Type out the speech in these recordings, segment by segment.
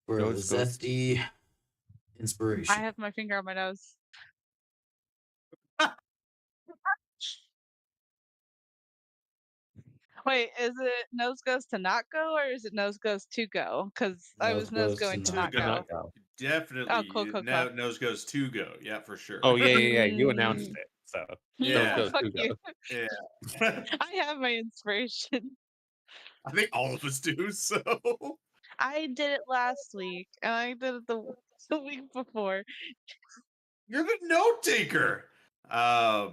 for a Nose goes. zesty I inspiration. have my finger on my nose. Wait, is it nose goes to not go or is it nose goes to go? Because I Nose was nose goes to going to not not To go. not go. go. Oh, Definitely. cool, cool, cool. Nose goes to go. Yeah, for sure. Oh yeah. You announced Mm, it, so nose Yeah. goes fuck to you. go. Yeah. I have my inspiration. I think all of us do, so. I did it last week, and I did it the week before. You're the note taker. I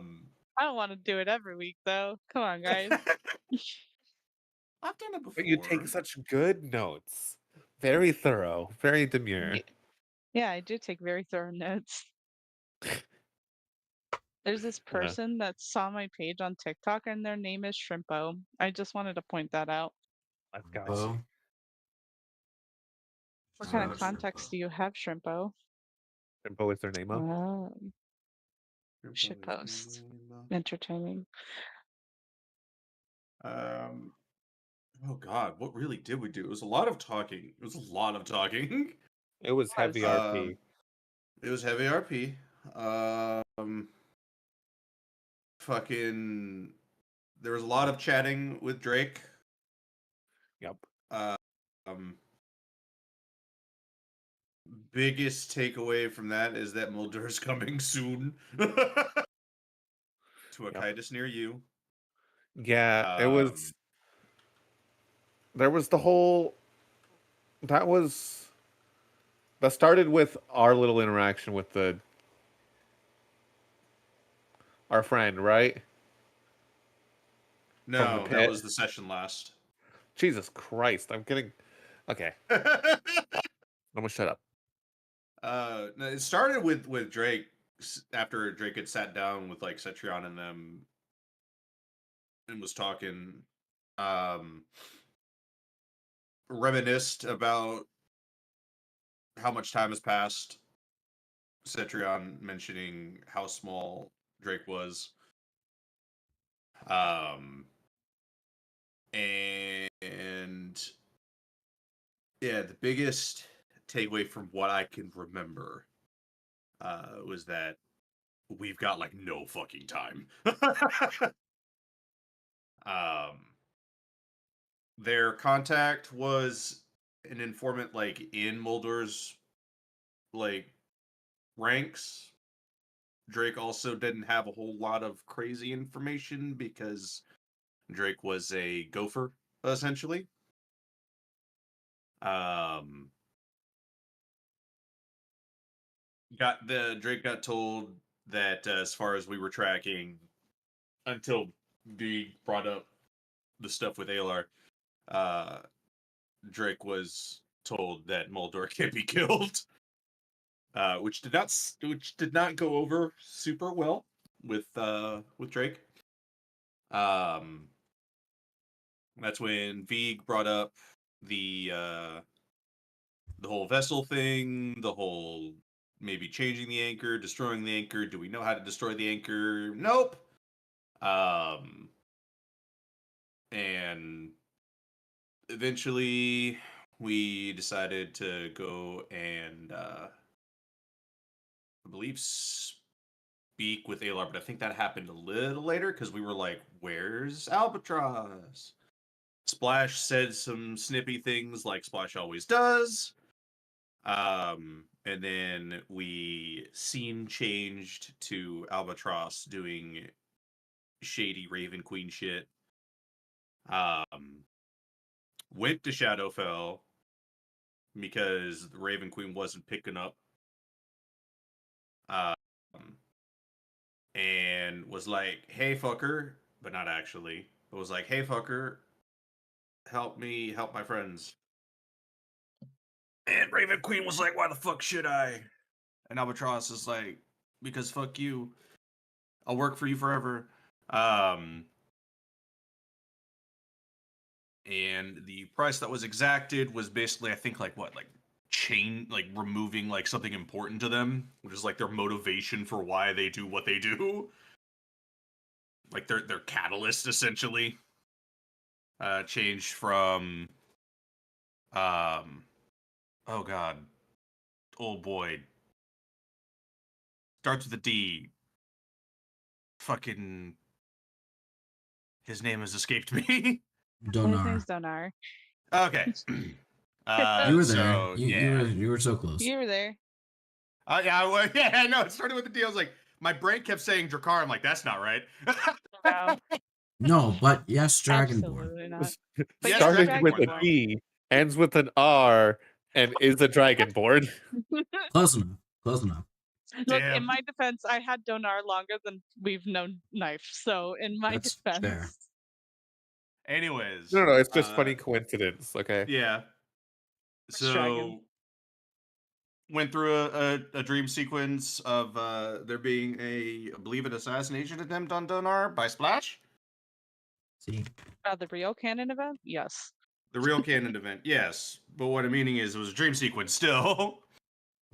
don't want to do it every week, though. Come on, guys. I've done it before. But you take such good notes. Very thorough. Very demure. Yeah, I do take very thorough notes. There's this person that saw my page on TikTok, and their name is Shrimpo. I just wanted to point that out. Let's go. Oh, What shout kind of out context Shrimpo. do you have, Shrimpo? Simple is their name up. Oh, shitpost. Entertaining. Oh God, what really did we do? It was a lot of talking. It was a lot of talking. It was heavy RP. It was heavy RP. Fucking. There was a lot of chatting with Drake. Yep. Biggest takeaway from that is that Muldur's coming soon to a Yep. Kitus near you. Yeah, it was. There was the whole. That started with our little interaction with our friend, right? From the No, that pit. was the session last. Jesus Christ, I'm getting. Okay, I'm gonna shut up. No, it started with Drake after Drake had sat down with like Cetrion and them and was talking, reminisced about how much time has passed. Cetrion mentioning how small Drake was, and yeah, the biggest takeaway from what I can remember was that we've got like no fucking time. Their contact was an informant like in Muldur's like ranks. Drake also didn't have a whole lot of crazy information because Drake was a gopher essentially. Drake got told that as far as we were tracking until B brought up the stuff with Alar, Drake was told that Muldur can't be killed, which did not go over super well with Drake. That's when Vig brought up the whole vessel thing, the whole maybe changing the anchor, destroying the anchor. Do we know how to destroy the anchor? Nope. And eventually we decided to go and I believe speak with Alar, but I think that happened a little later because we were like, where's Albatross? Splash said some snippy things like Splash always does. And then we scene changed to Albatross doing shady Raven Queen shit. Went to Shadowfell because the Raven Queen wasn't picking up. And was like, hey fucker, but not actually. But was like, hey fucker, help me help my friends. And Raven Queen was like, why the fuck should I? And Albatross is like, because fuck you. I'll work for you forever. And the price that was exacted was basically, I think, like what, like removing like something important to them, which is like their motivation for why they do what they do. Like their catalyst essentially. Changed from Oh God. Oh boy. Starts with a D. Fucking. His name has escaped me. His Donar. name's Donar. Okay. You were there. So, yeah. You were so close. You were there. Yeah, I know. It started with the D. I was like, my brain kept saying Drakkar. I'm like, that's not right. No, No, but yes, Dragonborn. absolutely not. It But Yes, yes, started with a Dragonborn, D, ends with an R, and is a Dragonborn. Close enough. Close enough. Look, Damn. in my defense, I had Donar longer than we've known Knife. So, in my That's defense, fair. Anyways. No, it's just funny coincidence. Okay. Yeah. Dragon. So went through a dream sequence of there being I believe, an assassination attempt on Donar by Splash. See, The real canon event? Yes. The real canon event, yes. But what I'm meaning is it was a dream sequence still.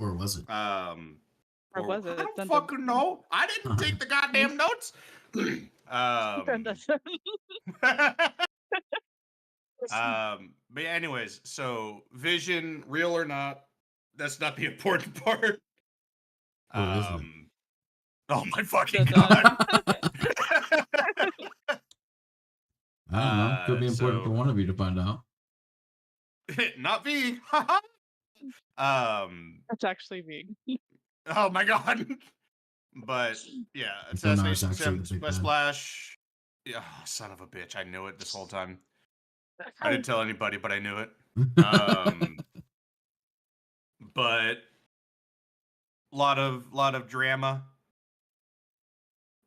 or was it? Or was it? I don't Dun, dun, fucking know. I didn't take the goddamn notes. dun, dun. But yeah, anyways, so Vision, real or not, that's not the important part. Or is it? Oh my fucking Dun, dun. god. I don't know. Could be important so- for one of you to find out. Not V. That's actually me. Oh my god. But yeah, Donar's assassination actually attempt the big by bad. Splash. Yeah, son of a bitch. I knew it this whole time. I didn't tell anybody, but I knew it. But lot of drama.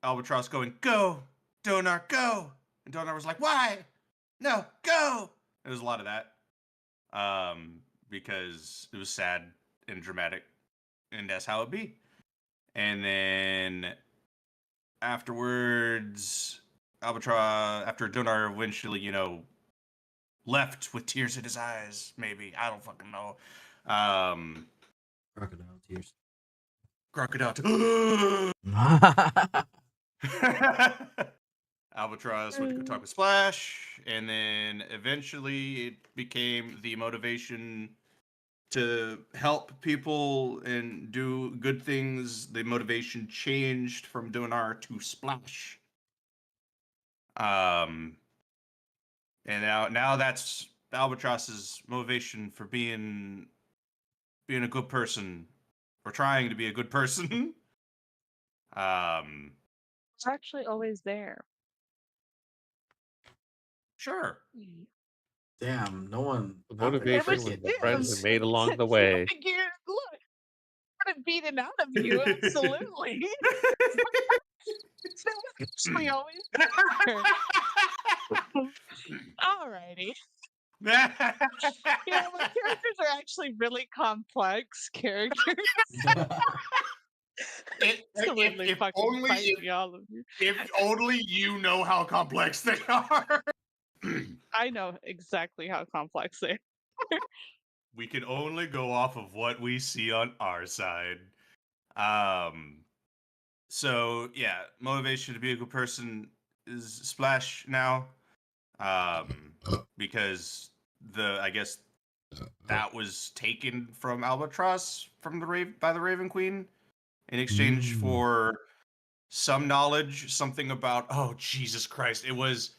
Albatross going, go, Donar, go. And Donar was like, why? No, go. There was a lot of that. Because it was sad and dramatic. And that's how it be. And then afterwards, Albatross, after Donar eventually, left with tears in his eyes, maybe. I don't fucking know. Crocodile tears. Crocodile. Albatross went to go talk with Splash, and then eventually it became the motivation to help people and do good things. The motivation changed from Donar to Splash. And now that's Albatross's motivation for being a good person, or trying to be a good person. It's actually always there. Sure. Damn, no one. The not many motivation friends was get the that. friends we made along the way. Look, I'm beating out of you, absolutely. It's actually always there. Alrighty. My characters are actually really complex characters. Absolutely if fucking only fight if- me, all of you. If only you know how complex they are. I know exactly how complex they are. We can only go off of what we see on our side. So yeah, motivation to be a good person is Splash now. Because I guess that was taken from Albatross by the Raven Queen in exchange for some knowledge, something about, oh Jesus Christ, it was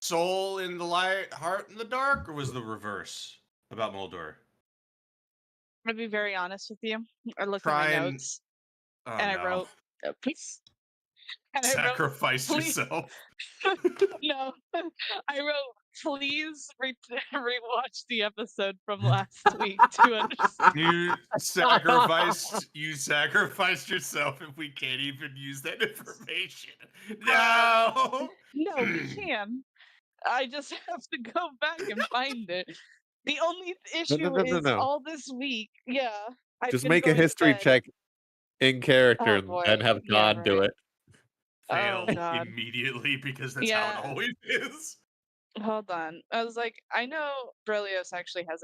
soul in the light, heart in the dark, or was the reverse about Moldor? I'm gonna be very honest with you. I looked Try at my and- notes Oh, and I no. wrote, please. And I wrote, Sacrifice please- yourself. no, I wrote, please rewatch the episode from last week to understand. You sacrificed yourself if we can't even use that information. No. No, we can. I just have to go back and find it. The only issue is no. all this week. Yeah. I've Just been make a going to history bed. check in character Oh, boy. and have Yeah, God do right. it. Fail Oh, God. immediately, because that's Yeah. how it always is. Hold on. I was like, I know Berlioz actually has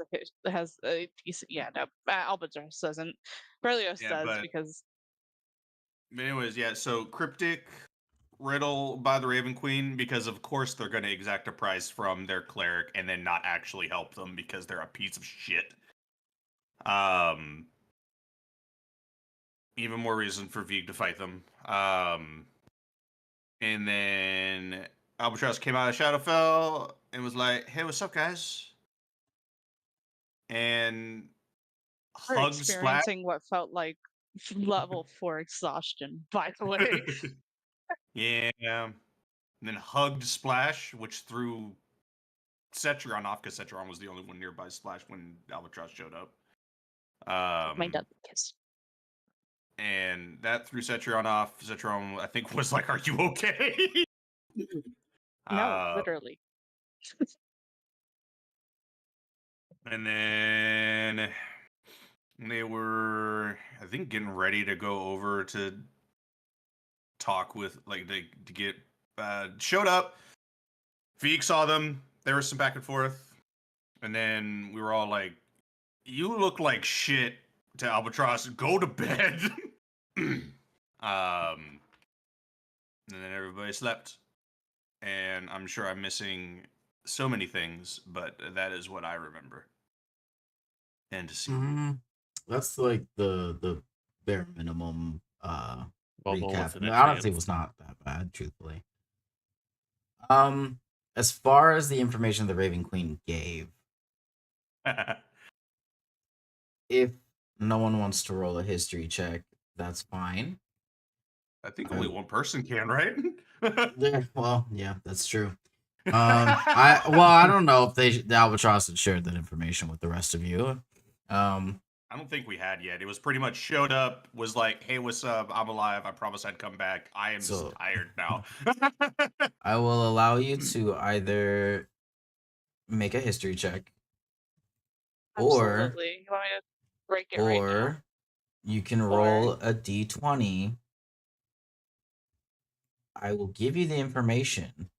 a decent. Yeah, no, Albatross doesn't. Berlioz Yeah, does but- because Anyways, yeah, so cryptic riddle by the Raven Queen, because of course they're going to exact a price from their cleric and then not actually help them because they're a piece of shit. Even more reason for Vieg to fight them. And then Albatross came out of Shadowfell and was like, "Hey, what's up, guys?" And We're hugged Splash. experiencing what felt like level 4 exhaustion, by the way. Yeah. And then hugged Splash, which threw Cetron off because Cetron was the only one nearby Splash when Albatross showed up. My dad kiss. And that threw Cetron off. Cetron, I think, was like, "Are you okay?" No, literally. And then they were, I think, getting ready to go over to talk with, like, to get showed up. Feek saw them. There was some back and forth, and then we were all like, "You look like shit." To Albatross, "Go to bed." And then everybody slept, and I'm sure I'm missing so many things, but that is what I remember. And to see. That's like the bare minimum Momo recap. wasn't a Honestly, it chance. was not that bad, truthfully. As far as the information the Raven Queen gave, if no one wants to roll a history check, that's fine. I think only one person can, right? Yeah, well, yeah, that's true. I don't know if the Albatross had shared that information with the rest of you. I don't think we had yet. It was pretty much showed up, was like, "Hey, what's up? I'm alive. I promise I'd come back. I am So- just tired now." I will allow you to either make a history check, or Absolutely. You want me to break it right now? or you can roll a d20. I will give you the information,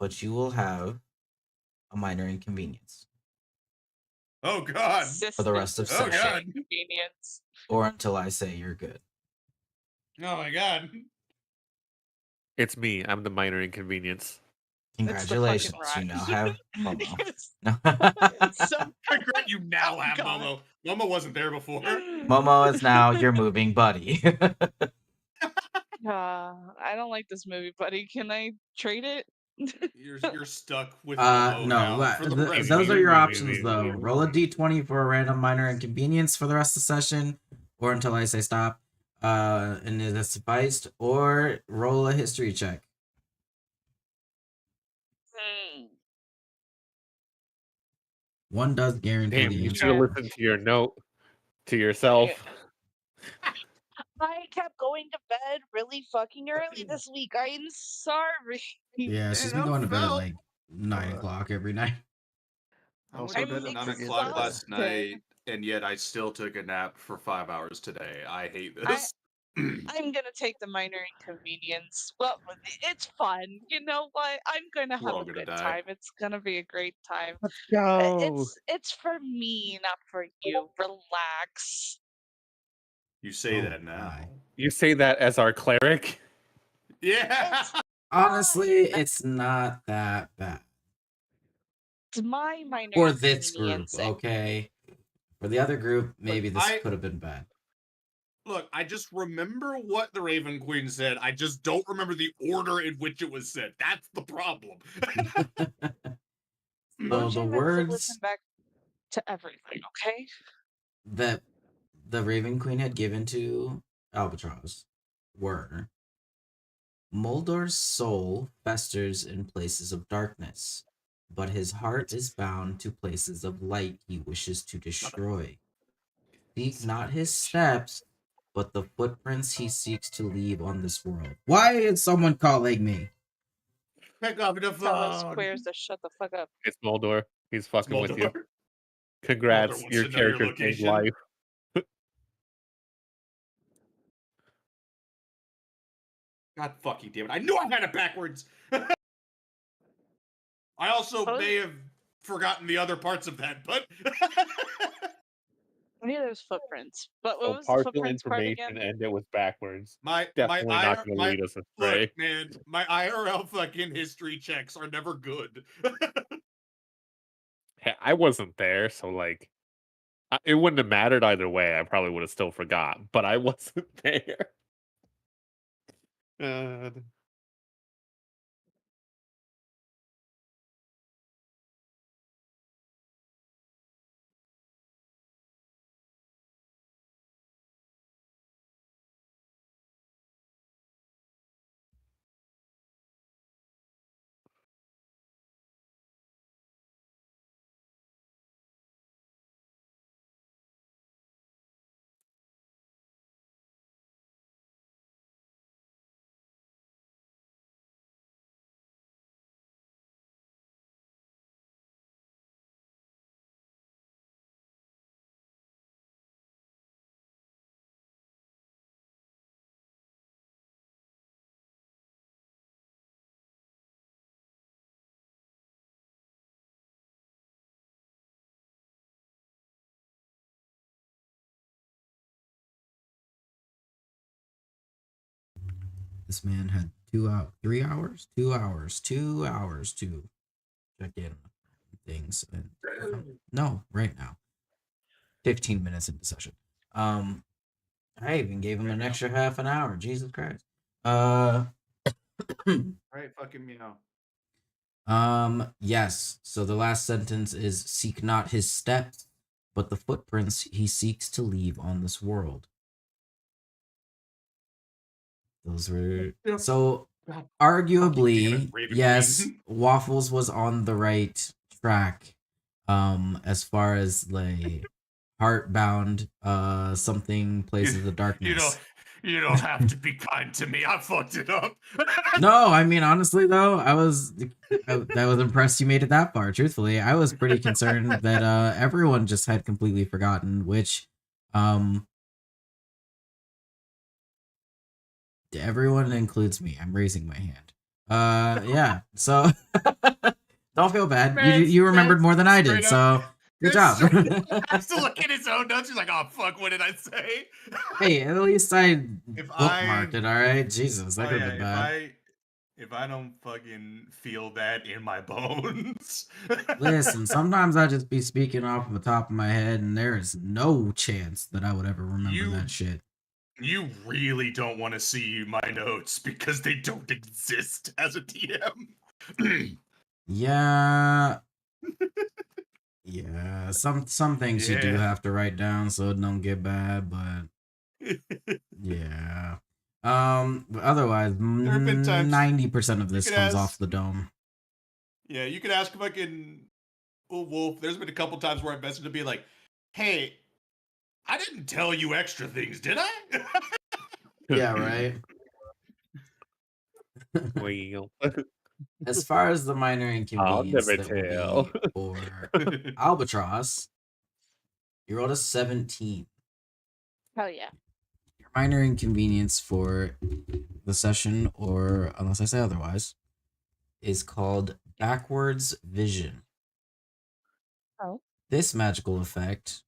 but you will have a minor inconvenience Oh God! for the rest of Assistance Oh, session, God. inconvenience. or until I say you're good. Oh my God! It's me. I'm the minor inconvenience. Congratulations, It's the you fucking now rat. have Momo. It's so Congrats, you now Oh, have God. Momo. Momo wasn't there before. Momo is now your moving buddy. I don't like this movie, buddy. Can I trade it? You're stuck with Momo No, now for the rest those of are your your options though. Roll a d20 for a random minor inconvenience for the rest of the session, or until I say stop, and it has sufficed, or roll a history check. One does guarantee Damn, the you answer. should have listened to your note to yourself. I kept going to bed really fucking early this week. I'm sorry. Yeah, she's been going to bed at like 9 o'clock every night. I went Also, to bed at 9 o'clock last exhausted. night, and yet I still took a nap for 5 hours today. I hate this. I'm gonna take the minor inconvenience. Well, it's fun. You know what? I'm gonna We're have all a gonna good die. time. It's gonna be a great time. Let's go. It's for me, not for you. Relax. You say Oh, that now. my. You say that as our cleric? Yeah. Honestly, it's not that bad. It's my minor For this group, inconvenience. okay? For the other group, maybe this I- could have been bad. Look, I just remember what the Raven Queen said. I just don't remember the order in which it was said. That's the problem. So the words Listen back to everything, okay? that the Raven Queen had given to Albatross were: Moldor's soul festers in places of darkness, but his heart is bound to places of light he wishes to destroy. Seek not his steps, but the footprints he seeks to leave on this world. Why is someone calling me? Pick up the Tell those phone. queers to shut the fuck up. It's Moldor. He's fucking with you. Moldor. Congrats, Moldor wants your to know your character changed location. life. God fucking damn it. I knew I had it backwards. I also Oh. may have forgotten the other parts of that, but I knew there was footprints, but what So was the partial footprints part information again? and it was backwards. my Definitely not going to lead us astray. look, man, my IRL fucking history checks are never good. Hey, I wasn't there, so like, It wouldn't have mattered either way. I probably would have still forgot, but I wasn't there. God. This man had 2 hours to check in things. And no, right now, 15 minutes into session. I even gave him an extra half an hour. Jesus Christ. All right, fucking meow. Yes. So the last sentence is seek not his steps, but the footprints he seeks to leave on this world. Those were Yep. so God arguably, Raven yes, Queen. Waffles was on the right track. As far as like Heartbound, something Places of Darkness. You don't have to be kind to me. I fucked it up. No, I mean honestly though, I was impressed you made it that far. Truthfully, I was pretty concerned that everyone just had completely forgotten, which everyone includes me. I'm raising my hand. Yeah. So don't feel bad. You remembered more than I did. So good job. Has to look at his own notes. He's like, "Oh fuck, what did I say?" Hey, at least I If bookmarked it. All right, Jesus, that could have been bad. If I don't fucking feel that in my bones. Listen, sometimes I just be speaking off the top of my head, and there is no chance that I would ever remember that shit. You really don't want to see my notes because they don't exist as a DM. Yeah. Yeah, some things you do Yeah. have to write down so it don't get bad, but yeah. But otherwise, There have been times 90% of you this could comes off ask- the dome. Yeah, you could ask fucking Wolf. There's been a couple times where I messaged to be like, "Hey, I didn't tell you extra things, did I?" Yeah, right. Well, As far as the minor inconvenience never that will tell. be for Albatross, you rolled a 17. Hell yeah. Your minor inconvenience for the session, or unless I say otherwise, is called backwards vision. Oh. This magical effect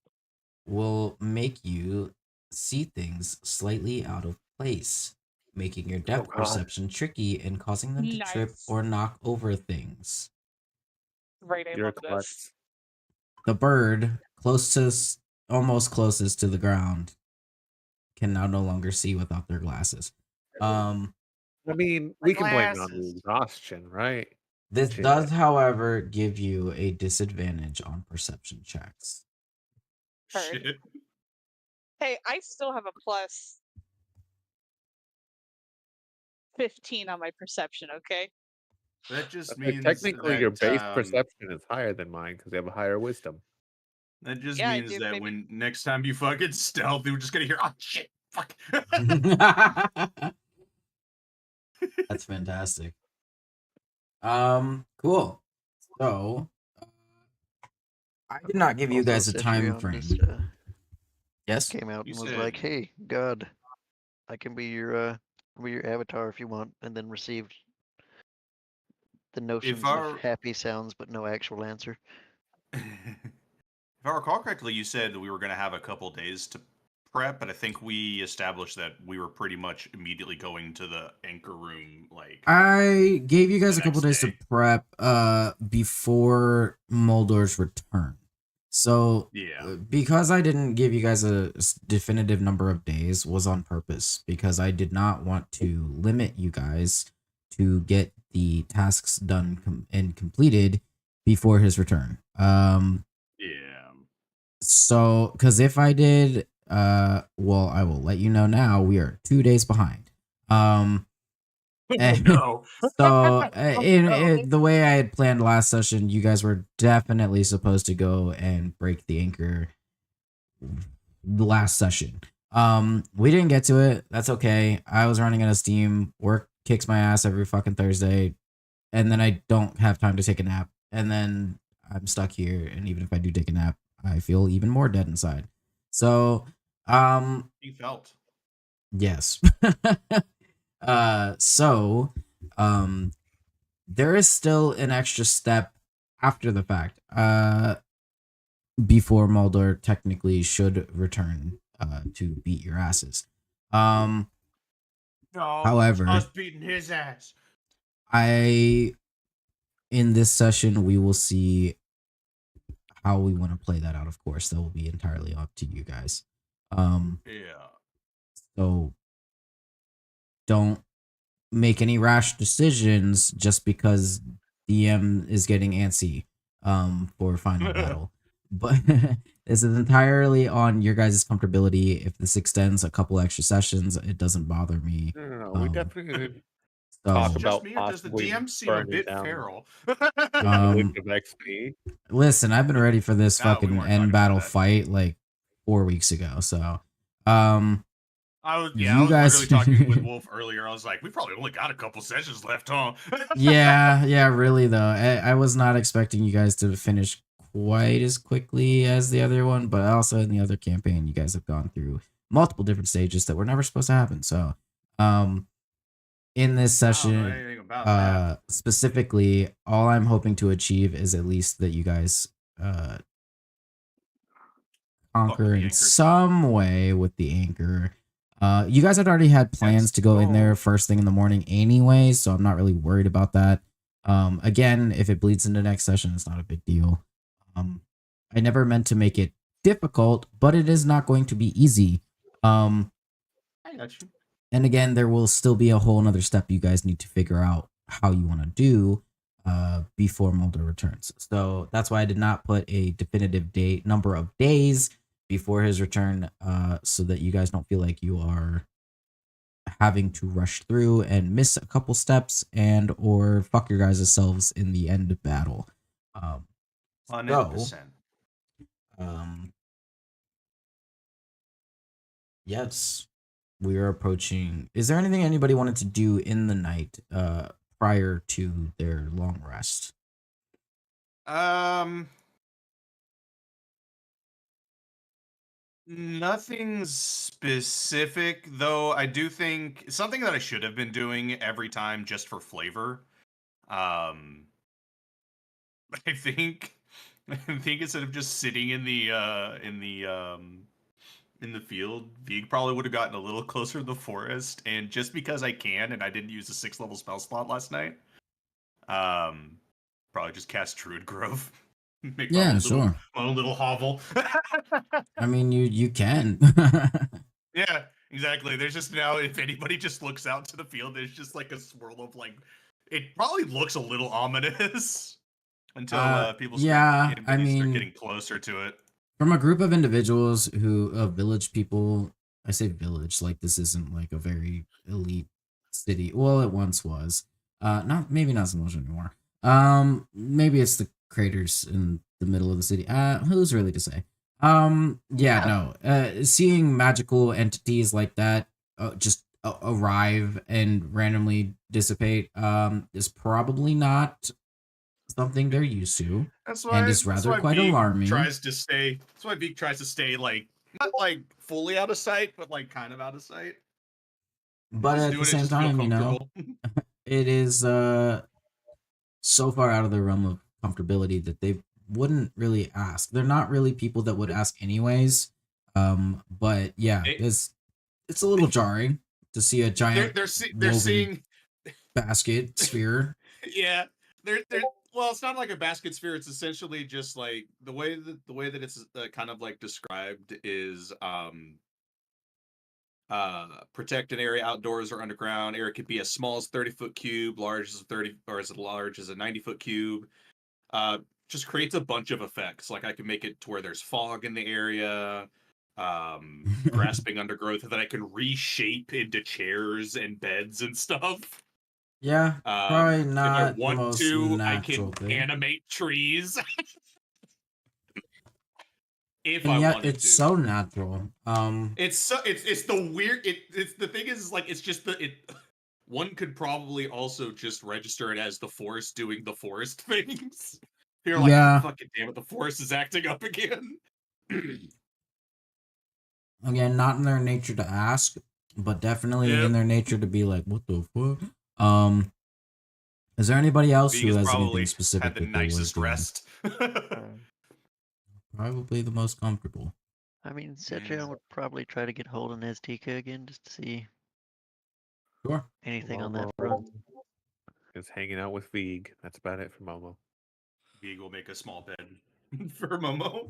will make you see things slightly out of place, making your depth God. perception tricky and causing them to trip Nice. or knock over things. Right, I You're love a this. klutz. The bird, almost closest to the ground, can now no longer see without their glasses. I mean, we can blame it on the Glasses. exhaustion, right? This Shit. does, however, give you a disadvantage on perception checks. Heard. Shit. Hey, I still have a plus 15 on my perception, okay? That just Okay, means technically, that, your base perception is higher than mine because you have a higher wisdom. That just Yeah, I means do, that maybe- when next time you fucking stealth, you're just gonna hear, "Oh shit, fuck." That's fantastic. Cool. So, I did not give you Also, guys a time Cetrion frame. just, Yes. came out You and was said- like, "Hey, God, I can be your avatar if you want," and then received the notions our- of happy sounds but no actual answer. If I recall correctly, you said we were gonna have a couple days to prep, but I think we established that we were pretty much immediately going to the anchor room. Like, I gave you guys The a couple next days to day. prep before Moldor's return. So Yeah. because I didn't give you guys a definitive number of days was on purpose, because I did not want to limit you guys to get the tasks done and completed before his return. Yeah. So because if I did, well, I will let you know now, we are 2 days behind. And No. so No. the way I had planned last session, you guys were definitely supposed to go and break the anchor the last session. We didn't get to it. That's okay. I was running out of steam. Work kicks my ass every fucking Thursday, and then I don't have time to take a nap, and then I'm stuck here. And even if I do take a nap, I feel even more dead inside. So, He felt. yes. So, there is still an extra step after the fact. Before Moldor technically should return to beat your asses. No, However, it's us beating his ass. in this session we will see how we want to play that out. Of course, that will be entirely up to you guys. Yeah. So don't make any rash decisions just because DM is getting antsy for final battle. But this is entirely on your guys' comfortability. If this extends a couple extra sessions, it doesn't bother me. No, we definitely So talk Is it just about me or does the possibly DM seem a burning bit down feral? the village of XP. listen, I've been ready for this No, we fucking weren't end talking battle about that. fight like 4 weeks ago. So I was You guys- literally talking with Wolf earlier. I was like, we probably only got a couple sessions left, huh? yeah, really though. I was not expecting you guys to finish quite as quickly as the other one, but also in the other campaign, you guys have gone through multiple different stages that were never supposed to happen. So, in this I don't know session, anything about that. specifically, all I'm hoping to achieve is at least that you guys conquer the in anchor. some way with the anchor. You guys had already had plans That's to go in there cool. first thing in the morning anyway, so I'm not really worried about that. Again, if it bleeds into next session, it's not a big deal. I never meant to make it difficult, but it is not going to be easy. I got you. And again, there will still be a whole another step you guys need to figure out how you want to do before Mulder returns. So that's why I did not put a definitive date, number of days before his return, so that you guys don't feel like you are having to rush through and miss a couple steps and or fuck your guys' selves in the end of battle. 100%. Yes, we are approaching. Is there anything anybody wanted to do in the night prior to their long rest? Nothing specific, though. I do think something that I should have been doing every time just for flavor. I think instead of just sitting in the field, Vig probably would have gotten a little closer to the forest, and just because I can and I didn't use a 6th level spell slot last night, probably just cast Druid Grove. Make my own little hovel. I mean, you can. Yeah, exactly. There's just now, if anybody just looks out to the field, there's just like a swirl of like, it probably looks a little ominous until people start getting closer to it. From a group of individuals village people, I say village, like this isn't like a very elite city. Well, it once was. Maybe not so much anymore. Maybe it's the craters in the middle of the city. Who's really to say? Seeing magical entities like that just arrive and randomly dissipate is probably not something they're used to. That's why, and is rather quite alarming. That's why Vig tries to stay like not like fully out of sight, but like kind of out of sight. But at the same time, it is so far out of the realm of comfortability that they wouldn't really ask. They're not really people that would ask anyways. But yeah, it's a little jarring to see a giant they're seeing basket sphere. Yeah, they're well, it's not like a basket sphere. It's essentially just like the way that it's kind of like described is protected area outdoors or underground. Area could be as small as 30-foot cube, large as 30 or as large as a 90-foot cube. Just creates a bunch of effects. Like I can make it to where there's fog in the area, grasping undergrowth that I can reshape into chairs and beds and stuff. Yeah, probably If I not the want most to, I natural can thing. animate trees. If And I yet wanted it's to. so natural. It's the weird it's the thing is like it's just one could probably also just register it as the forest doing the forest things. You're like, Yeah. fucking damn it, the forest is acting up again. Again, not in their nature to ask, but definitely Yep. in their nature to be like, what the fuck? Is there anybody else who Vegas has anything probably specific had the that they're nicest working on? rest. Probably the most comfortable. I mean, Cetrion would probably try to get hold of Neztika again just to see Sure. anything on that front. Is hanging out with Veeg. That's about it for Momo. Vegas will make a small bed for Momo.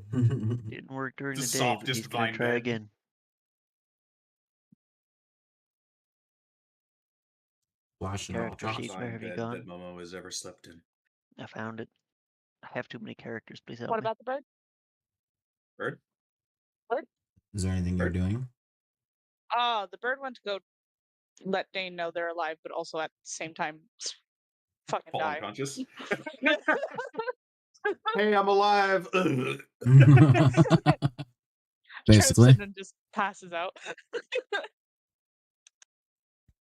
Didn't work during The the day, but softest he's gonna vine try bed. again. Flash and Character Albatross. sheet, where have you Bed gone? that Momo has ever slept in. I found it. I have too many characters, please help What me. about the bird? Bird? Is there anything you're Bird? doing? The bird went to go let Dane know they're alive, but also at the same time fucking Fall die. unconscious. Hey, I'm alive. Basically. Trips in and just passes out.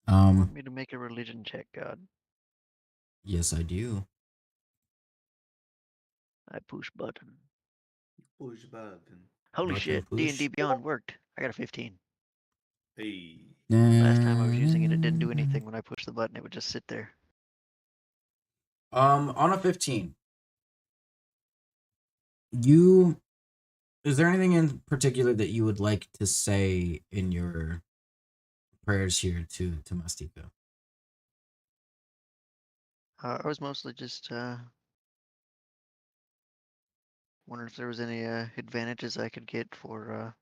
You want me to make a religion check, God? Yes, I do. I push button. Push button. Holy Button shit, push. D&D Beyond worked. I got a 15. Hey. Last time I was using it, it didn't do anything. When I pushed the button, it would just sit there. On a 15, is there anything in particular that you would like to say in your prayers here to Mastika? I was mostly just wondering if there was any advantages I could get for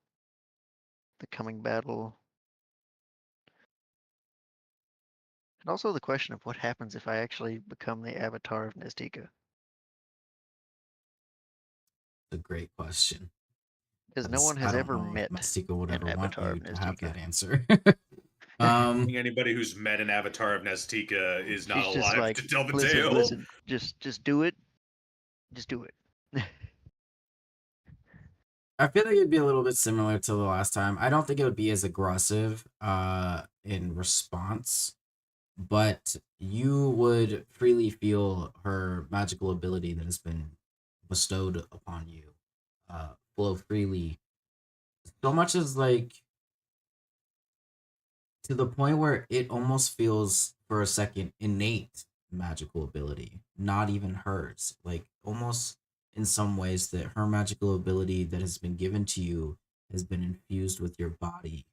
the coming battle. And also the question of what happens if I actually become the avatar of Neztika. It's a great question. Because no one has I don't ever know met if Mastika would an ever want avatar you of to have Neztika. that answer. I think anybody who's met an avatar of Nestika is not She's just alive like, to tell the listen, tale. listen, just do it. Just do it. I feel like it'd be a little bit similar to the last time. I don't think it would be as aggressive in response, but you would freely feel her magical ability that has been bestowed upon you flow freely. So much as like to the point where it almost feels for a second innate magical ability, not even hers. Like almost in some ways that her magical ability that has been given to you has been infused with your body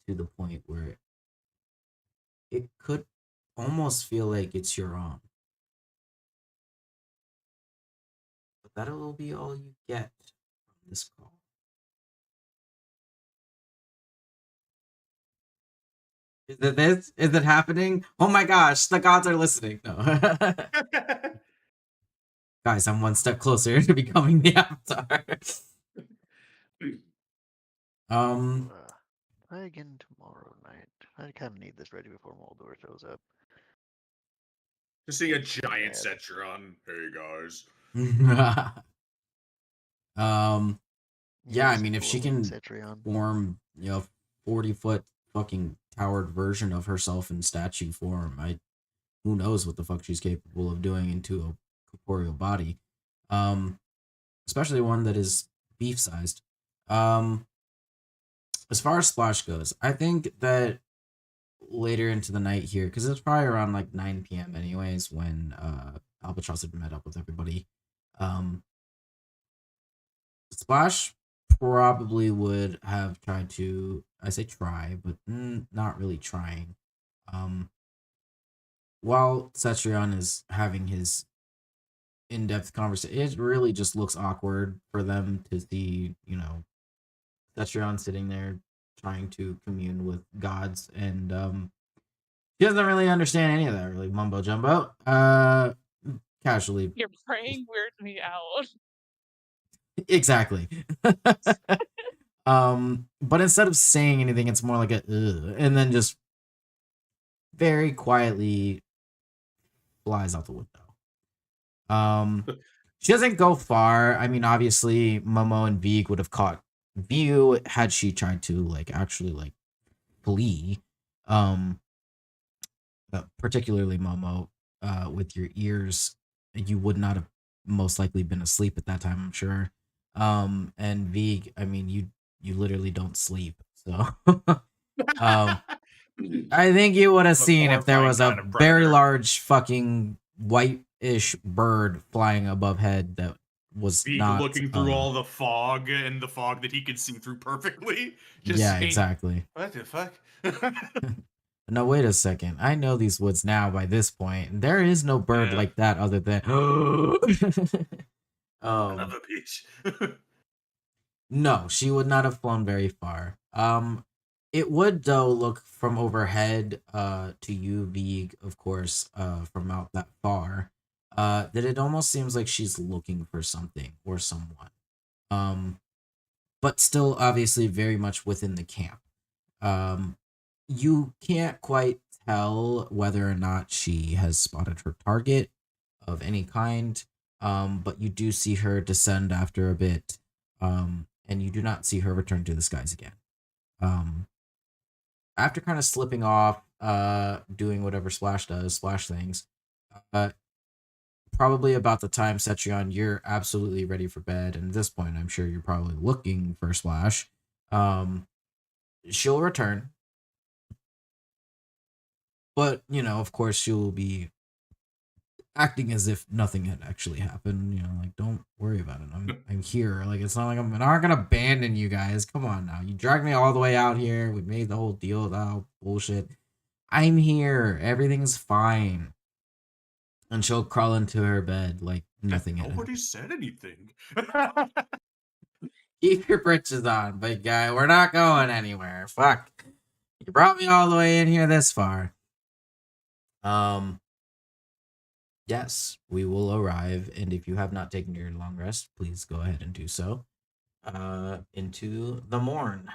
to the point where it could almost feel like it's your own. But that'll be all you get from this call. Is it this? Is it happening? Oh my gosh, the gods are listening. No. Guys, I'm one step closer to becoming the avatar. Try again tomorrow night. I kind of need this ready before Moldor shows up. Just see a giant Bad. Cetron. Hey guys. Yeah, I just mean, if she glowing can Cetrion. form, 40-foot fucking towered version of herself in statue form, who knows what the fuck she's capable of doing into a corporeal body. Especially one that is beef sized. As far as Splash goes, I think that later into the night here, because it's probably around like 9 p.m. anyways, when Albatross had met up with everybody. Splash probably would have tried to, I say try, but not really trying. While Cetrion is having his in-depth conversation. It really just looks awkward for them to see, Cetrion sitting there trying to commune with gods, and she doesn't really understand any of that, really mumbo jumbo. Casually, Your praying weird me out. exactly. But instead of saying anything, it's more like a ugh, and then just very quietly flies out the window. She doesn't go far. I mean, obviously, Momo and Vig would have caught view had she tried to actually flee. Particularly Momo, with your ears, you would not have most likely been asleep at that time, I'm sure. And Vig, I mean, you literally don't sleep, so I think you would have The seen if there was a horrifying kind of very predator. large fucking white-ish bird flying above head that was Beak not looking through all the fog and the fog that he could see through perfectly. Just yeah, saying, exactly. what the fuck? No, wait a second. I know these woods now by this point. There is no bird Yeah. like that other than Another bitch. no, she would not have flown very far. It would though look from overhead to you, Vig, of course, from out that far, that it almost seems like she's looking for something or someone. But still obviously very much within the camp. You can't quite tell whether or not she has spotted her target of any kind, but you do see her descend after a bit, and you do not see her return to the skies again. After kind of slipping off, doing whatever Splash does, Splash things, probably about the time, Cetrion, you're absolutely ready for bed, and at this point, I'm sure you're probably looking for Splash. She'll return. But, of course, she'll be acting as if nothing had actually happened. Don't worry about it. I'm here. It's not like I'm not gonna abandon you guys. Come on now. You dragged me all the way out here. We made the whole deal without bullshit. I'm here. Everything's fine. And she'll crawl into her bed like nothing had Nobody happened. said anything. Keep your britches on, big guy. We're not going anywhere. Fuck. You brought me all the way in here this far. Yes, we will arrive, and if you have not taken your long rest, please go ahead and do so. Into the morn.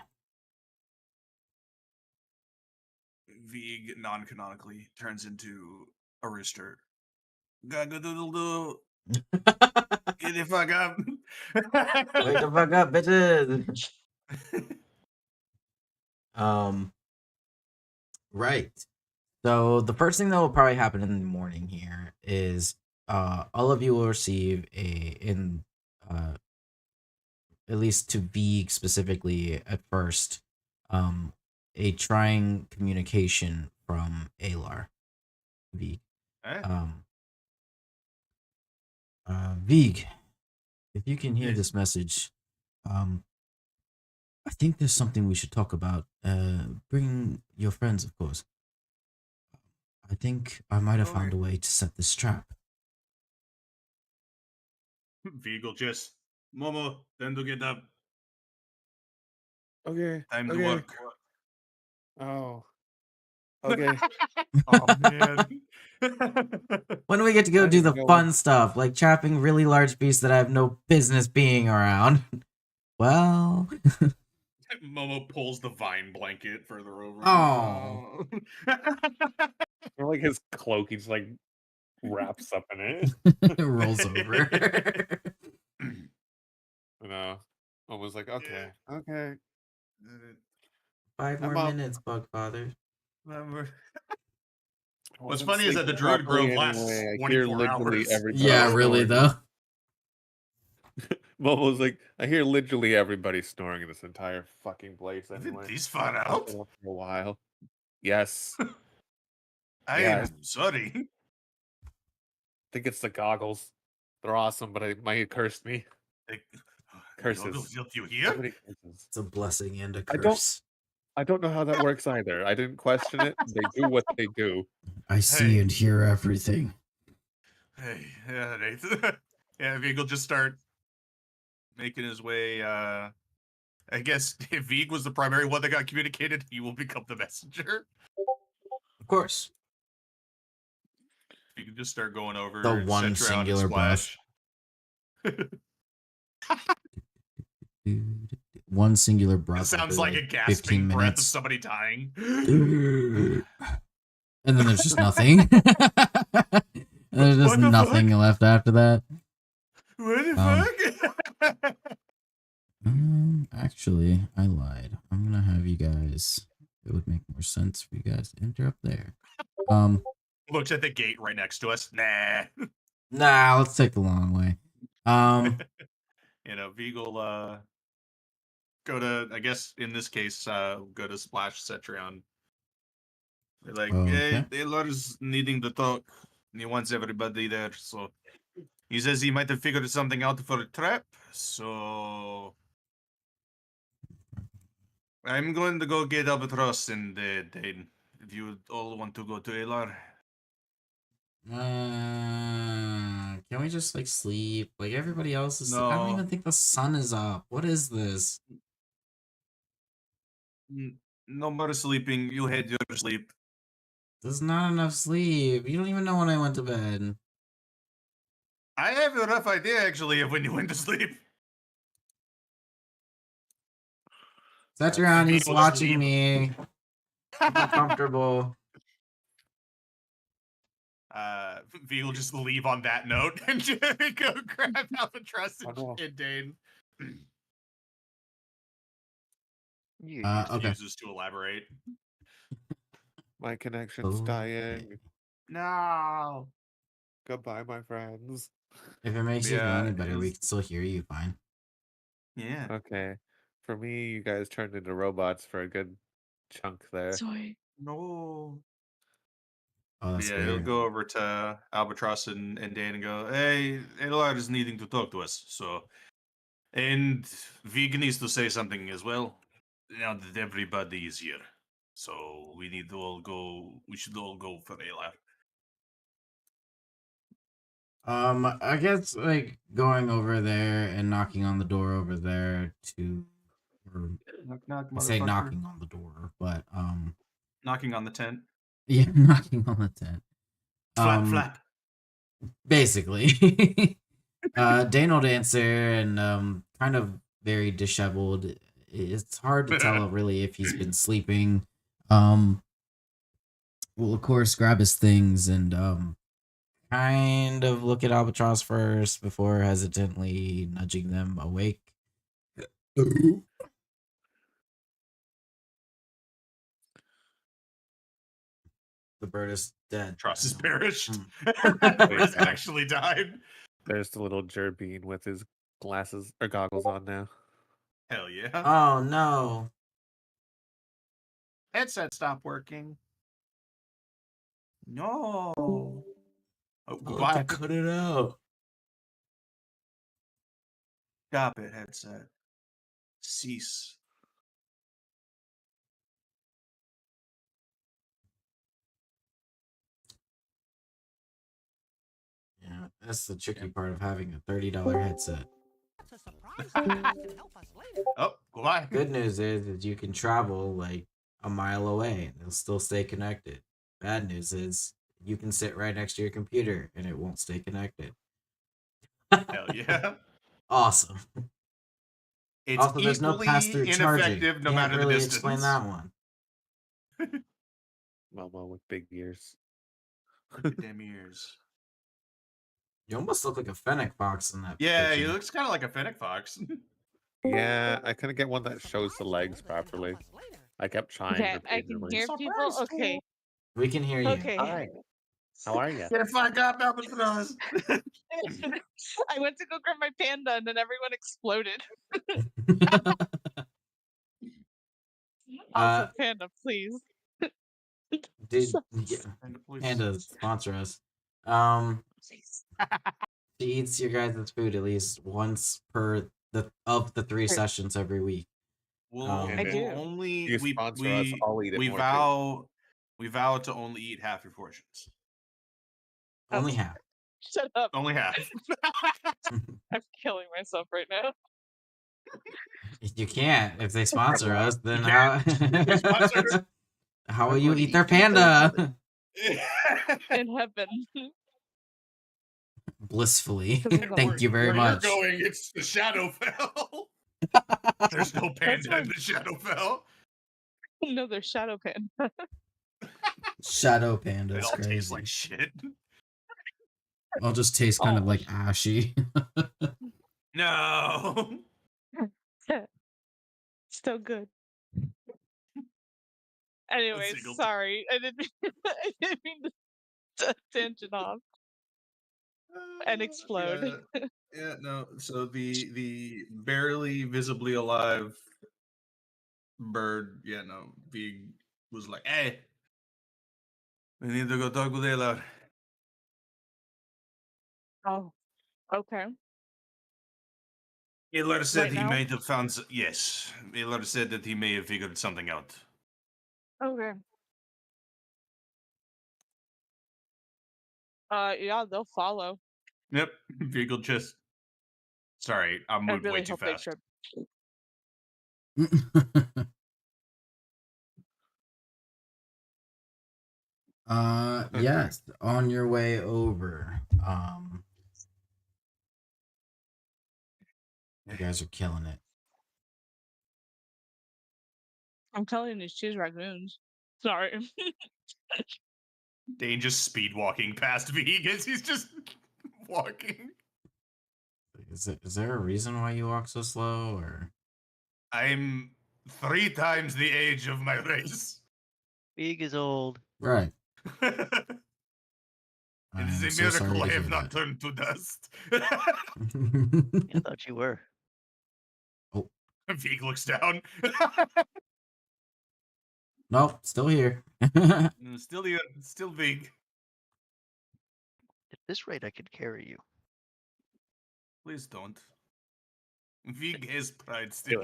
Vig non-canonically turns into a rooster. Gagadoodle-doo. Get the fuck up. Wake the fuck up, bitches. Right. So the first thing that will probably happen in the morning here is all of you will receive at least to Vig specifically at first, a trying communication from Alar. Vig. Eh? Vig, if you can hear Yes. this message, I think there's something we should talk about. Bring your friends, of course. I think I might have found a way to set this trap. Vig will just, Momo, time to get up. Okay. Time to okay. work. Oh. Okay. Oh, man. When do we get to go I do the didn't know- fun stuff, like trapping really large beasts that I have no business being around? Well, Momo pulls the vine blanket further over. Oh. Or like his cloak, he's like wraps up in it. it rolls over. And I was like, okay, okay. 5 I'm more up. minutes, Bugfather. What's Wasn't funny is that the sleeping Druid properly Grove lasts anyway. I hear 24 literally hours. every time Yeah, I'm really snoring. though. Momo's like, I hear literally everybody snoring in this entire fucking place Is anyway. it this far I've out? been up for a while. Yes. I Yes. am sorry. I think it's the goggles. They're awesome, but it might curse me. Curses. You So hear? many curses. It's a blessing and a I don't- curse. I don't know how that works either. I didn't question it. They do what they do. I see Hey. and hear everything. Hey, yeah, right. Yeah, Vig will just start making his way. I guess if Vig was the primary one that got communicated, he will become the messenger. Of course. You can just start going over The one Cetra and singular breath. Splash. One singular It breath. sounds like a 15 gasping breath of minutes. somebody dying. And then there's just nothing. And there's just What the nothing fuck? left after that. What the fuck? Actually, I lied. I'm gonna have you guys. It would make more sense for you guys to enter up there. Looks at the gate right next to us. Nah. Nah, let's take the long way. Vig will go to, I guess in this case, go to Splash Cetrion. They're like, Okay. hey, Taylor's needing to talk. And he wants everybody there, so he says he might have figured something out for a trap. So I'm going to go get Albatross and Dane. If you all want to go to Alar. Can we just like sleep? Like everybody else is. I don't No. even think the sun is up. What is this? No more sleeping. You had your sleep. There's not enough sleep. You don't even know when I went to bed. I have a rough idea, actually, of when you went to sleep. Satrion, he's People just watching leave. me. I'm uncomfortable. V will just leave on that note and go grab Albatross and Dane. You Okay. Refuses to elaborate. My connection's dying. No. Goodbye, my friends. If it makes you feel Yeah, any better, we is- can still hear you fine. Yeah. Okay. For me, you guys turned into robots for a good chunk there. Sorry. No. Oh, that's Yeah, he'll weird. go over to Albatross and Dane and go, hey, Elar is needing to talk to us. So, and Vig needs to say something as well. Now that everybody is here. So we need to all go, we should all go for Elar. I guess like going over there and knocking on the door over there to, or Knock, knock, I say motherfucker. knocking on the door, but Knocking on the tent. yeah, knocking on the tent. Flap, flap. Basically, Dane would answer and kind of very disheveled. It's hard to tell really if he's been sleeping. Will of course grab his things and kind of look at Albatross first before hesitantly nudging them awake. The bird is dead. Tross is perished. Mm. Bird has actually died. There's the little Jerbean with his glasses or goggles on now. Hell yeah. Oh no. Headset stopped working. No. Oh, goodbye. Cut it out. Stop it, headset. Cease. Yeah, that's the tricky part of having a $30 headset. Oh, goodbye. Good news is you can travel like a mile away and it'll still stay connected. Bad news is you can sit right next to your computer and it won't stay connected. Hell yeah. Awesome. It's Also, there's no equally pass-through charging. ineffective no Can't matter really the distance. explain that one. Momo with big ears. Look at them ears. You almost look like a fennec fox in that Yeah, he picture. looks kind of like a fennec fox. Yeah, I couldn't get one that shows the legs properly. I kept trying Okay, I can repeatedly. hear people. Surprise, Okay. We can hear you. Okay. Hi. How are you? Get the fuck up, Albatross. I went to go grab my panda and then everyone exploded. Also, panda, please. Dude, So- yeah, Panda, please. Panda, sponsor us. Please. She eats your guys' food at least once per the 3 sessions every week. We'll, I we'll do. only You we sponsor us, I'll eat it we more, too. vow to only eat half your portions. Only Okay. half. Shut up. Only half. I'm killing myself right now. You can't. If they sponsor Wow. us, then You how? They sponsor. How will I'm you going to eat their eat you both. panda? In heaven. Blissfully. 'Cause of the- Thank you very Where you're much. going, it's the Shadowfell. There's no panda why- in the Shadowfell. No, there's shadow panda. Shadow panda They is all taste crazy. like shit. I'll just taste kind of Oh. like ashy. No. Still good. A Anyways, single- sorry. I didn't I didn't mean to tangent off and explode. Yeah, no. So the barely visibly alive bird, yeah, no, Vig was like, "Hey, we need to go talk with Aylar." Oh, okay. Aylar said Right he now? might have found. Yes, Aylar said that he may have figured something out. Okay. Yeah, they'll follow. Yep, Vig will just. Sorry, I I moved way really too hope they fast. trip. Yes, on your way over. You guys are killing it. I'm telling these cheese raccoons. Sorry. Dane just speed walking past Vig as he's just walking. Is there a reason why you walk so slow, or? I'm 3 times the age of my race. Big is old. Right. It I is am a so sorry miracle to I have hear not that. turned to dust. I thought you were. Vig looks down. Nope, still here. Still here, still Vig. At this rate, I could carry you. Please don't. Vig has pride Do still.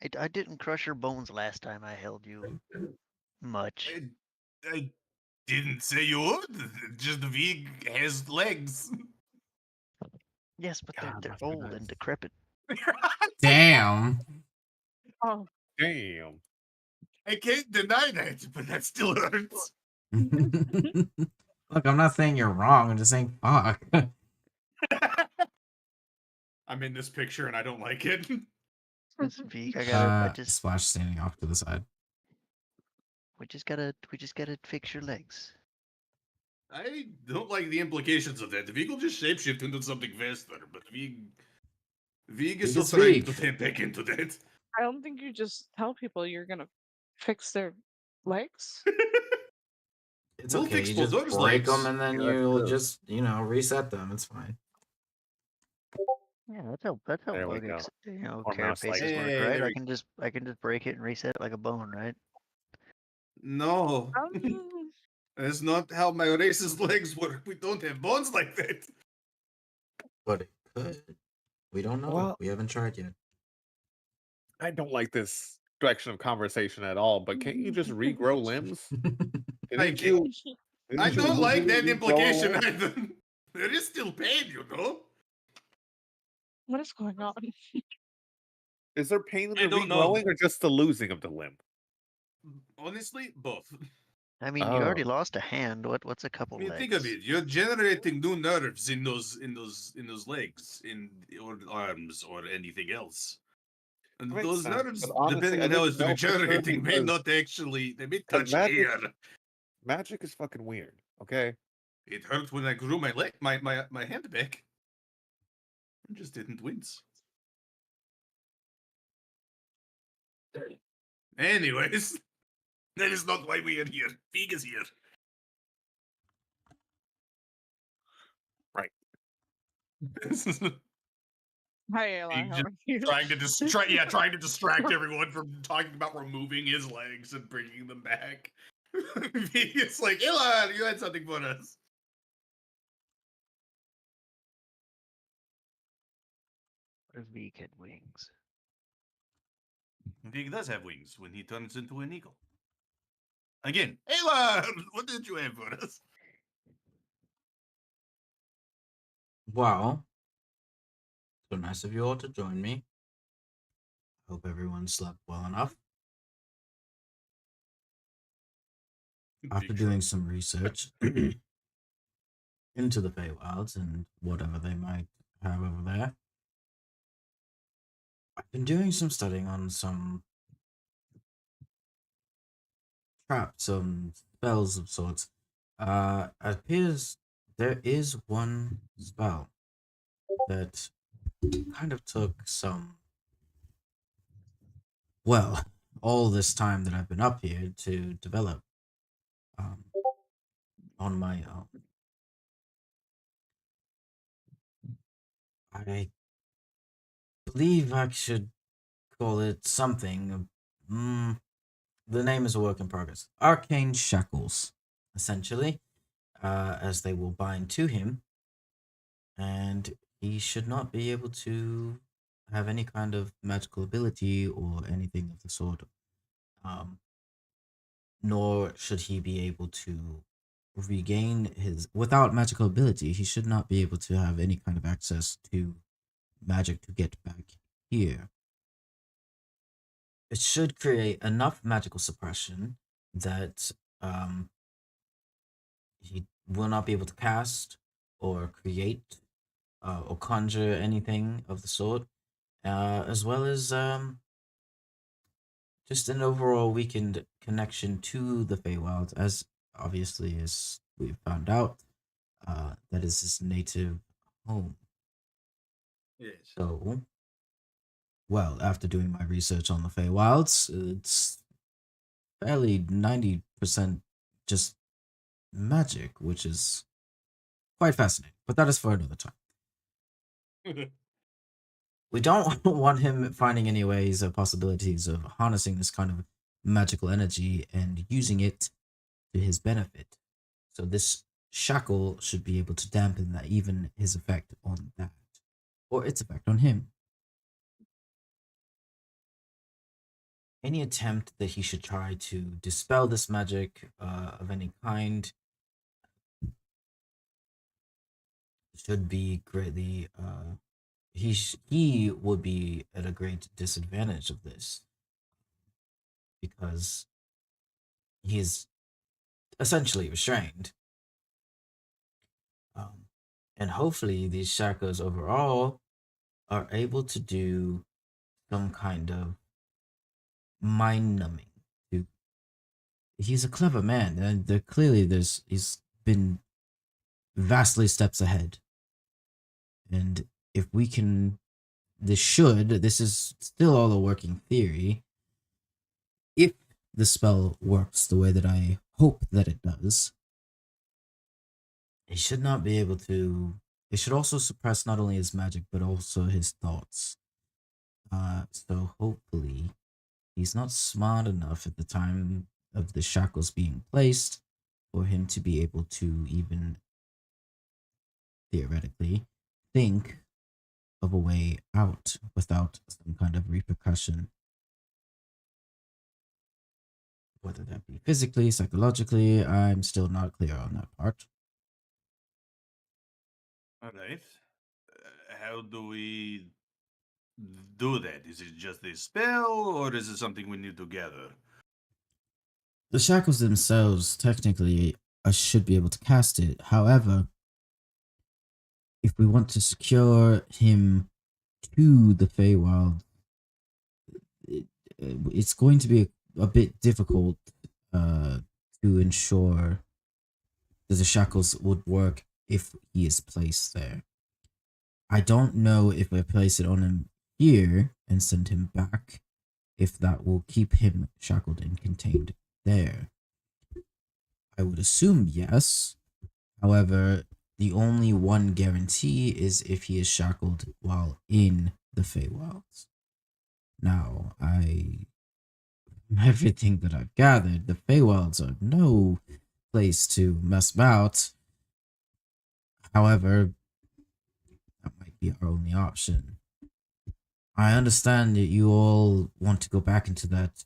it. I didn't crush your bones last time I held you. Much. I didn't say you would. Just Vig has legs. Yes, but God, they're my old goodness. and decrepit. Damn. Oh. Damn. I can't deny that, but that still hurts. Look, I'm not saying you're wrong. I'm just saying fuck. I'm in this picture and I don't like it. This Vig, I just Splash standing off to the side. we just gotta fix your legs. I don't like the implications of that. Vig will just shapeshift into something faster, but Vig is still is trying Vig. to tap back into that. I don't think you just tell people you're gonna fix their legs. It's We'll okay. fix You just Bulldog's break them legs. and then Yeah, that's you'll true. just, reset them. It's fine. Yeah, that's how There we bug go. Or mouse carapaces legs. work, Hey, right? there I we- can just break it and reset it like a bone, right? No, Um, that's not how my race's legs work. We don't have bones like that. But it could. We don't know. Well- We haven't tried yet. I don't like this direction of conversation at all, but can't you just regrow limbs? I Didn't you? I didn't you don't like that originally regrow implication limbs? either. There is still pain, you know. what is going on? Is there pain in I the don't know. regrowing or just the losing of the limb? Honestly, both. I mean, you already Oh. lost a hand. What's a I couple mean, legs? think of it. You're generating new nerves in those legs, or arms, or anything else. And Makes those sense, nerves, but honestly, depending I on how didn't it's know for sure regenerating, may because- not actually. They may 'cause touch magic- air. Magic is fucking weird. Okay. It hurt when I grew my leg, my hand back. I just didn't wince. Anyways, that is not why we are here. Vig is here. Right. Hi, Ayla. Being How just are you? trying to distract everyone from talking about removing his legs and bringing them back. It's like, Ilan, you had something for us. What if Vig had wings? Vig does have wings when he turns into an eagle. Again, Ayla, what did you have for us? Well, so nice of you all to join me. Hope everyone slept well enough. After Big doing shrug. some research into the Feywilds and whatever they might have over there, I've been doing some studying on some traps, some spells of sorts. It appears there is one spell that kind of took some, well, all this time that I've been up here to develop um, on my own. I believe I should call it something. The name is a work in progress. Arcane shackles, essentially, as they will bind to him, and he should not be able to have any kind of magical ability or anything of the sort. Um, Nor should he be able to regain his without magical ability. He should not be able to have any kind of access to magic to get back here. It should create enough magical suppression that he will not be able to cast or create or conjure anything of the sort, as well as just an overall weakened connection to the Feywild, as obviously as we've found out, that is his native home. Yes. So, well, after doing my research on the Feywilds, it's fairly 90% just magic, which is quite fascinating. But that is for another time. We don't want him finding any ways or possibilities of harnessing this kind of magical energy and using it to his benefit. So this shackle should be able to dampen that, even his effect on that, or its effect on him. Any attempt that he should try to dispel this magic of any kind should be greatly. He would be at a great disadvantage of this because he is essentially restrained. And hopefully, these shackles overall are able to do some kind of mind numbing. He's a clever man, and clearly he's been vastly steps ahead. And if we can, this is still all a working theory. If the spell works the way that I hope that it does, he should not be able to. It should also suppress not only his magic but also his thoughts. So hopefully, he's not smart enough at the time of the shackles being placed for him to be able to even theoretically think of a way out without some kind of repercussion. Whether that be physically, psychologically, I'm still not clear on that part. All right. How do we do that? Is it just a spell, or is it something we need to gather? The shackles themselves, technically, I should be able to cast it. However, if we want to secure him to the Feywild, it's going to be a bit difficult to ensure that the shackles would work if he is placed there. I don't know if I place it on him here and send him back, if that will keep him shackled and contained there. I would assume yes. However, the only one guarantee is if he is shackled while in the Feywilds. Now, everything that I've gathered, the Feywilds are no place to mess about. However, that might be our only option. I understand that you all want to go back into that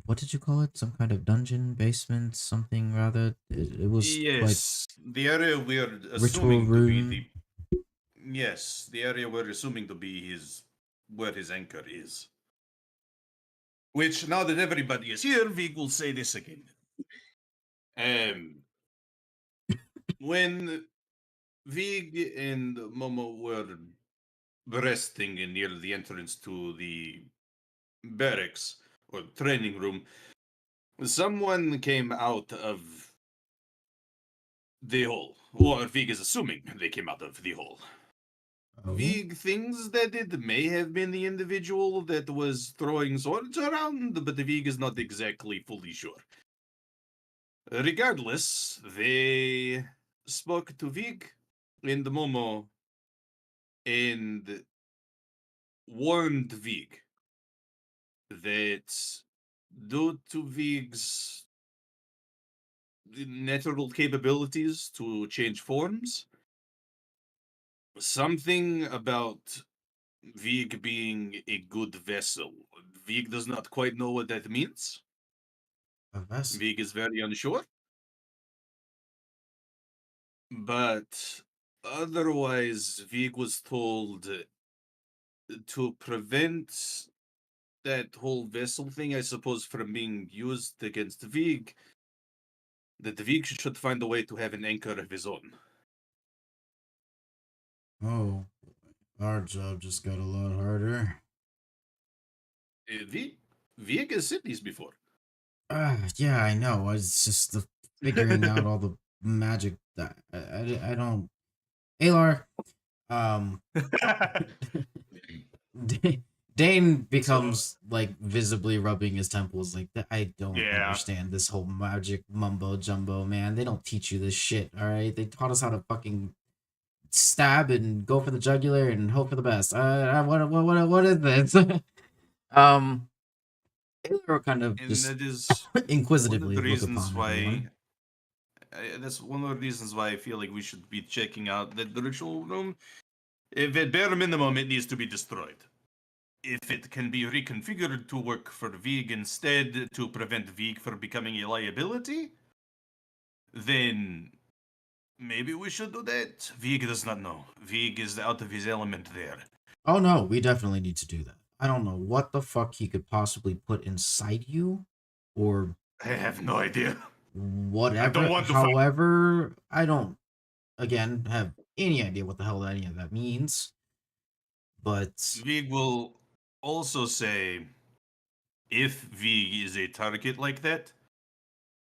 what did you call it? Some kind of dungeon, basement, something rather. It was quite Yes, the area we're ritual assuming to be room. the yes, the area we're assuming to be his where his anchor is. Which now that everybody is here, Vig will say this again. Um, when Vig and Momo were resting near the entrance to the barracks or training room, someone came out of the hole. Or Vig is assuming they came out of the hole. Oh, Vig thinks that it may have been the individual that was throwing swords around, but Vig is not exactly fully sure. Regardless, they spoke to Vig and Momo and warned Vig that due to Vig's natural capabilities to change forms, something about Vig being a good vessel. Vig does not quite know what that means. a vessel. Vig is very unsure. But otherwise, Vig was told to prevent that whole vessel thing, I suppose, from being used against Vig, that Vig should find a way to have an anchor of his own. Oh, our job just got a lot harder. Vig has said these before. Yeah, I know. It's just the figuring out all the magic that I don't. Alar, um, Dane becomes like visibly rubbing his temples. Like I don't Yeah. understand this whole magic mumbo jumbo, man. They don't teach you this shit. All right, they taught us how to fucking stab and go for the jugular and hope for the best. What is this? um, Alar kind of And just that is one of inquisitively the look reasons upon why. everyone. That's one of the reasons why I feel like we should be checking out that ritual room. If at bare minimum it needs to be destroyed. If it can be reconfigured to work for Vig instead to prevent Vig from becoming a liability, then maybe we should do that. Vig does not know. Vig is out of his element there. Oh no, we definitely need to do that. I don't know what the fuck he could possibly put inside you or I have no idea. whatever. want to fight. However, I don't again have any idea what the hell any of that means. But Vig will also say if Vig is a target like that,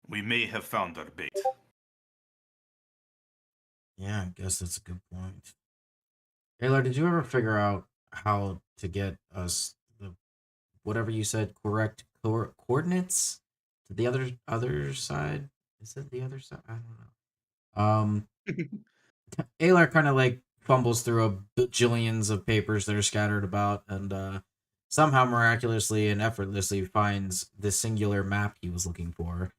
we may have found our bait. yeah, I guess that's a good point. Taylor, did you ever figure out how to get us the whatever you said correct coordinates to the other side? Is it the other side? I don't know. Alar kind of like fumbles through a bajillions of papers that are scattered about and somehow miraculously and effortlessly finds the singular map he was looking for.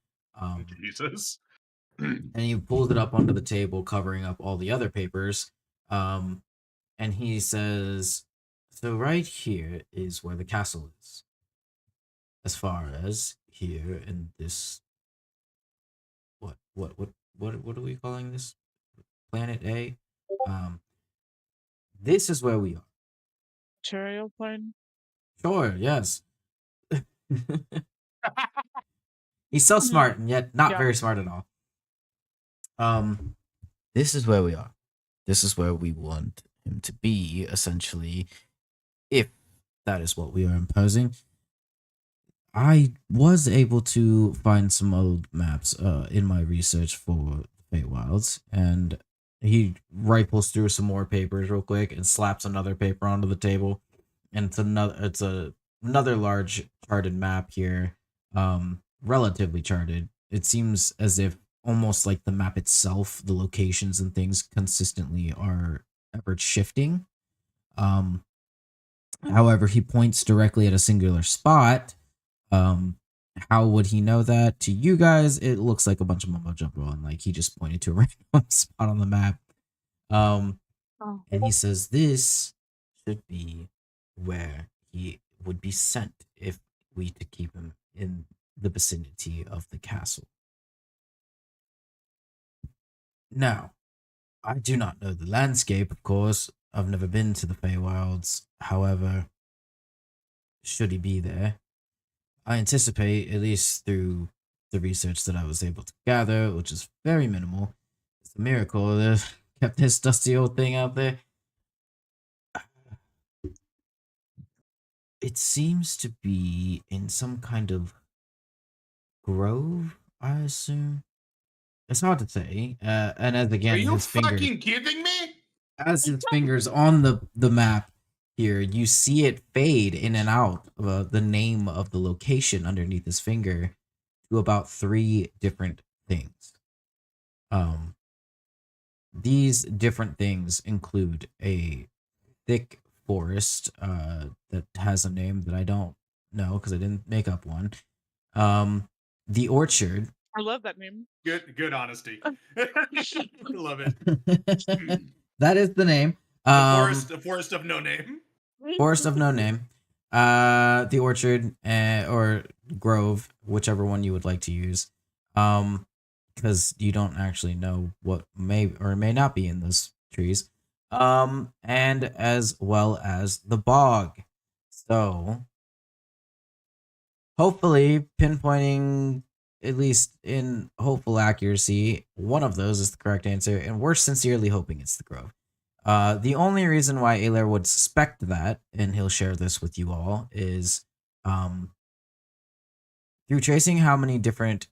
Jesus. And he pulls it up onto the table, covering up all the other papers. And he says, "So right here is where the castle is. As far as here in this, what are we calling this? Planet A. Um, this is where we are. Material plane. Sure, yes. He's so smart and yet not Yeah. very smart at all. This is where we are. This is where we want him to be, essentially, if that is what we are imposing. I was able to find some old maps in my research for Feywilds, and he rifles through some more papers real quick and slaps another paper onto the table. And another large charted map here, relatively charted. It seems as if almost like the map itself, the locations and things consistently are ever shifting. However, he points directly at a singular spot. Um, how would he know that? To you guys, it looks like a bunch of mumbo jumbo, and like he just pointed to a random spot on the map. Oh. And he says this should be where he would be sent if we to keep him in the vicinity of the castle. Now, I do not know the landscape, of course. I've never been to the Feywilds. However, should he be there, I anticipate, at least through the research that I was able to gather, which is very minimal, it's a miracle that kept this dusty old thing out there. It seems to be in some kind of grove, I assume. It's hard to say. And as Are again, you his fingers, fucking kidding me? as his fingers on the map here, you see it fade in and out of the name of the location underneath his finger to about 3 different things. These different things include a thick forest that has a name that I don't know because I didn't make up one. The orchard. I love that name. Good honesty. Love it. That is the name. The forest of no name. Forest of no name. The orchard or grove, whichever one you would like to use. Because you don't actually know what may or may not be in those trees. And as well as the bog. So hopefully pinpointing, at least in hopeful accuracy, one of those is the correct answer, and we're sincerely hoping it's the grove. The only reason why Alar would suspect that, and he'll share this with you all, is through tracing how many different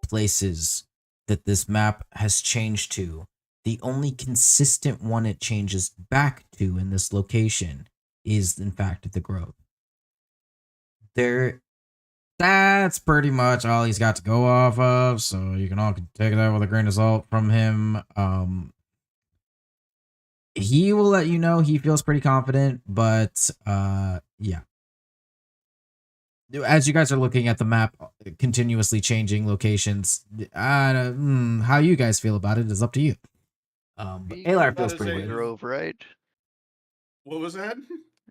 places that this map has changed to, the only consistent one it changes back to in this location is, in fact, the grove. That's pretty much all he's got to go off of, so you can all take that with a grain of salt from him. He will let you know he feels pretty confident, but yeah. As you guys are looking at the map, continuously changing locations, how you guys feel about it is up to you. But Vig, Alar you're feels That is pretty from a good. grove, right? What was that?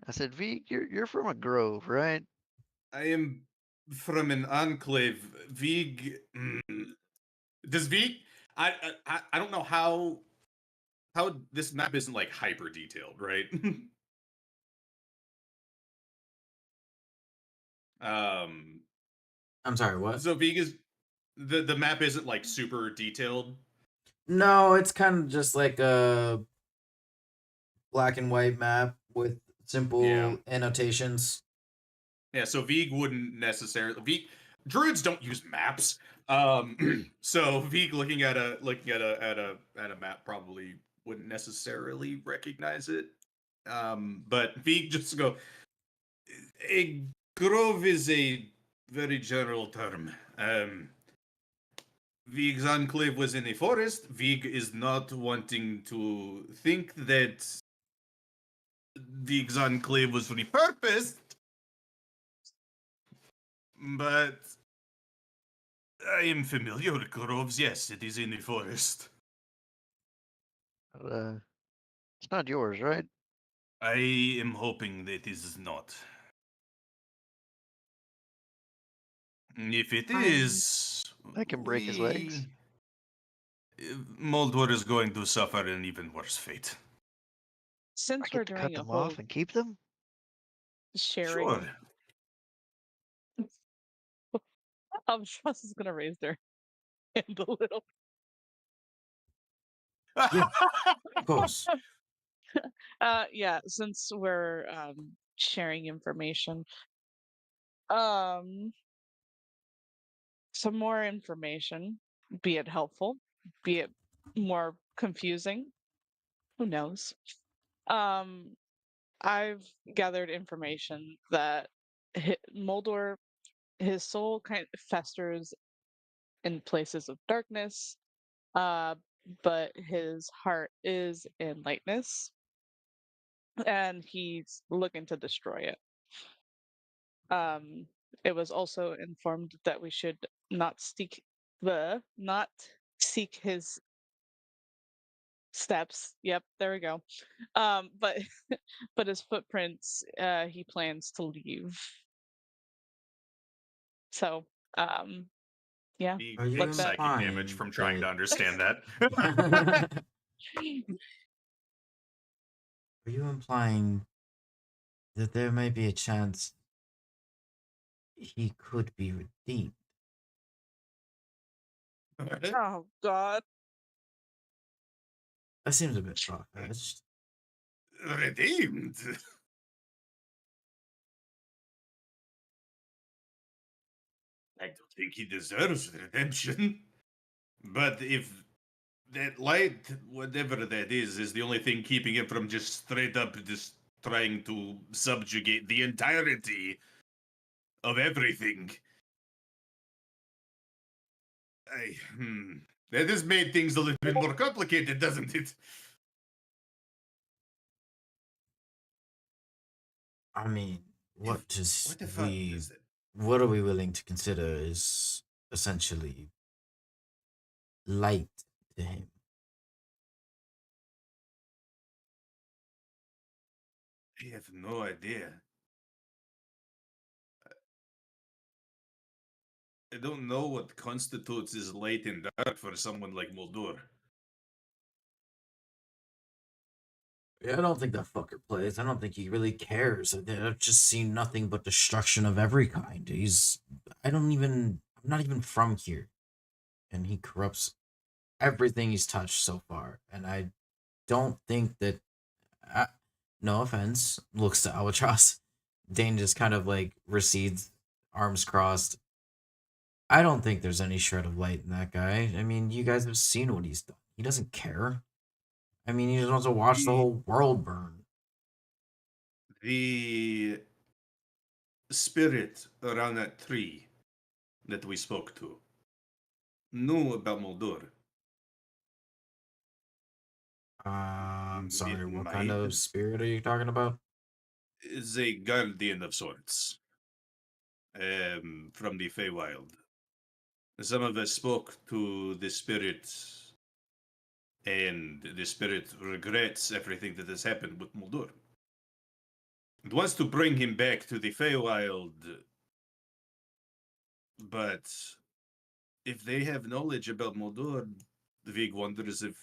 I said, Vig, you're from a grove, right? I am from an enclave. Does Vig? I don't know how this map isn't like hyper detailed, right? I'm sorry, what? So Vig is the map isn't like super detailed. No, it's kind of just like a black and white map with simple Yeah. annotations. Yeah, so Vig wouldn't necessarily druids don't use maps. So Vig looking at a map probably wouldn't necessarily recognize it. But Vig just go a grove is a very general term. Vig's enclave was in a forest. Vig is not wanting to think that Vig's enclave was repurposed. But I am familiar with groves. Yes, it is in the forest. It's not yours, right? I am hoping that it is not. If it is, I can break his legs. Moldor is going to suffer an even worse fate. Since I we're get to cut doing a them whole off and keep them? sharing, Sure. Trust is gonna raise their hand a little. Yeah, of course. Yeah, since we're sharing information, um, some more information, be it helpful, be it more confusing, who knows? Um, I've gathered information that Moldor, his soul kind of festers in places of darkness, uh, but his heart is in lightness, and he's looking to destroy it. Um, it was also informed that we should not not seek his steps. Yep, there we go. But but his footprints, he plans to leave. So Um, yeah. He Are you takes that- psychic damage implying from trying to that- understand that. Are you implying that there may be a chance he could be redeemed? Oh God. That seems a bit far-fetched. Redeemed. I don't think he deserves redemption. But if that light, whatever that is the only thing keeping him from just straight up just trying to subjugate the entirety of everything. That has made things a little bit more complicated, doesn't it? I mean, what does What the fuck we... is that? What are we willing to consider is essentially light to him? I have no idea. I don't know what constitutes as light and dark for someone like Muldur. Yeah, I don't think that fucker plays. I don't think he really cares. I've just seen nothing but destruction of every kind. I'm not even from here. And he corrupts everything he's touched so far. And I don't think that, no offense, looks to Albatross. Dane just kind of like recedes, arms crossed. I don't think there's any shred of light in that guy. I mean, you guys have seen what he's done. He doesn't care. I mean, he just wants to watch the whole world burn. The spirit around that tree that we spoke to knew about Muldur. I'm sorry, It what kind might- of spirit are you talking about? Is a guardian of sorts. From the Feywild. Some of us spoke to the spirit, and the spirit regrets everything that has happened with Muldur. It wants to bring him back to the Feywild, but if they have knowledge about Muldur, Vig wonders if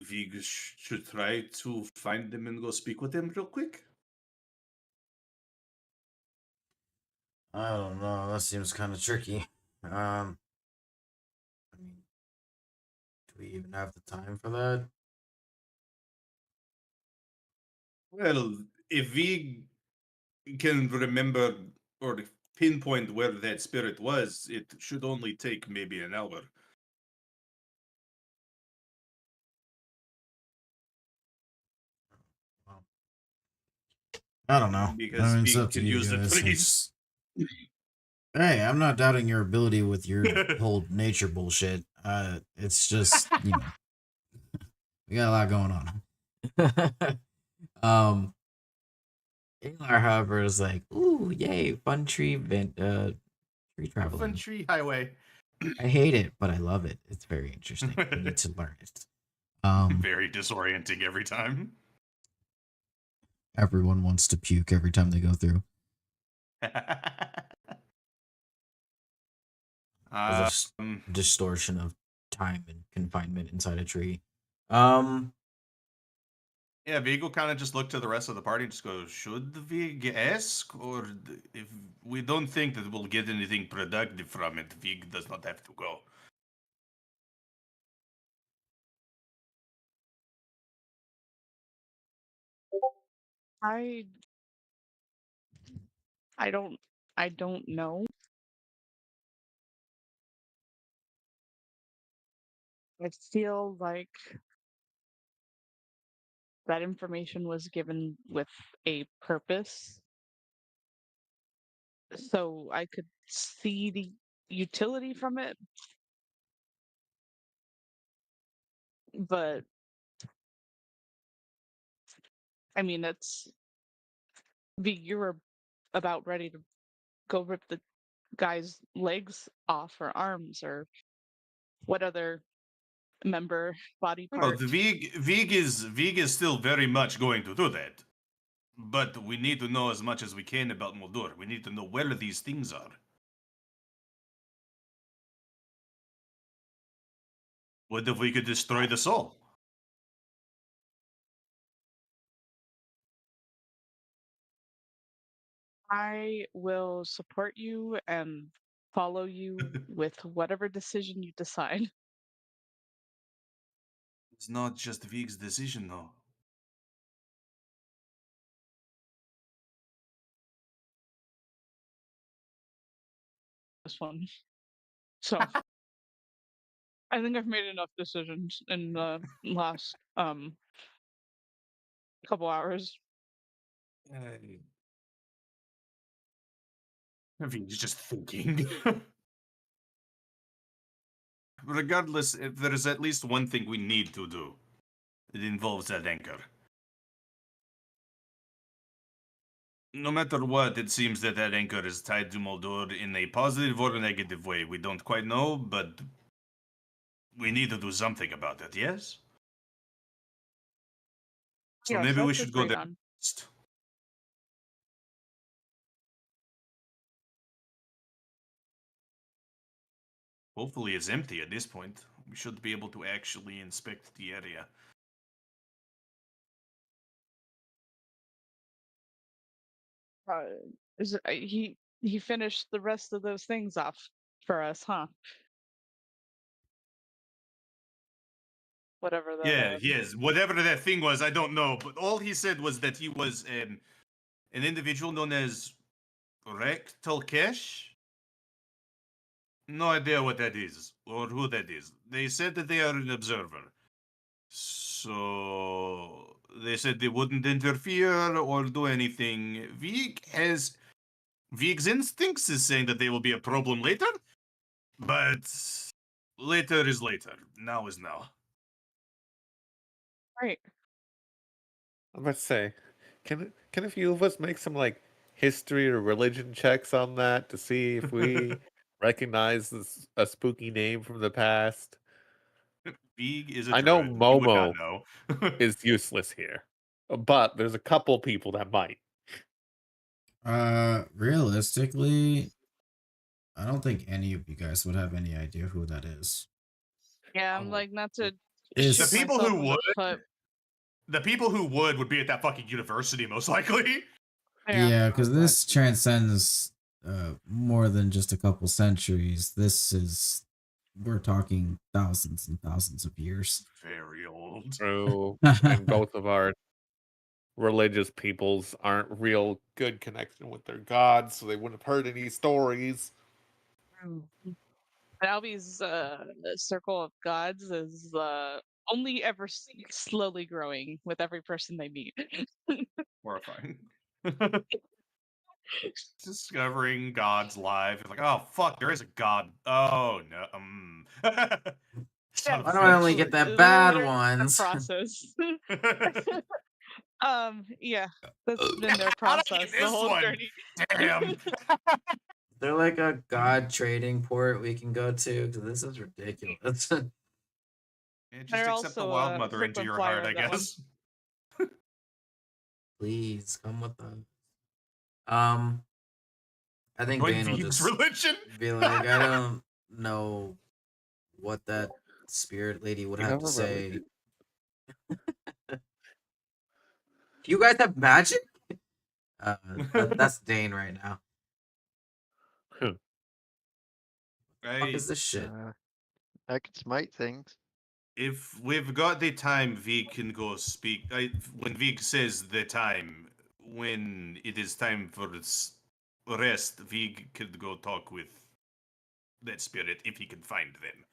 Vig should try to find them and go speak with them real quick. I don't know. That seems kind of tricky. I mean, do we even have the time for that? Well, if Vig can remember or pinpoint where that spirit was, it should only take maybe an hour. Well, I don't know. Because I mean, it's Vig up to can you use the guys. trees. Hey, I'm not doubting your ability with your whole nature bullshit. It's just, we got a lot going on. Alar, however, is like, ooh, yay, fun tree tree traveling. Fun tree highway. I hate it, but I love it. It's very interesting. I need to learn it. Very disorienting every time. Everyone wants to puke every time they go through. There's a distortion of time and confinement inside a tree. Yeah, Vig will kind of just look to the rest of the party and just go, should Vig ask? Or if we don't think that we'll get anything productive from it, Vig does not have to go. I I don't I don't know. I feel like that information was given with a purpose, so I could see the utility from it, but I mean, you were about ready to go rip the guy's legs off or arms or what other body Oh, part. the Vig is still very much going to do that. But we need to know as much as we can about Muldur. We need to know where these things are. What if we could destroy the soul? I will support you and follow you with whatever decision you decide. It's not just Vig's decision, though. This one. So I think I've made enough decisions in the last couple hours. Vig's just thinking. Regardless, if there is at least one thing we need to do, it involves that anchor. No matter what, it seems that that anchor is tied to Muldur in a positive or a negative way. We don't quite know, but we need to do something about it, yes? So Yes, maybe we that's should go agreed there on. next. Hopefully it's empty at this point. We should be able to actually inspect the area. Uh, he finished the rest of those things off for us, huh? Whatever that Yeah, yes. Whatever that thing was, I don't know. But all he said was that he was an individual known as Rectal Kesh. No idea what that is or who that is. They said that they are an observer. So they said they wouldn't interfere or do anything. Vig's instincts is saying that they will be a problem later, but later is later. Now is now. Right. I must say, can a few of us make some like history or religion checks on that to see if we recognize a spooky name from the past? Vig is a I know druid. He would not Momo know. is useless here, but there's a couple people that might. Realistically, I don't think any of you guys would have any idea who that is. Yeah, I'm Oh. like not to It's- shoot The people myself who in the foot. The people who would be at that fucking university, most likely. Yeah, because this Exactly. transcends more than just a couple centuries. We're talking thousands and thousands of years. Very old. True, and both of our religious peoples aren't real good connection with their gods, so they wouldn't have heard any stories. And Albie's circle of gods is only ever slowly growing with every person they meet. Horrifying. Discovering God's life. It's like, oh fuck, there is a God. Oh no. Son Why of do a I only bitch. get that bad Literally the ones? process. Yeah, that's been their How did I process get the this whole one? journey. Damn. They're like a god trading port we can go to because this is ridiculous. Yeah, just They're accept the also wild a mother into frequent your flyer heart, I of that one. guess. Please come with us. I think Join Bane will Vee's just religion. be like, I don't know what that spirit lady would You have have to a say. religion? Do you guys have magic? That's Dane right now. Fuck Right. is this shit? I can smite things. If we've got the time, Vig can go speak. When Vig says the time, when it is time for rest, Vig could go talk with that spirit if he can find them.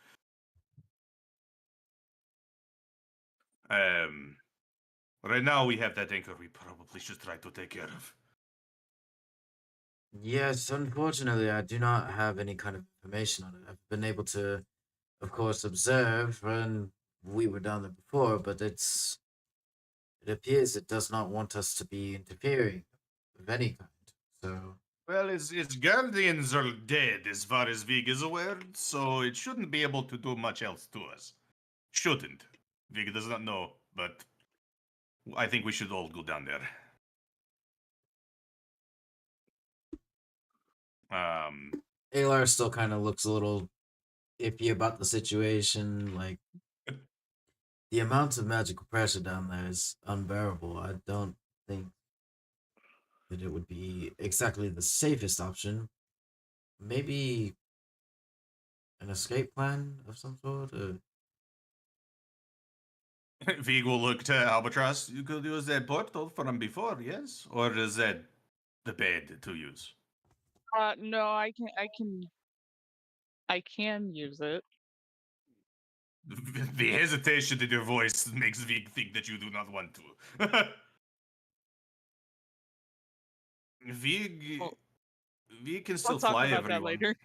Right now we have that anchor we probably should try to take care of. Yes, unfortunately, I do not have any kind of information on it. I've been able to, of course, observe, and we were down there before, but it appears it does not want us to be interfering of any kind. So, Well, its guardians are dead as far as Vig is aware, so it shouldn't be able to do much else to us. Shouldn't. Vig does not know, but I think we should all go down there. Alar still kind of looks a little iffy about the situation. Like, the amount of magical pressure down there is unbearable. I don't think that it would be exactly the safest option. Maybe an escape plan of some sort? Vig will look to Albatross. You could use that portal from before, yes? Or is that the bed to use? No, I can use it. The hesitation in your voice makes Vig think that you do not want to. Vig, Well, Vig can We'll still talk fly about that everyone. later.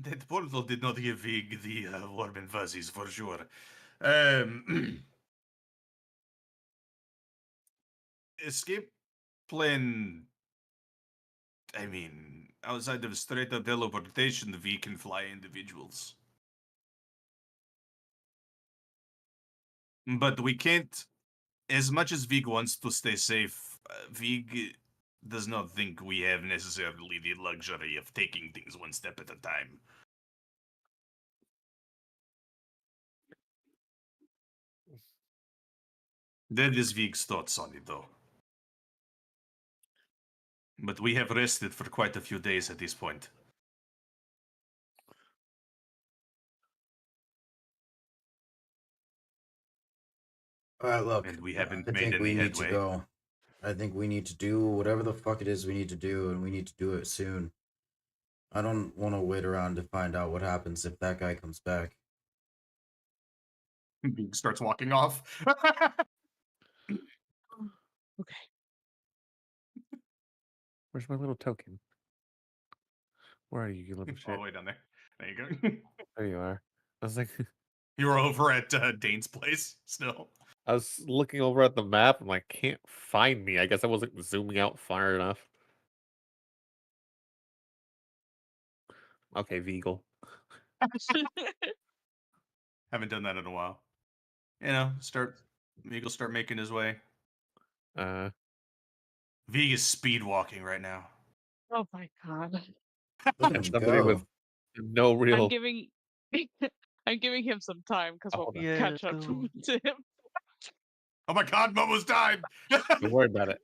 That portal did not give Vig the warm and fuzzies for sure. Um, escape plan. I mean, outside of straight up teleportation, Vig can fly individuals. But we can't. As much as Vig wants to stay safe, Vig does not think we have necessarily the luxury of taking things one step at a time. That is Vig's thoughts on it, though. But we have rested for quite a few days at this point. All right, look. And we haven't I made think we any need to headway. go. I think we need to do whatever the fuck it is we need to do, and we need to do it soon. I don't want to wait around to find out what happens if that guy comes back. Vig starts walking off. Okay. Where's my little token? Where are you, you little All shit? the way down there. There you go. There you are. I was like, You were over at Dane's place still. I was looking over at the map. I'm like, can't find me. I guess I wasn't zooming out far enough. Okay, Veagle. Haven't done that in a while. Vig'll start making his way. Vig is speed walking right now. Oh my god. Look at And him somebody with go. no I'm real. giving I'm giving him some time because Oh, we'll hold on. Yeah, catch let's up go. to him. Oh my god, Momo's died! Don't worry about it.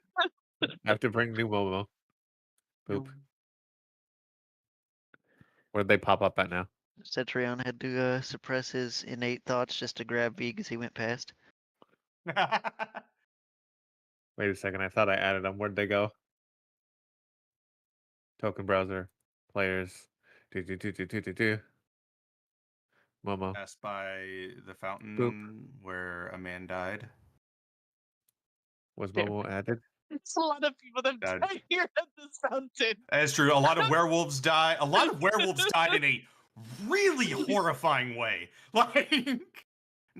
I have to bring new Momo. Boop. Where'd they pop up at now? Cetrion had to suppress his innate thoughts just to grab Vig as he went past. Wait a second. I thought I added them. Where'd they go? Token browser. Players. Do. Momo. Passed by the fountain where a man died. Was Damn. Momo added? It's a lot of people that Died. died here at this fountain. That's true. A lot of werewolves die. A lot of werewolves died in a really horrifying way. Like,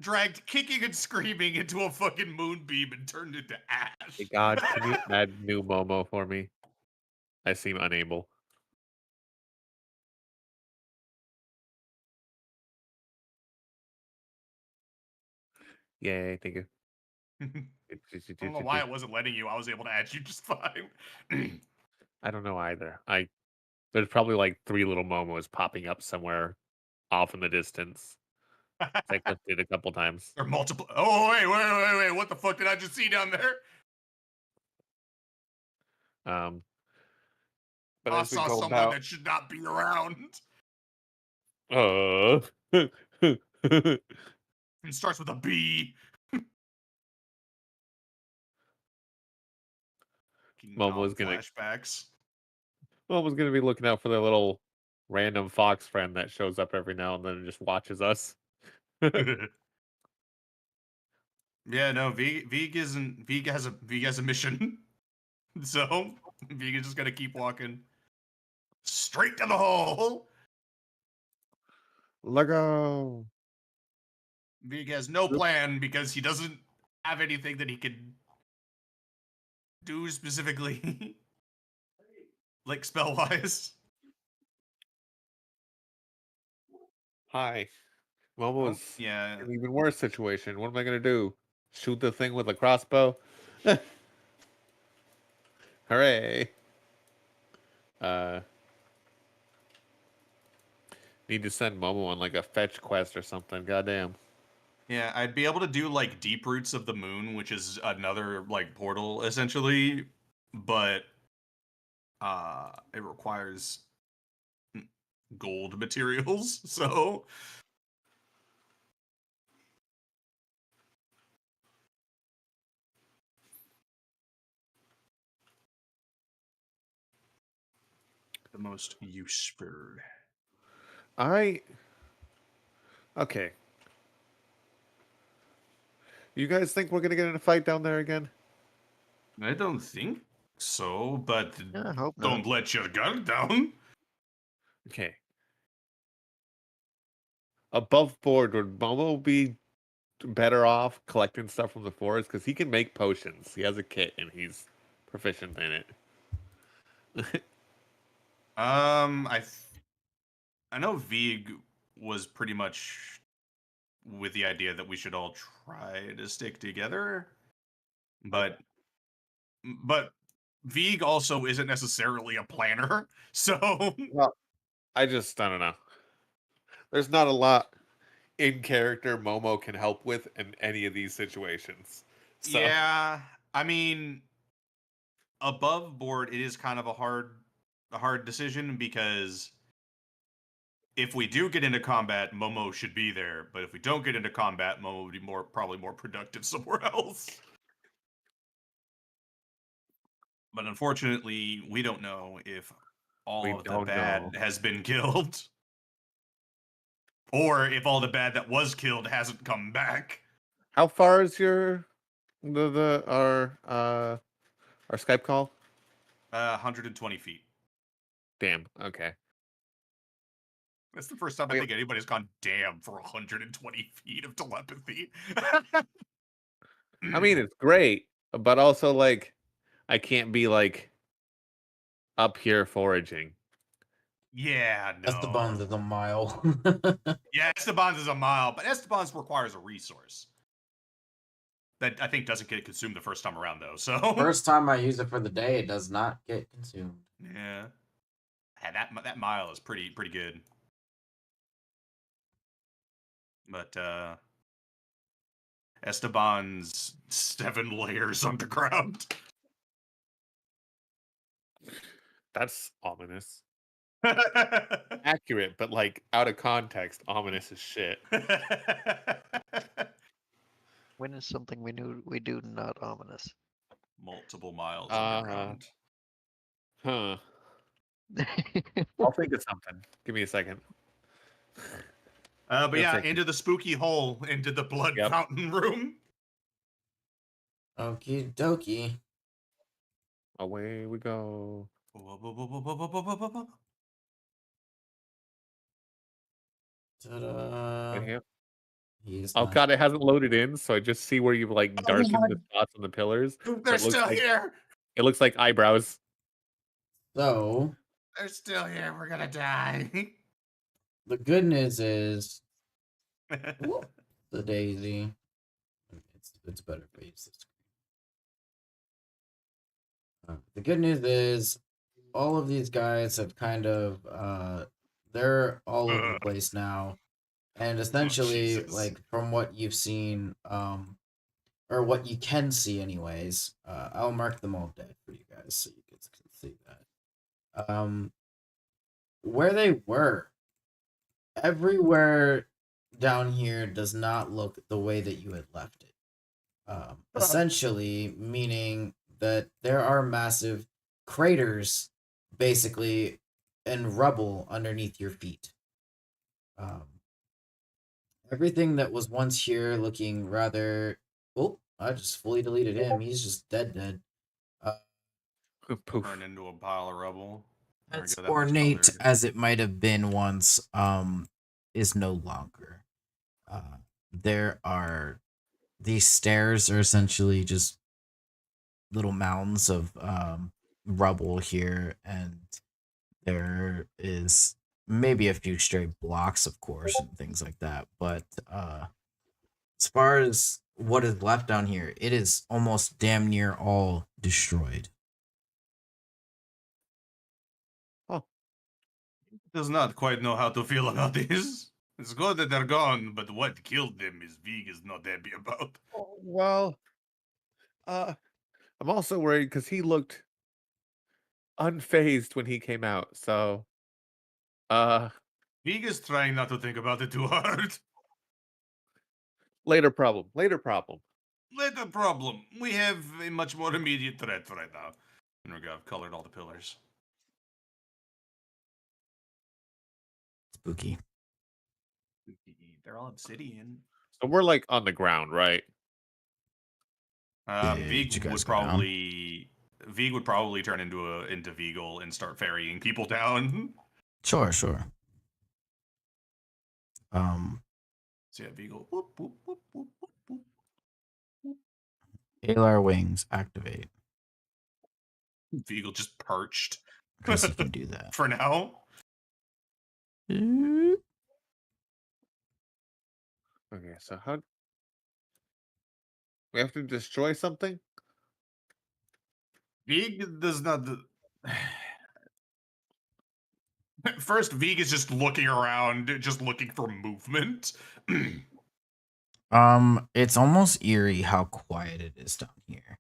dragged kicking and screaming into a fucking moonbeam and turned into ash. Hey God, can you add new Momo for me? I seem unable. Yay, thank you. I don't know why it wasn't letting you. I was able to add you just fine. I don't know either. There's probably like 3 little Momos popping up somewhere off in the distance. I clicked it a couple times. Or multiple. Oh, wait. What the fuck did I just see down there? But I as we saw go someone about, that should not be around. It starts with a B. Momo's gonna Flashbacks. be looking out for the little random fox friend that shows up every now and then and just watches us. Yeah, no, Vig has a mission. So Vig is just gonna keep walking straight to the hole. Lego. Vig has no plan because he doesn't have anything that he can do specifically, like spell wise. Hi. Momo's Yeah. in an even worse situation. What am I gonna do? Shoot the thing with a crossbow? Hooray. Need to send Momo on like a fetch quest or something. Goddamn. Yeah, I'd be able to do like Deep Roots of the Moon, which is another like portal essentially, but it requires gold materials. So the most useful. Okay. You guys think we're gonna get in a fight down there again? I don't think so, but Yeah, I hope not. don't let your guard down. Okay. Above board, would Momo be better off collecting stuff from the forest? Because he can make potions. He has a kit and he's proficient in it. I know Vig was pretty much with the idea that we should all try to stick together, but Vig also isn't necessarily a planner, so Well, I don't know. There's not a lot in character Momo can help with in any of these situations. So yeah. I mean, above board, it is kind of a hard decision because if we do get into combat, Momo should be there. But if we don't get into combat, Momo would be probably more productive somewhere else. But unfortunately, we don't know if all we of the don't bad know. has been killed, or if all the bad that was killed hasn't come back. How far is our Skype call? 120 feet. Damn. Okay. That's the first time I Wait. think anybody's gone damn for 120 feet of telepathy. I mean, it's great, but also like I can't be like up here foraging. yeah, no. Esteban's is a mile. Yeah, Esteban's is a mile, but Esteban's requires a resource that I think doesn't get consumed the first time around, though. So First time I use it for the day, it does not get consumed. yeah, that mile is pretty good. But Esteban's 7 layers underground. That's ominous. Accurate, but like out of context, ominous as shit. When is something we do not ominous? Multiple miles underground. Huh. I'll think of something. Give me a second. But yeah, Perfect. into the spooky hole, into the blood Yep. fountain room. Okie dokie. Away we go. Ta-da. Right here. He's Oh not. god, it hasn't loaded in, so I just see where you've like darkened the spots on the pillars. They're So it looks still like here. it looks like eyebrows. So They're still here. We're gonna die. the good news is, whoop, the daisy. It's better if I use this screen. The good news is, all of these guys have kind of they're all over the place now, and essentially, Jesus. like from what you've seen, or what you can see, anyways. I'll mark them all dead for you guys so you can see that. Where they were, everywhere down here does not look the way that you had left it. Essentially, meaning that there are massive craters, basically, and rubble underneath your feet. Everything that was once here looking rather. Oh, I just fully deleted him. He's just dead. Poof. Turn into a pile of rubble. There we As go, that looks ornate colored. as it might have been once, is no longer. There are these stairs are essentially just little mounds of rubble here, and there is maybe a few stray blocks, of course, and things like that. But as far as what is left down here, it is almost damn near all destroyed. does not quite know how to feel about this. It's good that they're gone, but what killed them is Vig is not happy about. Well, I'm also worried because he looked unfazed when he came out. So, uh, Vig is trying not to think about it too hard. later problem. Later problem. Little problem. We have a much more immediate threat right now. And I've colored all the pillars. Spooky. They're all obsidian. So we're like on the ground, right? Did you Vig guys would go down? probably turn into Vigal and start ferrying people down. Sure. So yeah, Vigal. Whoop, whoop, whoop, whoop, whoop, whoop. Alar wings activate. Vigal just perched. Guess you can do that. For now. Okay, so how we have to destroy something? Vig does not. First, Vig is just looking around, just looking for movement. It's almost eerie how quiet it is down here.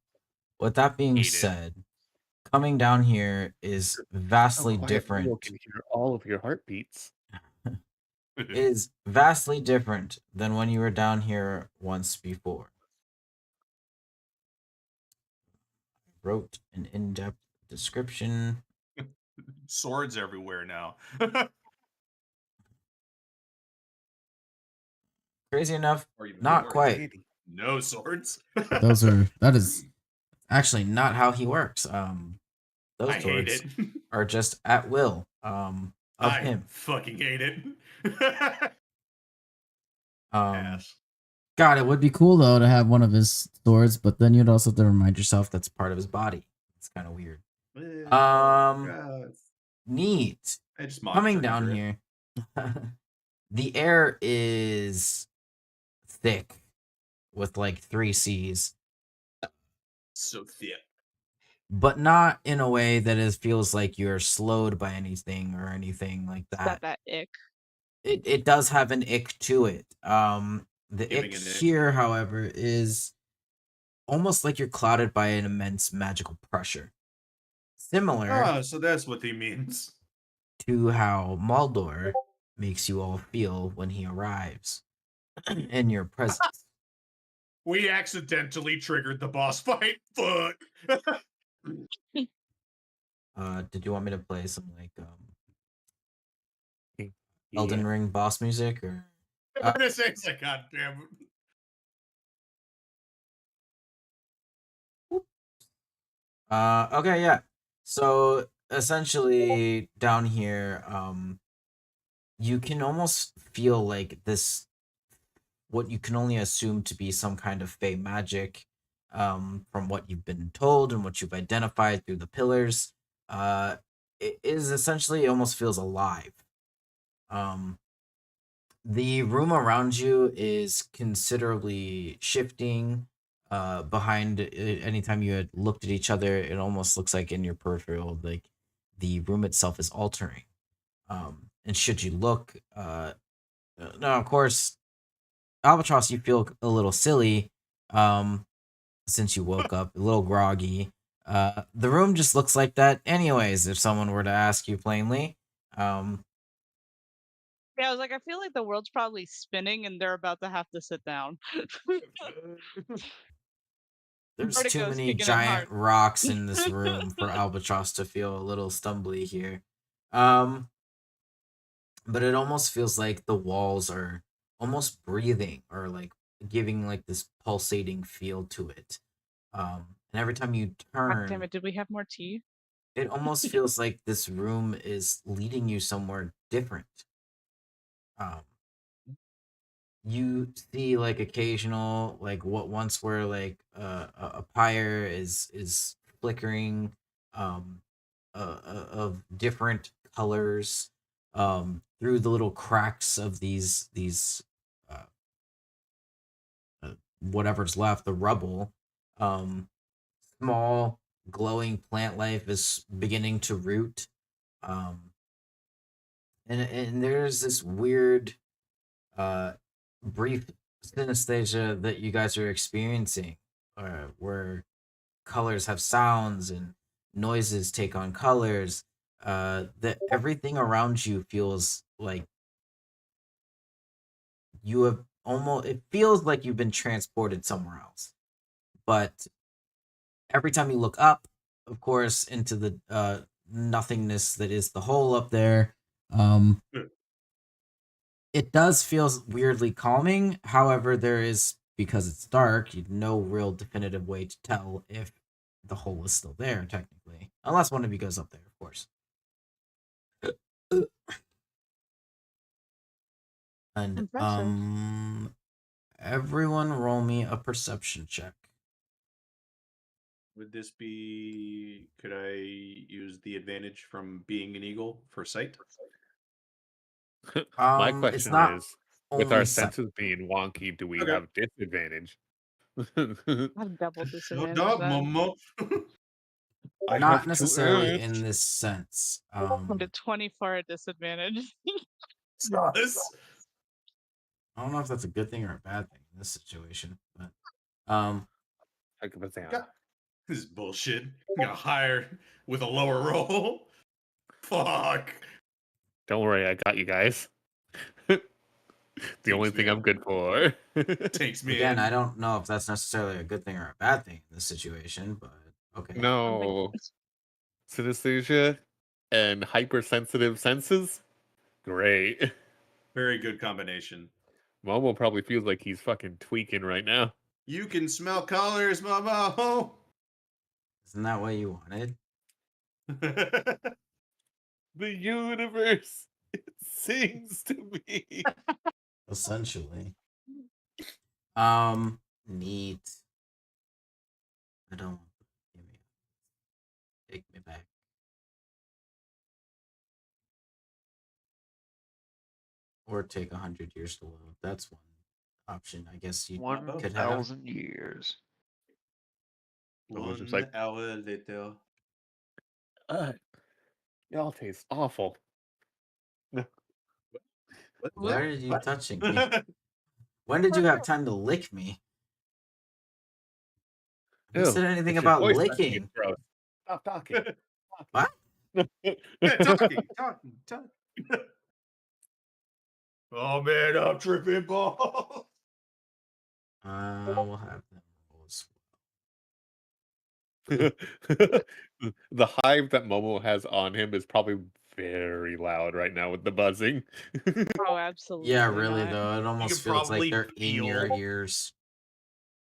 With that being Hate it. said, coming down here is vastly People different. can hear all of your heartbeats. Is vastly different than when you were down here once before. Wrote an in-depth description. Swords everywhere now. Crazy enough, Or even not more. quite. No swords. That is actually not how he works. Those I hate swords it. are just at will. Of I him. fucking hate it. Ass. God, it would be cool though to have one of his swords, but then you'd also have to remind yourself that's part of his body. It's kind of weird. Neat. I just Coming monitored down it. here, the air is thick with like 3 C's, So thick. but not in a way that it feels like you're slowed by anything or anything like It's that. got that ick. It does have an ick to it. The Giving ick an ick. here, however, is almost like you're clouded by an immense magical pressure. Similar Ah, so that's what he means. to how Maldor makes you all feel when he arrives in your presence. We accidentally triggered the boss fight. Fuck. Did you want me to play some like Yeah. Elden Ring boss music or This is like, God damn it. okay, yeah. So essentially down here, you can almost feel like this what you can only assume to be some kind of fey magic, from what you've been told and what you've identified through the pillars. It is essentially, it almost feels alive. The room around you is considerably shifting. Behind anytime you had looked at each other, it almost looks like in your peripheral, like the room itself is altering. And should you look, now of course, Albatross, you feel a little silly, since you woke up, a little groggy. The room just looks like that, anyways. If someone were to ask you plainly, Yeah, I was like, I feel like the world's probably spinning and they're about to have to sit down. there's too Vertigo's many kicking in giant hard. rocks in this room for Albatross to feel a little stumbly here. But it almost feels like the walls are almost breathing or like giving like this pulsating feel to it. And every time you God damn turn, it, did we have more tea? it almost feels like this room is leading you somewhere different. You see like occasional, like what once were like a pyre is flickering, of different colors, through the little cracks of these uh, whatever's left, the rubble. Small glowing plant life is beginning to root. and there's this weird brief synesthesia that you guys are experiencing, where colors have sounds and noises take on colors. That everything around you feels like you have almost. It feels like you've been transported somewhere else, but every time you look up, of course, into the nothingness that is the hole up there, it does feel weirdly calming. However, there is, because it's dark, no real definitive way to tell if the hole is still there, technically, unless one of you goes up there, of course. And Impressive. everyone roll me a perception check. Would this be? Could I use the advantage from being an eagle for sight? My It's question not is, with our only sight. senses being wonky, do we Okay. have disadvantage? I have double Shut disadvantage up, then. Momo. I Not have necessarily 2 in this sense. Welcome to 24 at disadvantage. Sus. I don't know if that's a good thing or a bad thing in this situation, but um, Heck of a thing. God, this is bullshit. I'm gonna hire with a lower roll. Fuck. Don't worry, I got you guys. The only Takes me thing I'm in. good for. Takes me again, in. I don't know if that's necessarily a good thing or a bad thing in this situation, but okay. No. Synesthesia and hypersensitive senses? Great. Very good combination. Momo probably feels like he's fucking tweaking right now. You can smell colors, Momo. Isn't that what you wanted? The universe, it sings to me. Essentially. Neat. I don't. Give me. Take me back. Or take 100 years to load. That's one option. I guess you could have. 1,000 years. Momo's just 1 like, hour later. y'all taste awful. What? Why are you touching me? When did you have time to lick me? Who Ew, said anything it's your about voice that makes licking? it gross. Stop talking. What? Talking. Oh man, I'm tripping balls. We'll have them roll as The hive that Momo has on him is probably very loud right now with the buzzing. Oh, absolutely. Yeah, really not. though. It You almost can feels like probably they're in your feel. ears.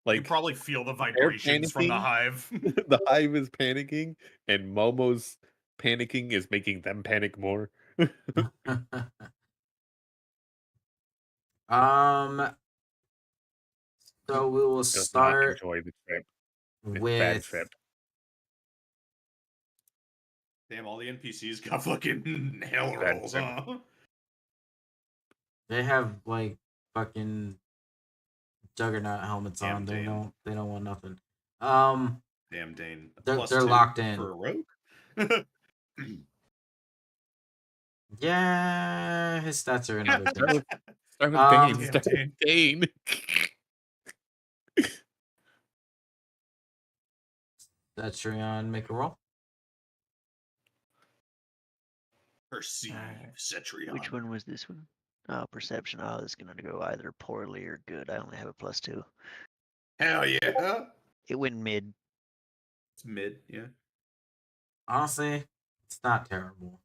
You can Like probably feel the they're vibrations from the panicking, hive. the hive is panicking, and Momo's panicking is making them panic more. So we will Does not start enjoy the trip. It's bad with trip. Damn, all the NPCs got fucking hell Bad rolls, trip. huh? they have like fucking juggernaut helmets Damn on. Dane. They don't want nothing. Damn Dane. They're +2 locked in. for a rogue. Yeah, his stats are another thing. Start with Um, Dane. Start with Dane. Cetrion, make a roll. Perceive Cetrion. Which one was this one? Oh, perception. Oh, this is going to go either poorly or good. I only have a +2. Hell yeah. It went mid. It's mid, yeah. Honestly, it's not terrible.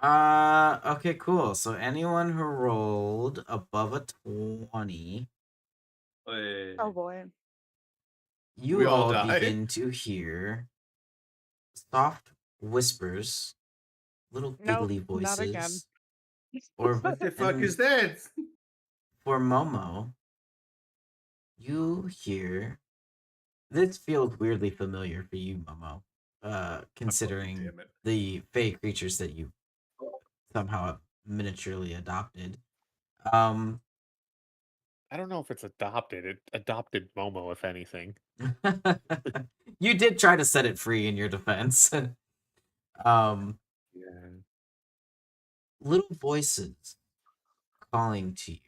Okay, cool. So anyone who rolled above a 20, Oh boy. you We all all die. begin to hear soft whispers, little Nope, giggly not again. voices. Or What the fuck and is that? for Momo, you hear this feels weirdly familiar for you, Momo. Considering damn it. the fey creatures that you somehow miniaturely adopted. Um I don't know if it's adopted. It adopted Momo, if anything. you did try to set it free in your defense. Um, Yeah. little voices calling to you,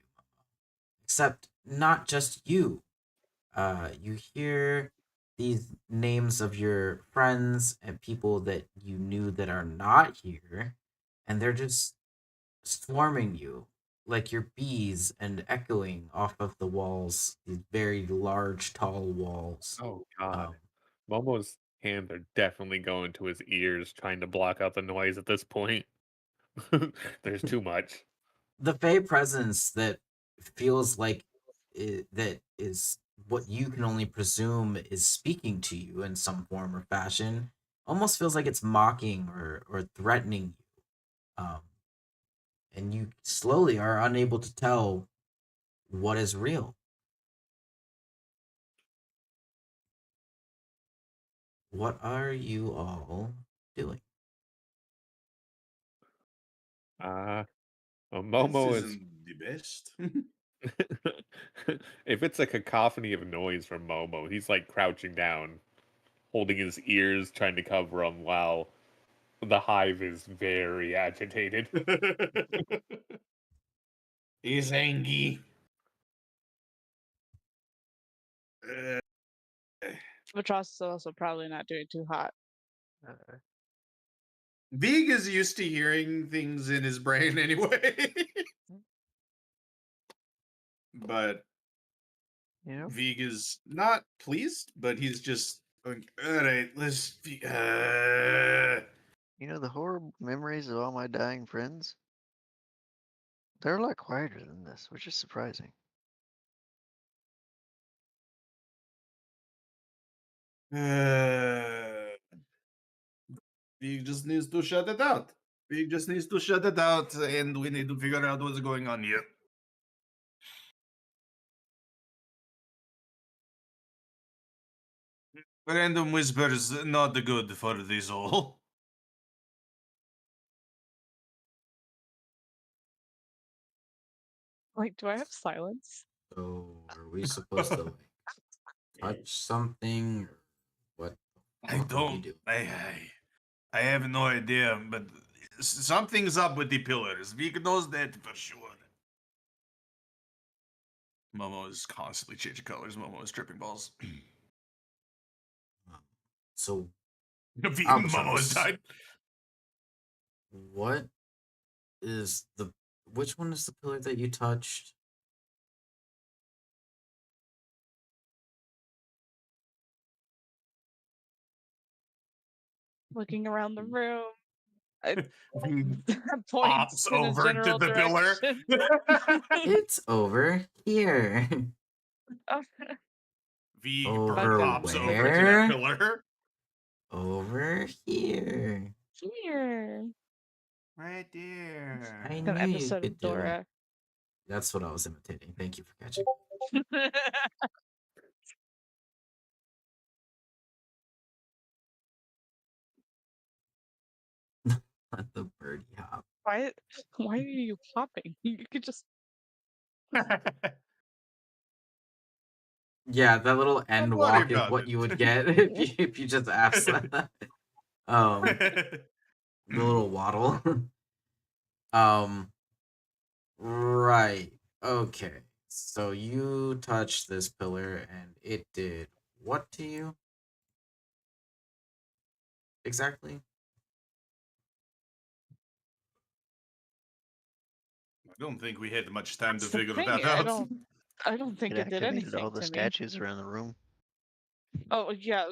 except not just you. You hear these names of your friends and people that you knew that are not here, and they're just swarming you like you're bees and echoing off of the walls, these very large, tall walls. Oh God. Um, Momo's hands are definitely going to his ears, trying to block out the noise at this point. There's too much. the Fey presence that feels like that is what you can only presume is speaking to you in some form or fashion almost feels like it's mocking or threatening you. And you slowly are unable to tell what is real. What are you all doing? Uh, This Momo is. isn't the best. If it's a cacophony of noise from Momo, he's like crouching down, holding his ears, trying to cover them, while the hive is very agitated. He's angry. Uh, Patros is also probably not doing too hot. Vig is used to hearing things in his brain anyway. But Yep. Vig is not pleased, but he's just going, all right, let's be. You know, the horrible memories of all my dying friends, they're a lot quieter than this, which is surprising. Vig just needs to shut it out. Vig just needs to shut it out, and we need to figure out what's going on here. Random whispers not good for the soul. Like, do I have silence? So are we supposed to like touch something or what I what would we don't. do? I have no idea, but something's up with the pillars. Vic knows that for sure. Momo is constantly changing colors. Momo is tripping balls. So Momo has Albatross, died. what is the which one is the pillar that you touched? Looking around the room, I points Pops in a over to general the pillar. direction. It's over here. V Over pops over to that where? pillar. Over here. Here. Right there. I An knew you episode could of do it. Dora. That's what I was imitating. Thank you for catching. Let the birdie hop. why? Why are you popping? You could just. Yeah, that little end worry walk is about what it. you would get if you just asked that. The little waddle. Right. Okay. So you touched this pillar and it did what to you? Exactly? I don't think we had much time to That's the figure thing. that I out. don't think It it did activated all anything the to me. statues around the room. Oh yeah,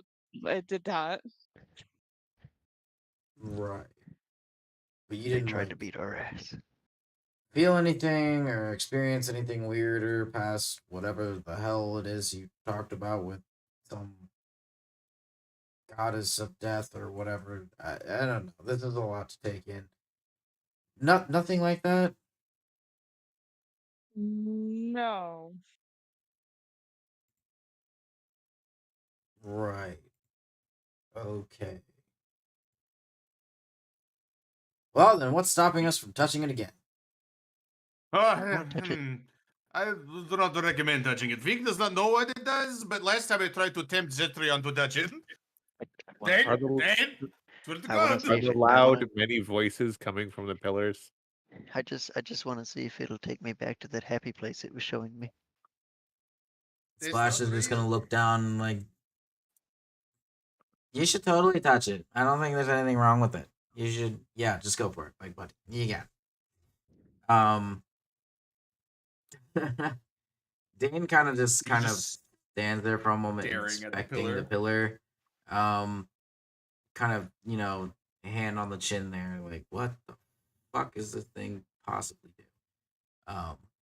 it did that. Right. But you They didn't tried like to beat our ass. feel anything or experience anything weirder past whatever the hell it is you talked about with some goddess of death or whatever. I don't know. This is a lot to take in. Nothing like that. No. Right. Okay. Well, then what's stopping us from touching it again? Don't touch it. I do not recommend touching it. Vic does not know what it does, but last time I tried to tempt Zetri onto touch it. Well, Are the Swear to I wanna God. see Are if the it, loud, many voices coming from the pillars? I just want to see if it'll take me back to that happy place it was showing me. There's Splash no is just reason. gonna look down like you should totally touch it. I don't think there's anything wrong with it. You should, yeah, just go for it, like buddy. You got it. Dane He's kind of just stands there for a moment, staring at the inspecting the pillar. pillar. Kind of, hand on the chin there, like what the fuck is this thing possibly do?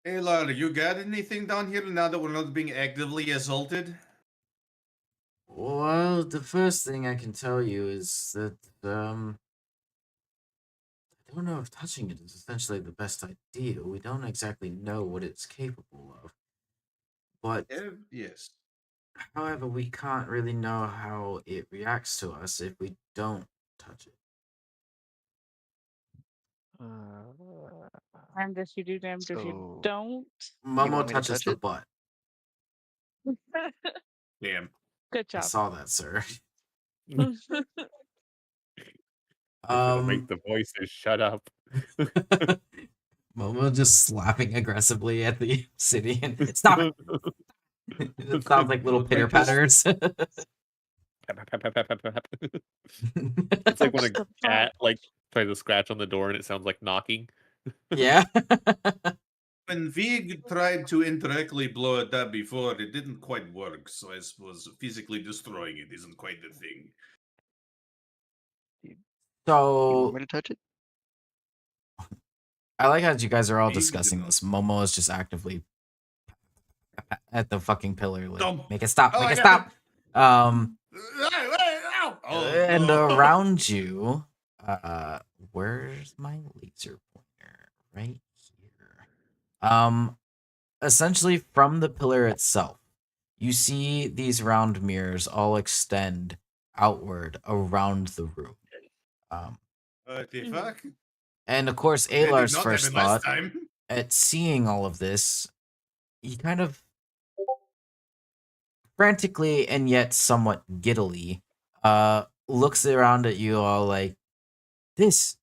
Hey, Lara, you got anything down here now that we're not being actively assaulted? Well, the first thing I can tell you is that I don't know if touching it is essentially the best idea. We don't exactly know what it's capable of. But Yes. however, we can't really know how it reacts to us if we don't touch it. Damned if you do, damned if you So don't. you Momo want me to touches touch the it? butt. Damn. Good I job. saw that, sir. If it'll make the voices shut up. Momo just slapping aggressively at the obsidian. Stop it! It sounds like little pitter patters. It's like when a Touch the cat tries to scratch on the door and it sounds like knocking. Yeah. When Vig tried to indirectly blow it up before, it didn't quite work, so I suppose physically destroying it isn't quite the thing. You want So me to touch it? I like how you guys are all Vig did discussing not. this. Momo is just actively at the fucking pillar. Like, Dumb. make it stop! Oh, Make I it got stop! Ow! Oh, And no. around you, where's my laser pointer? Right here. Essentially from the pillar itself, you see these round mirrors all extend outward around the room. What the fuck? And of course, That did Alar's not first happen last thought time. at seeing all of this, he kind of frantically and yet somewhat giddily looks around at you all like, this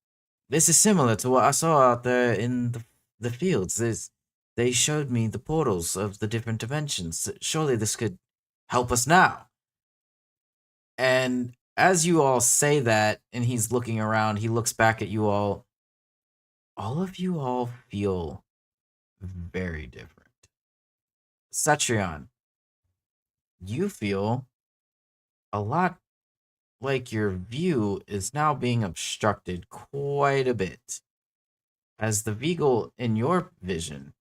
is similar to what I saw out there in the fields. They showed me the portals of the different dimensions. Surely this could help us now. And as you all say that, and he's looking around, he looks back at you all. All of you all feel very different. Cetrion, you feel a lot like your view is now being obstructed quite a bit, as the Beagle in your vision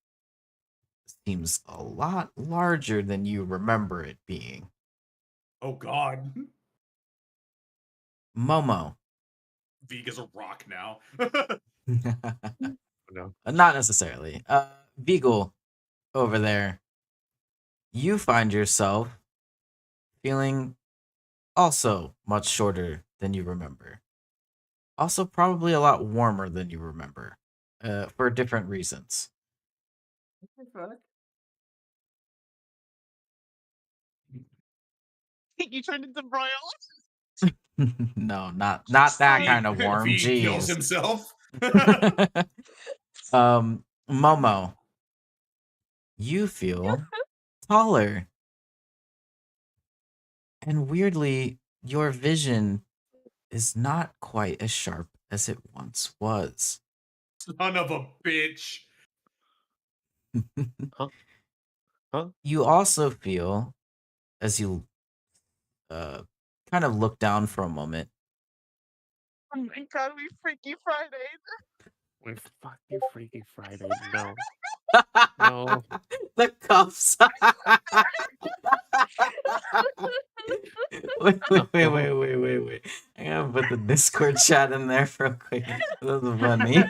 seems a lot larger than you remember it being. Oh god. Momo. Vig is a rock now. No. Not necessarily. Beagle over there, you find yourself feeling also much shorter than you remember. Also, probably a lot warmer than you remember, for different reasons. You turned into Broil. No, not that Vig- kind of warm. Vig kills Jeez. himself. Momo, you feel taller. And weirdly, your vision is not quite as sharp as it once was. Son of a bitch. Huh? You also feel, as you kind of look down for a moment, Oh my god, we Freaky Friday. Fuck you, Freaky Friday. No. No. the cuffs. wait. I gotta put the Discord chat in there real quick. That's funny.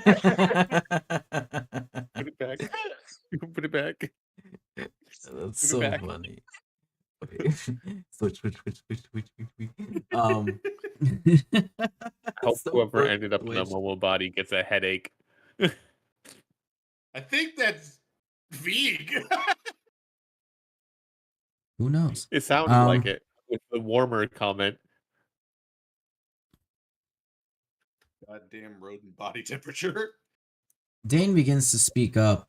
Put it back. Put it back. That's Put it so back. funny. Wait. Switch. Um, I hope so whoever both ended up in the switched. Momo body gets a headache. I think that's Vig. Who knows? It sounded like it with the warmer comment. Goddamn rodent body temperature. Dane begins to speak up,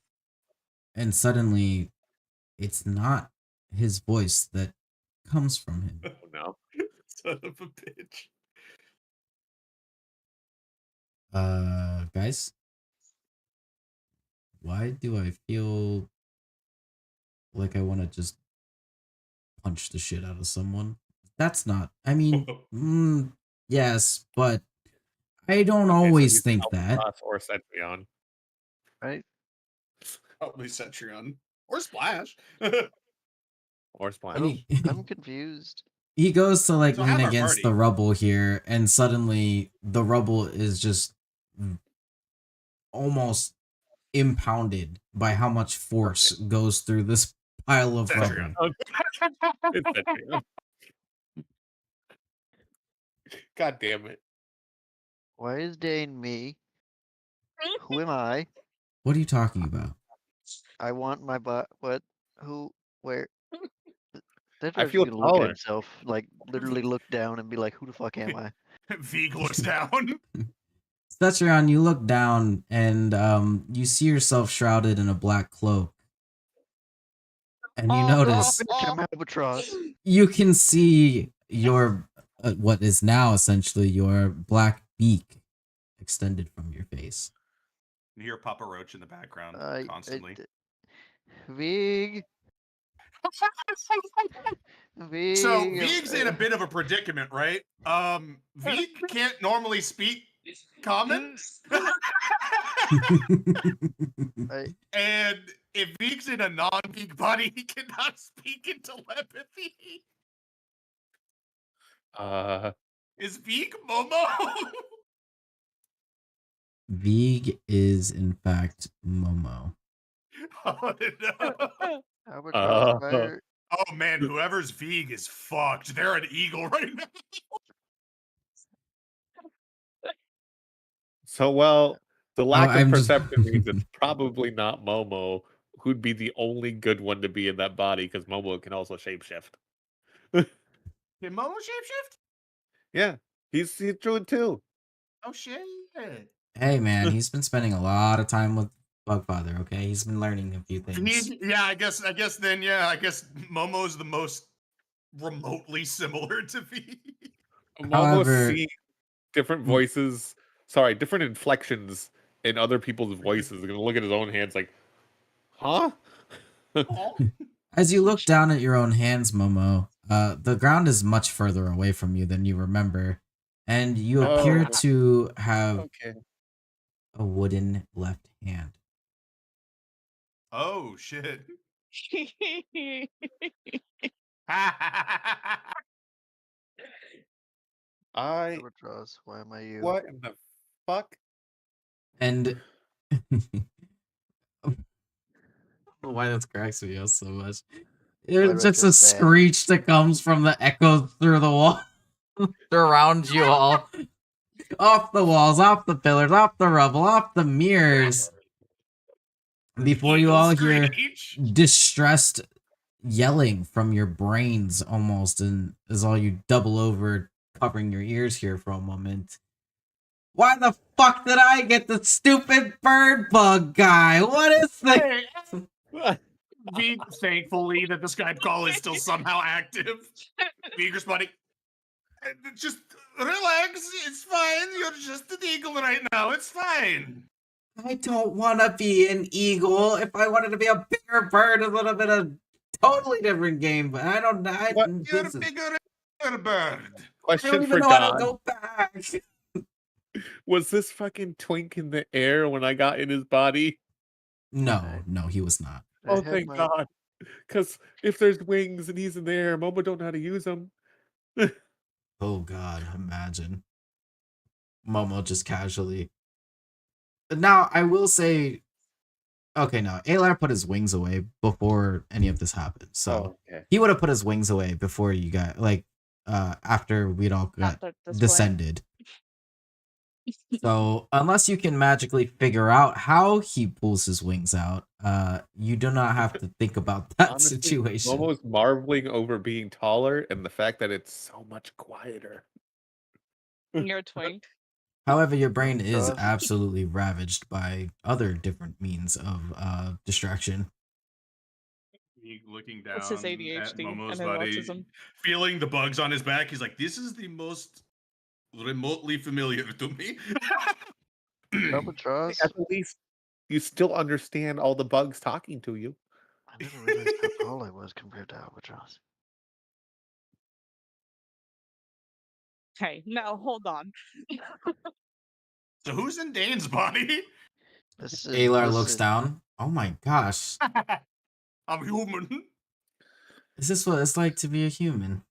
and suddenly it's not his voice that comes from him. Oh no. Son of a bitch. Guys, why do I feel like I want to just punch the shit out of someone? That's not, I mean, yes, but I don't Okay, so always he's think that. Albatross or Cetrion. Right? Probably Cetrion. Or Splash. Or Splash. And he, I'm confused. he goes to like So lean have our against party. the rubble here, and suddenly the rubble is just almost impounded by how much force goes through this pile of Cetrion. rubble. It's Cetrion. God damn it. Why is Dane me? Who am I? What are you talking about? I want my butt. What? Who? Where? That I drives feel me to look at taller. himself, like literally look down and be like, "Who the fuck am I?" Veeg looks down. Stetron, you look down and you see yourself shrouded in a black cloak. And you notice Bitch, I'm Albatross. you can see your what is now essentially your black beak extended from your face. You hear Papa Roach in the background constantly. Vig. Vig. So Veeg's in a bit of a predicament, right? Veeg can't normally speak common. And if Veeg's in a non-Veeg body, he cannot speak in telepathy. Is Veeg Momo? Veeg is in fact Momo. Oh no. Albatross fire. Oh man, whoever's Veeg is fucked. They're an eagle right now. So, well, the lack I'm of just- perception means it's probably not Momo, who'd be the only good one to be in that body, because Momo can also shapeshift. Can Momo shapeshift? Yeah, he's druid too. Oh shit. Hey man, he's been spending a lot of time with Bugfather, okay? He's been learning a few things. Yeah, I guess then I guess Momo's the most remotely similar to Veeg. Momo However- sees different voices, different inflections in other people's voices. They're gonna look at his own hands like, huh? As you look down at your own hands, Momo, the ground is much further away from you than you remember, and you appear to have Okay. a wooden left hand. Oh shit. Albatross, why am I you? What in the fuck? And I don't know why that cracks me up so much. It's just a retro's bad. screech that comes from the echo through the wall around you all. Off the walls, off the pillars, off the rubble, off the mirrors. Before you Eagle all hear screech. distressed yelling from your brains almost, and as all you double over, covering your ears here for a moment. Why the fuck did I get the stupid bird bug guy? What is this? Veeg, thankfully that the Skype call is still somehow active. Veeg responding, just relax, it's fine. You're just an eagle right now. It's fine. I don't want to be an eagle. If I wanted to be a bigger bird, it would have been a totally different game. But I don't know. You're a bigger bird. I don't Question even for know how to God. go back. Was this fucking twink in the air when I got in his body? No, he was not. I Oh, had thank my- God. Because if there's wings and he's in the air, Momo don't know how to use them. Oh God, imagine. Momo just casually. Now, I will say, okay, no, Alar put his wings away before any of this happened. So okay. he would have put his wings away before you got, like, after we'd all got After this point. descended. So unless you can magically figure out how he pulls his wings out, you do not have to think about that Honestly, situation. Momo's marveling over being taller and the fact that it's so much quieter. You're a twink. However, your brain is Albatross. absolutely ravaged by other different means of distraction. He looking That's his down at ADHD Momo's and his body, autism. feeling the bugs on his back. He's like, "This is the most remotely familiar to me." Albatross. At the least, you still understand all the bugs talking to you. I never realized how tall I was compared to Albatross. Okay, now hold on. So who's in Dane's body? This is Alar looks down. Oh my gosh. I'm human. Is this what it's like to be a human?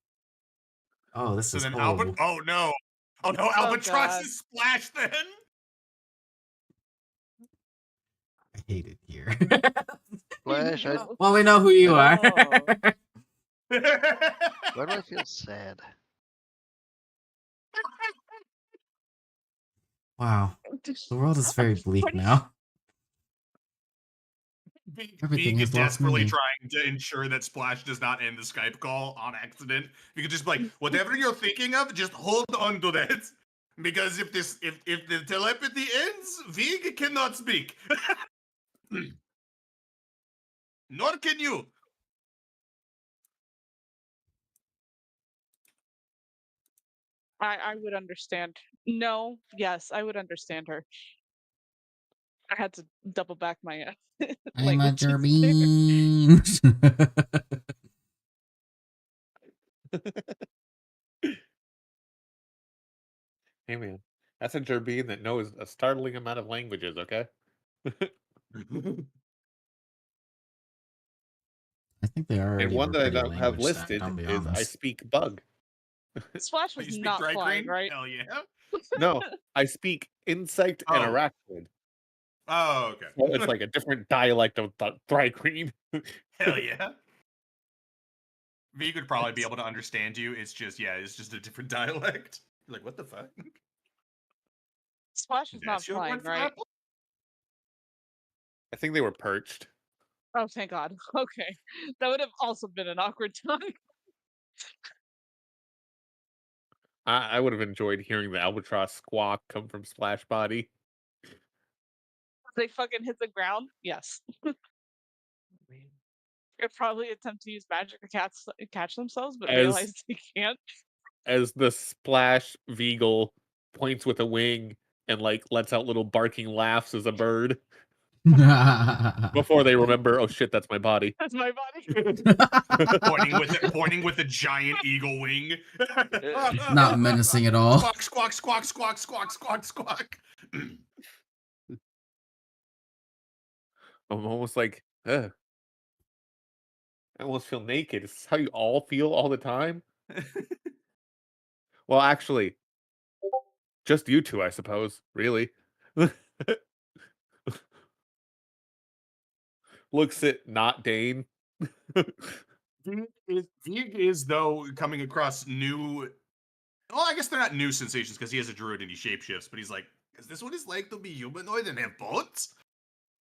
Oh, this So is then horrible. Albert. Oh no! Oh no! Albatross God. is Splash then. I hate it here. Flash. Well, we know who you are. Oh. Why do I feel sad? Wow. The world is very bleak now. Everything Vig is has lost desperately meaning. trying to ensure that Splash does not end the Skype call on accident. You could just be like, whatever you're thinking of, just hold on to that. Because if the telepathy ends, Vig cannot speak. Nor can you. I would understand. No, yes, I would understand her. I had to double back my I'm a language. Jerbean. Hey man, that's a Jerbean that knows a startling amount of languages. Okay. I think they And already one were that I pretty don't have language stacked, listed I'll be is I honest. speak bug. Splash Oh, was you speak not dry flying, crane? right? Hell yeah. No, I speak insect and Oh. arachnid. Oh, okay. So it's like a different dialect of Thri-Kreen. Hell yeah. Vig would probably be able to understand you. It's just, yeah, it's just a different dialect. You're like, what the fuck? Splash was not That's your flying, word for right? apple? I think they were perched. Oh, thank God. Okay, that would have also been an awkward time. I would have enjoyed hearing the albatross squawk come from Splash Body. They fucking hit the ground. Yes. They'd probably attempt to use magic to catch themselves, but As- realize they can't. As the Splash Veagle points with a wing and like lets out little barking laughs as a bird before they remember, oh shit, that's my body. That's my body. pointing with a giant eagle wing. Not menacing at all. Squawk, squawk, squawk, squawk, squawk, squawk, squawk. I'm almost like, ugh. I almost feel naked. Is this how you all feel all the time? Well, actually, just you two, I suppose. Really. Looks at not Dane. Vig is though coming across new. Well, I guess they're not new sensations because he has a druid and he shapeshifts. But he's like, is this what it's like to be humanoid and have bones?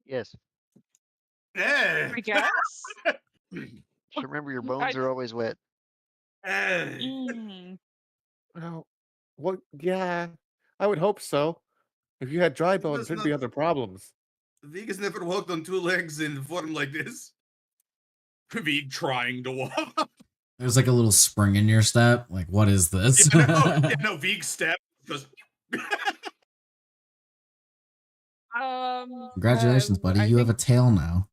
Yes. Eh. I guess. Just remember your bones are always wet. Eh. Mm. Well, what? Yeah, I would hope so. If you had dry It bones, does there'd be not- other problems. Vig has never walked on two legs in form like this. Vig trying to walk. There's like a little spring in your step. Like, what is this? No, Vig step goes. Congratulations, buddy. I You have a think tail now.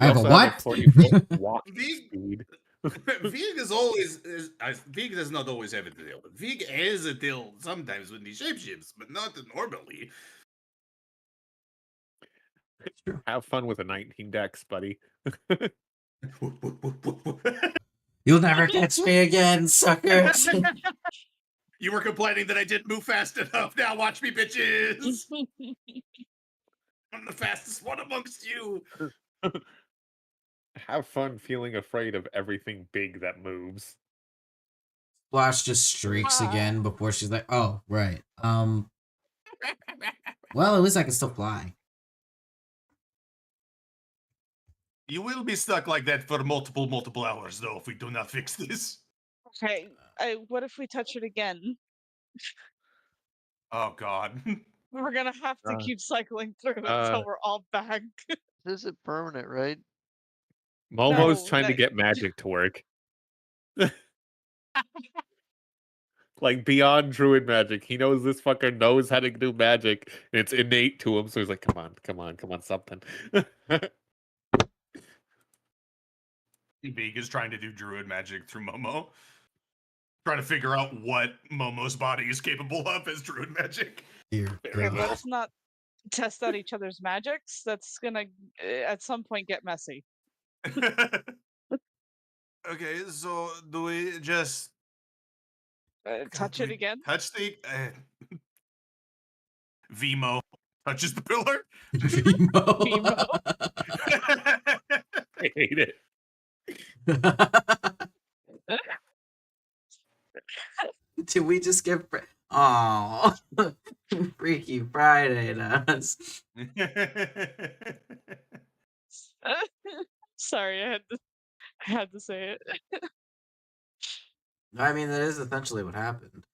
You I have a also what? 40-foot walking Vig- speed. Vig is always. Vig does not always have a tail. Vig has a tail sometimes when he shapeshifts, but not normally. Have fun with a 19 dex, buddy. You'll never catch me again, suckers. You were complaining that I didn't move fast enough. Now watch me, bitches. I'm the fastest one amongst you. Have fun feeling afraid of everything big that moves. Splash just streaks again before she's like, oh, right. Well, at least I can still fly. You will be stuck like that for multiple hours, though, if we do not fix this. Okay, what if we touch it again? Oh God. We're gonna have to keep cycling through until we're all back. This isn't permanent, right? Momo's No, trying to get magic to work. Like beyond druid magic. He knows this fucker knows how to do magic. And it's innate to him, so he's like, come on, something. Vig is trying to do druid magic through Momo. Trying to figure out what Momo's body is capable of as druid magic. Dear Okay, God. let's not test out each other's magics. That's gonna at some point get messy. Okay, so do we just Touch it again. touch the Vimo touches the pillar? Vimo. I hate it. Did we just get oh Freaky Friday to us? Sorry, I had to say it. I mean, that is essentially what happened.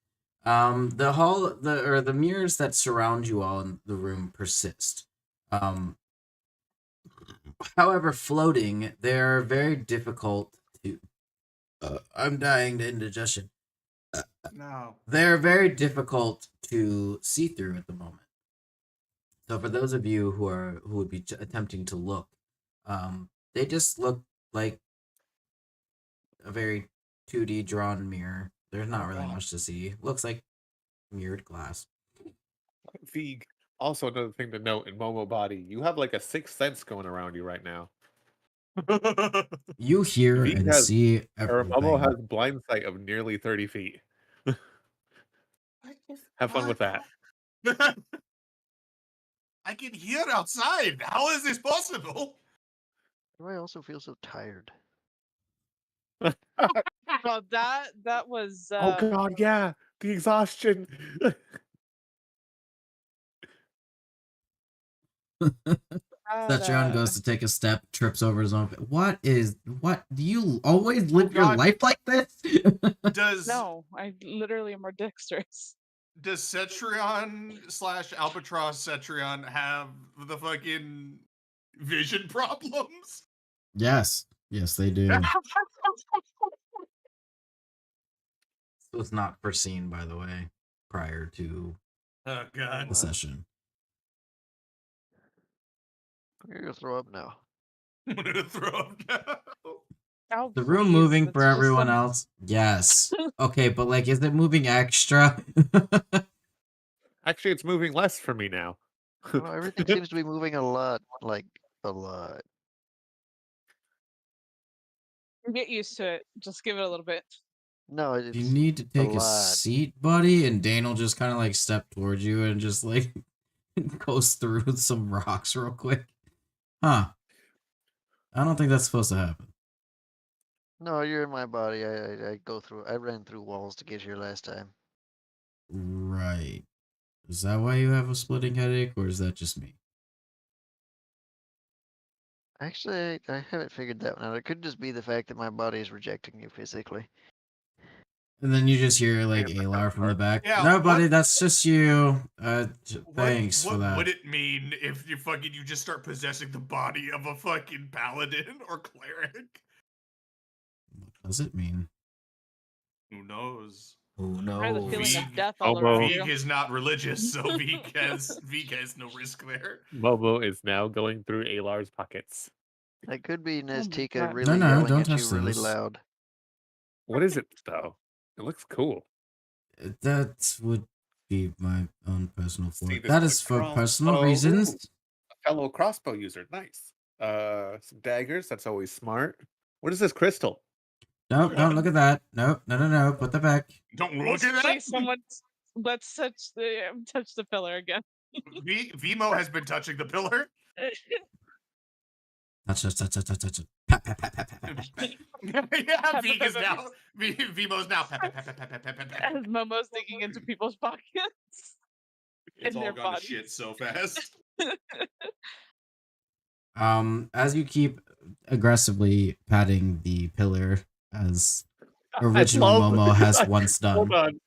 The mirrors that surround you all in the room persist. However, floating, they're very difficult to. I'm dying to indigestion. No. They're very difficult to see through at the moment. So for those of you who would be attempting to look, they just look like a very 2D drawn mirror. There's not really much to see. Looks like mirrored glass. Vig. Also, another thing to note in Momo body, you have like a sixth sense going around you right now. You hear Vig and has- see Or Momo everything. has blind sight of nearly 30 feet. Have fun with that. I can hear outside. How is this possible? I also feel so tired. Well, that was. Oh god, yeah, the exhaustion. Setron goes to take a step, trips over his own. What do you always live your God. life like this? Does No, I literally am more dexterous. does Cetrion / Albatross Cetrion have the fucking vision problems? Yes, they do. This was not foreseen, by the way, prior to Oh god. the session. You're gonna throw up now. I'm gonna throw up now. Oh, The room please, moving that's for just everyone some- else. Yes. Okay, but like, is it moving extra? Actually, it's moving less for me now. Oh, everything seems to be moving a lot, like a lot. Get used to it. Just give it a little bit. No, it's You need to take a lot. seat, buddy. And Dane will just kind of like step towards you and just like goes through some rocks real quick. Huh. I don't think that's supposed to happen. No, you're in my body. I go through. I ran through walls to get here last time. Right. Is that why you have a splitting headache, or is that just me? Actually, I haven't figured that one out. It could just be the fact that my body is rejecting you physically. And then you just hear like Yeah, Alar from the back. Yeah, No, buddy, what- that's just you. Thanks what for that. would it mean if you just start possessing the body of a fucking paladin or cleric? What does it mean? Who knows? Who I have the feeling knows? of death all Almost. around Vig you. is not religious, so Vig has no risk there. Momo is now going through Alar's pockets. That could be Nestika God. really No, yelling don't at you touch really those. loud. What is it though? It looks cool. That would be my own personal See, fault. this That is is a for crossbow. personal reasons. A fellow crossbow user, nice. Some daggers. That's always smart. What is this crystal? No, don't look at that. No. Put that back. Don't look at that. Please, someone, let's touch the pillar again. Vimo has been touching the pillar. Touch it. Pat. Yeah, Vig is now. Vimo's now. As Momo's digging into people's pockets. It's In all their gone to bodies. shit so fast. As you keep aggressively patting the pillar, as original love- Momo has once done. Hold on.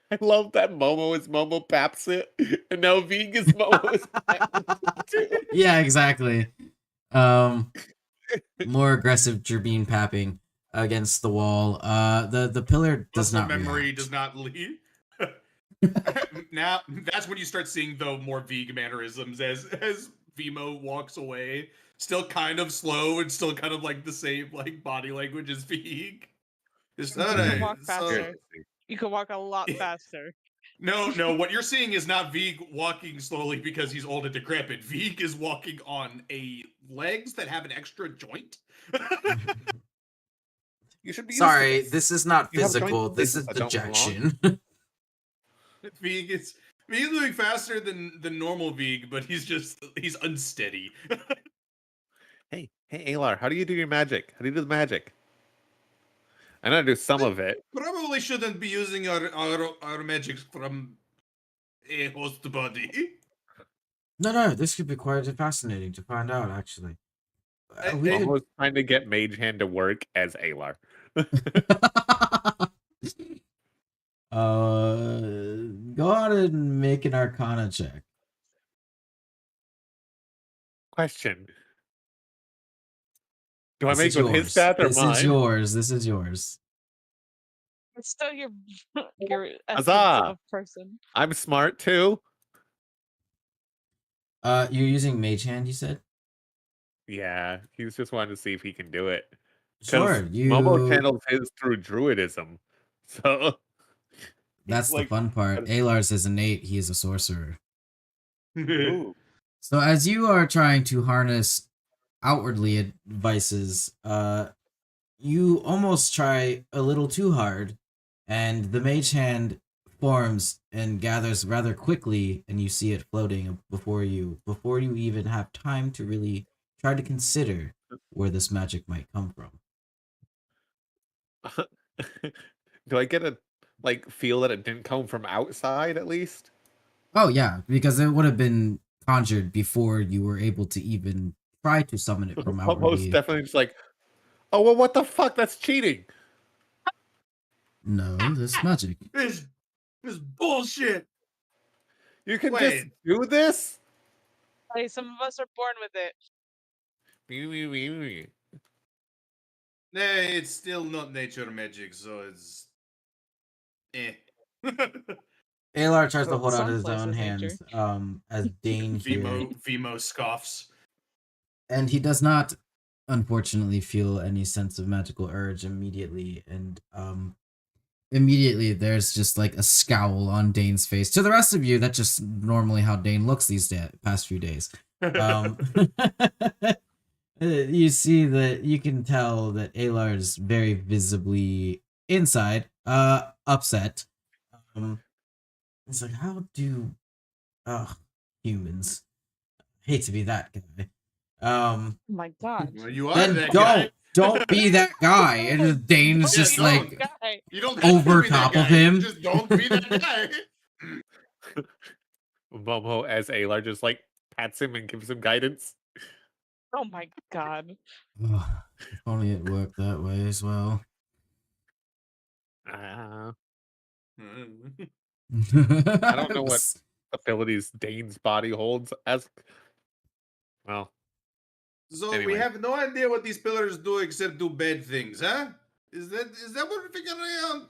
I love that Momo is Momo Paps it, and now Vig is Momo is Paps it. Yeah, exactly. More aggressive Gerbine papping against the wall. The pillar does Muscle not memory react. does not leave. Now that's when you start seeing though more Vig mannerisms as Vimo walks away, still kind of slow and still kind of like the same like body language as Vig. Just You can alright, walk so faster. You can walk a lot faster. no, what you're seeing is not Vig walking slowly because he's old and decrepit. Vig is walking on a legs that have an extra joint. You should be used to Sorry, this. this is not You have joints physical. in This places is that don't belong. dejection. Vig is moving faster than normal Vig, but he's unsteady. Hey, Alar, how do you do your magic? How do you do the magic? I know how to do some of it. Probably shouldn't be using our magic from a host body. No, this could be quite fascinating to find out, actually. We could. Almost trying to get Mage Hand to work as Alar. Go on and make an Arcana check. Question. Do I This make is it with his yours. stat or This mine? is yours. This is yours. It's still your essence Huzzah! of person. I'm smart too. You're using Mage Hand, you said? Yeah, he's just wanting to see if he can do it. Sure. Momo channels his through druidism. So That's the like, fun part. Alar's is innate. He is a sorcerer. ooh. So as you are trying to harness outwardly advices, you almost try a little too hard, and the Mage Hand forms and gathers rather quickly, and you see it floating before you even have time to really try to consider where this magic might come from. Do I get a feel that it didn't come from outside at least? Oh yeah, because it would have been conjured before you were able to even try to summon it from Most outwardly. definitely just like, oh well, what the fuck? That's cheating. No, this magic. This bullshit. You can just Wait. do this? Hey, some of us are born with it. Nah, it's still not nature magic, so it's Alar tries to hold out Some his own places nature. hand, as Dane here, Vimo scoffs. and he does not, unfortunately, feel any sense of magical urge immediately, and immediately there's just like a scowl on Dane's face. To the rest of you, that's just normally how Dane looks these past few days. You see that you can tell that Alar's very visibly inside, upset. It's like, how do, humans hate to be that guy. Oh my god. Well, you are Then that guy. don't be that guy. And Dane's Yeah, just you like Guy. You don't have over to be that top of guy. him. Just don't be that guy. Momo as Alar just like pats him and gives him guidance. Oh my god. If only it worked that way as well. I I don't know what abilities Dane's body holds as. Well, So Anyway. we have no idea what these pillars do except do bad things, huh? Is that what we're figuring out?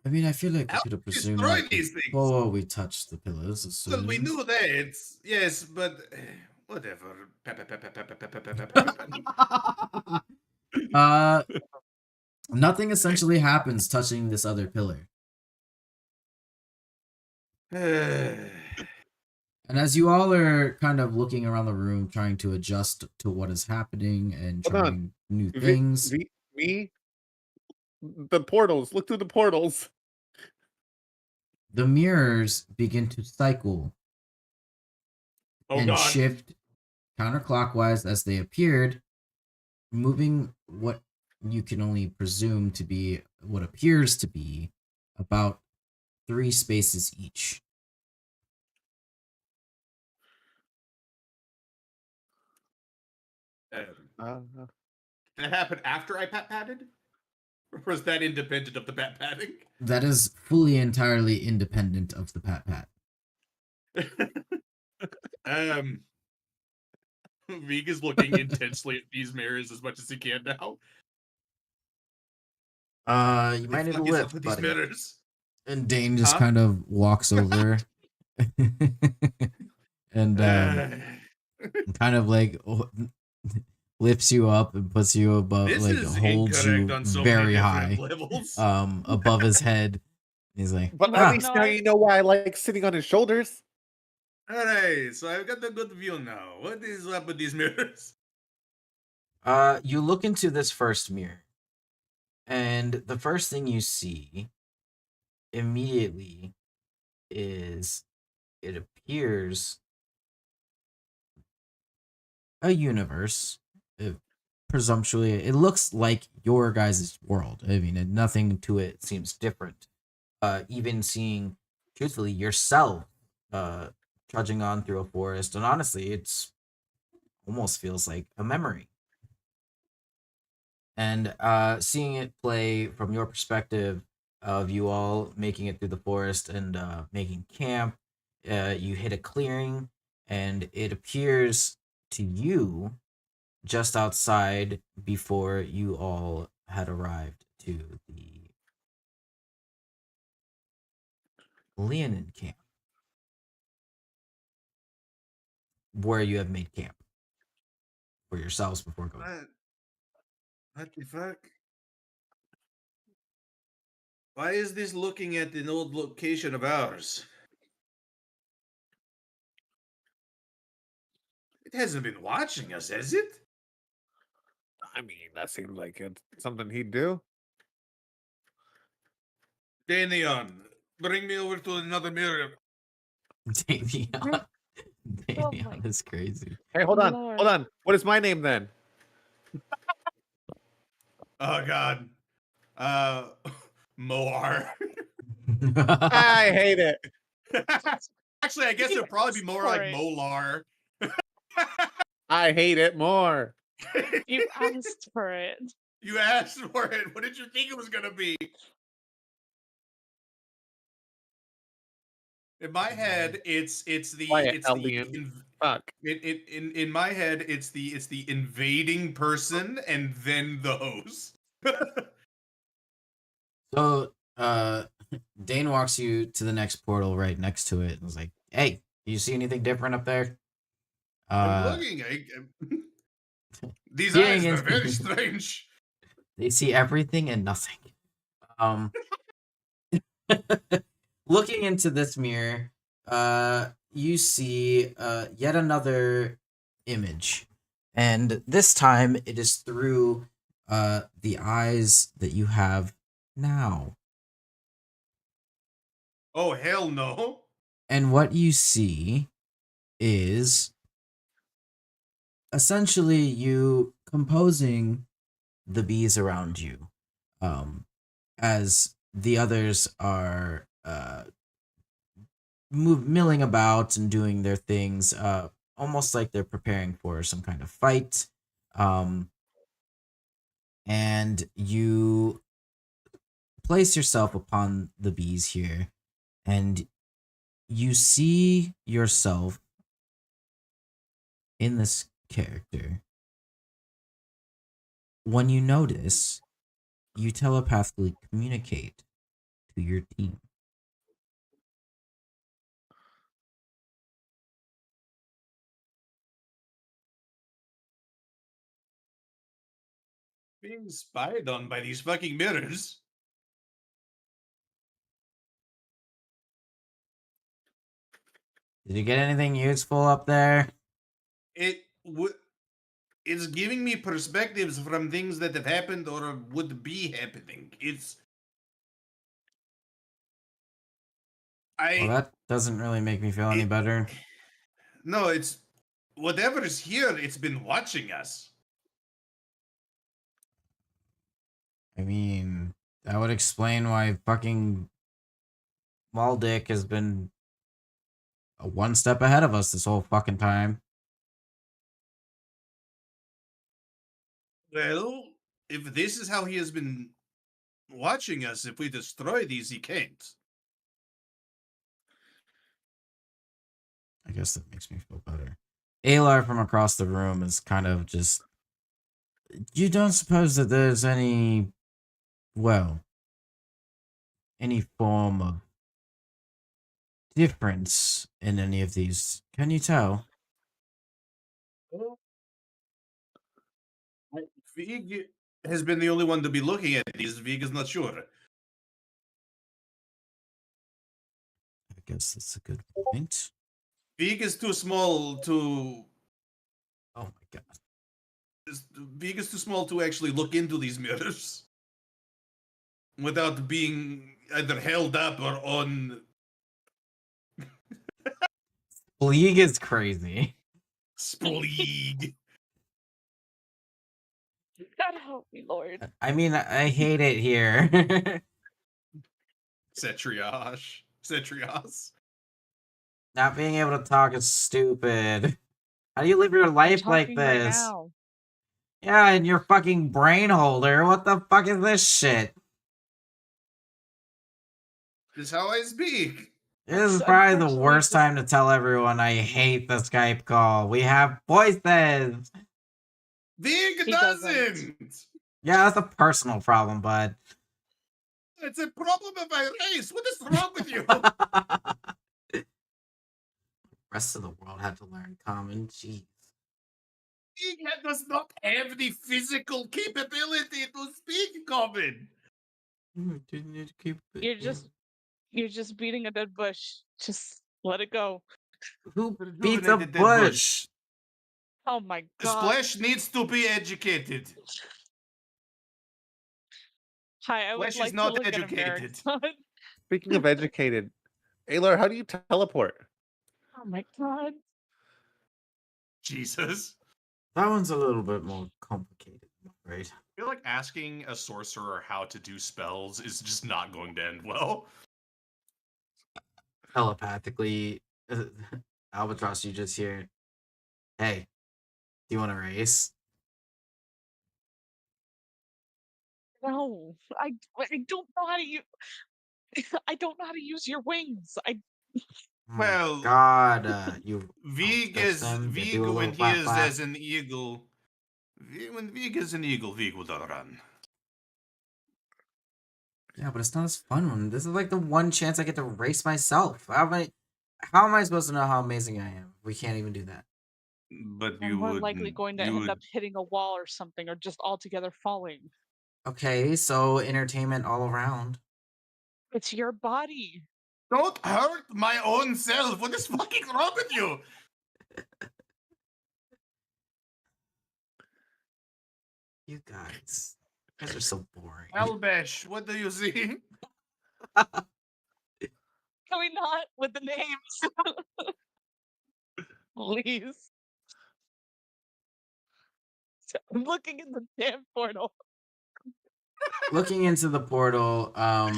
I mean, I feel like we How could have do we presumed destroy that these things? before we touched the pillars. Well, we assumed. knew that. Yes, but whatever. Nothing essentially happens touching this other pillar. And as you all are kind of looking around the room, trying to adjust to what is happening and Hold on. trying new things, Me? The portals. Look through the portals. the mirrors begin to cycle Oh and god. shift counterclockwise as they appeared, moving what you can only presume to be what appears to be about 3 spaces each. That happened after I patted? Or is that independent of the pat patting? That is fully entirely independent of the pat pat. Vig is looking intensely at these mirrors as much as he can now. You The might need a fuck is up lift, with these buddy. mirrors? And Dane just Huh? kind of walks over and kind of like lifts you up and puts you above, This like is holds incorrect you on so many very different high, levels. above his head. He's like, But Well, at least no, now I- you know why I like sitting on his shoulders. Alright, so I've got a good view now. What is up with these mirrors? You look into this first mirror, and the first thing you see immediately is it appears a universe. Presumptually, it looks like your guys' world. I mean, nothing to it seems different. Even seeing, truthfully, yourself trudging on through a forest, and honestly, it's almost feels like a memory. And seeing it play from your perspective of you all making it through the forest and making camp, you hit a clearing, and it appears to you just outside before you all had arrived to the Leonin camp, where you have made camp for yourselves before going. What the fuck? Why is this looking at an old location of ours? It hasn't been watching us, has it? I mean, that seems like it's something he'd do. Danion, bring me over to another mirror. Davion. Oh Davion my is crazy. Hey, hold on, Lord. hold on. What is my name then? Oh god. Moar. I hate it. Actually, I guess You it'd probably be more like sorry. Molar. I hate it more. You asked for it. You asked for it. What did you think it was gonna be? In my head, it's the Quiet, Albion. Fuck. in my head, it's the invading person and then the host. So, Dane walks you to the next portal right next to it and was like, "Hey, do you see anything different up there?" I'm looking. These Seeing eyes are is- very strange. They see everything and nothing. Looking into this mirror, you see yet another image, and this time it is through the eyes that you have now. Oh hell no! And what you see is essentially you composing the bees around you, as the others are milling about and doing their things, almost like they're preparing for some kind of fight. And you place yourself upon the bees here, and you see yourself in this character. When you notice, you telepathically communicate to your team. Being spied on by these fucking mirrors. Did you get anything useful up there? It would. It's giving me perspectives from things that have happened or would be happening. Well, that doesn't really make me feel any better. No, it's whatever is here. It's been watching us. I mean, that would explain why fucking Waldick has been one step ahead of us this whole fucking time. Well, if this is how he has been watching us. If we destroy these, he can't. I guess that makes me feel better. Alar from across the room is kind of just. You don't suppose that there's any, well, any form of difference in any of these? Can you tell? Vig has been the only one to be looking at these. Vig is not sure. I guess that's a good point. Vig is too small to. Oh my god. Vig is too small to actually look into these mirrors without being either held up or on. League is crazy. Spleeg. God help me, Lord. I mean, I hate it here. Cetriage. Cetrios. Not being able to talk is stupid. How do you live your I'm life like talking right this? now. Yeah, in your fucking brain holder. What the fuck is this shit? This is how I speak. This is So probably the unfortunately, worst this- time to tell everyone I hate the Skype call. We have voices. Vig He doesn't. doesn't. Yeah, that's a personal problem, bud. It's a problem of my race. What is wrong with you? Rest of the world had to learn common. Jeez. Vig does not have the physical capability to speak common. Didn't need to keep it. You're just beating a dead bush. Just let it go. Who Rejuvenate beats a the dead bush. bush? Oh my god. Splash needs to be educated. Hi, I would Flesh is like to not look educated. at America. Speaking of educated, Alar, how do you teleport? Oh my god. Jesus. That one's a little bit more complicated, I'm afraid. I feel like asking a sorcerer how to do spells is just not going to end well. Telepathically, Albatross, you just hear, hey, do you want to race? No. I don't know how to use I don't know how to use your wings. Oh my Well, God, you Vig touch is them, they Vig do a when little he flap is flap. as an eagle. When Vig is an eagle, Vig will not run. Yeah, but it's not as fun when this is like the one chance I get to race myself. How am I supposed to know how amazing I am? We can't even do that. But I'm you more would likely going to end up hitting a wall or something or just altogether falling. Okay, so entertainment all around. It's your body. Don't hurt my own self. What is fucking wrong with you? You guys are so boring. Albesh, what do you see? Can we not with the names? Please. I'm looking in the damn portal. Looking into the portal, are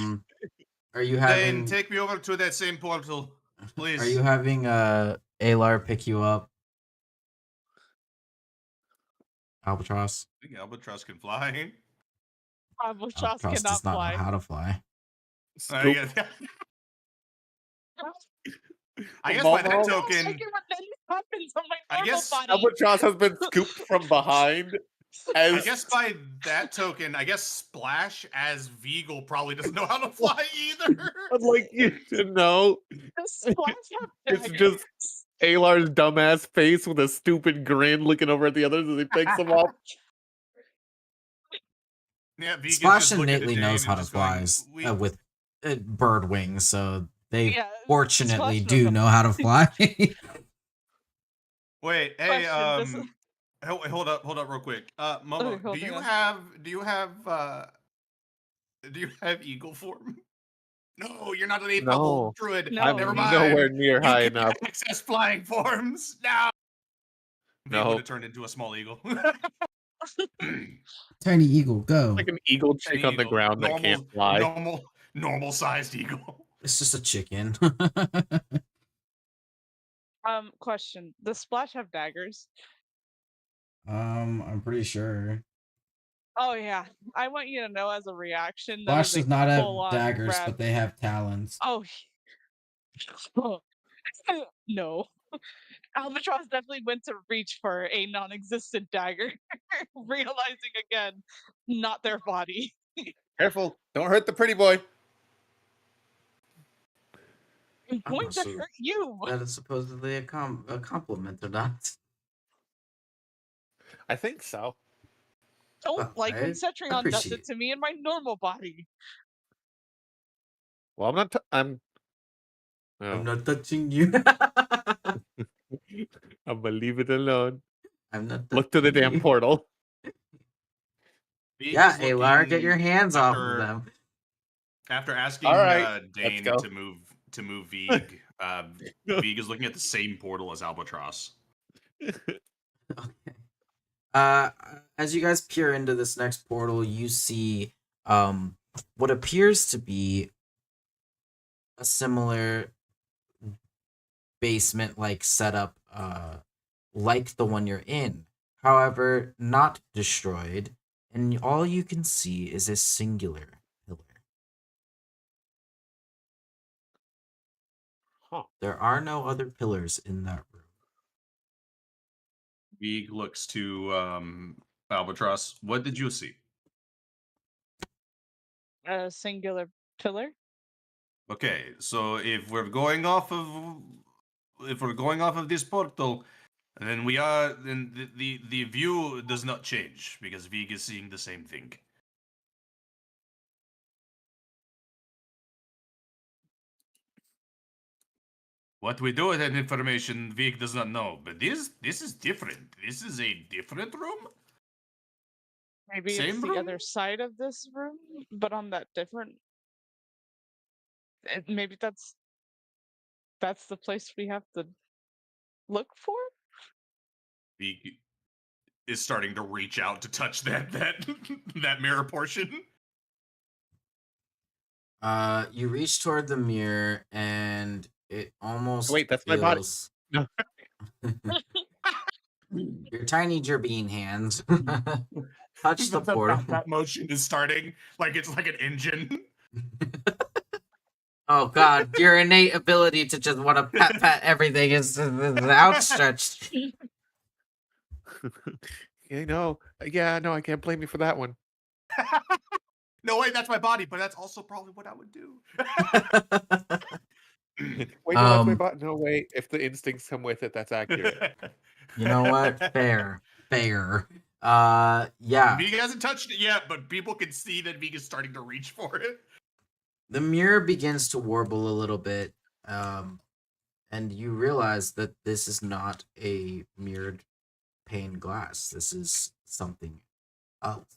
you Then having take me over to that same portal, please. are you having Alar pick you up? Albatross? I think Albatross can fly. Albatross Albatross cannot does not fly. know how to fly. I guess, I guess by that Momo? token, I get what that happens on my I normal guess body. Albatross has been scooped from behind. I guess by that token, I guess Splash as Veagle probably doesn't know how to fly either. I'd like you to know The splash have it's daggers. just Alar's dumbass face with a stupid grin looking over at the others as he picks them up. Yeah, Vegan's Splash just looking at innately Dane knows and how to just fly going, with bird wings, so they Yeah, fortunately Splash knows do how to know how to fly. Wait, hey, Question, this- hold up real quick. Momo, Okay, do hold you on. have eagle form? No, you're not an 8 No. level druid. No, Never I'm mind. nowhere near You high can't enough. access flying forms. No. They No. would have turned into a small eagle. Tiny eagle, go. Like an eagle chick Tiny on the eagle. ground that can't fly. Normal sized eagle. It's just a chicken. Question. Does Splash have daggers? I'm pretty sure. Oh yeah, I want you to know as a reaction that Splash is does a not have full-on daggers, grab. but they have talons. Oh, no. Albatross definitely went to reach for a non-existent dagger, realizing again, not their body. Careful! Don't hurt the pretty boy. I'm I'm going not to sure hurt you. that is supposedly a compliment or not. I think so. Don't Well, like when I Cetrion does appreciate it to me in my normal body. Well, I'm not. I'm. I'm Oh, not touching you. I'm gonna leave it alone. I'm not Look to the touching damn you. portal. Vig Yeah, is Alar, get your looking hands off of after them. after All asking right, let's Dane go. to move Vig. Vig is looking at the same portal as Albatross. Okay. As you guys peer into this next portal, you see what appears to be a similar basement-like setup, like the one you're in. However, not destroyed, and all you can see is a singular pillar. Huh. There are no other pillars in that room. Vig looks to Albatross. What did you see? A singular pillar. Okay, so if we're going off of this portal, then the view does not change because Vig is seeing the same thing. What we do with that information, Vig does not know. But this is different. This is a different room. Maybe it's Same the room? other side of this room, but on that different. Maybe that's the place we have to look for. Vig is starting to reach out to touch that that mirror portion. You reach toward the mirror, and it almost Wait, that's my body. feels No. your tiny gerbine hands touch the portal. That motion is starting like it's like an engine. Oh God, your innate ability to just want to pat everything is outstretched. Yeah, no, I can't blame you for that one. No, wait, that's my body, but that's also probably what I would do. Wait, no, that's my Um, body. No, wait. If the instincts come with it, that's accurate. you know what? Fair. Yeah. Vig hasn't touched it yet, but people can see that Vig is starting to reach for it. The mirror begins to warble a little bit, and you realize that this is not a mirrored pane glass. This is something else.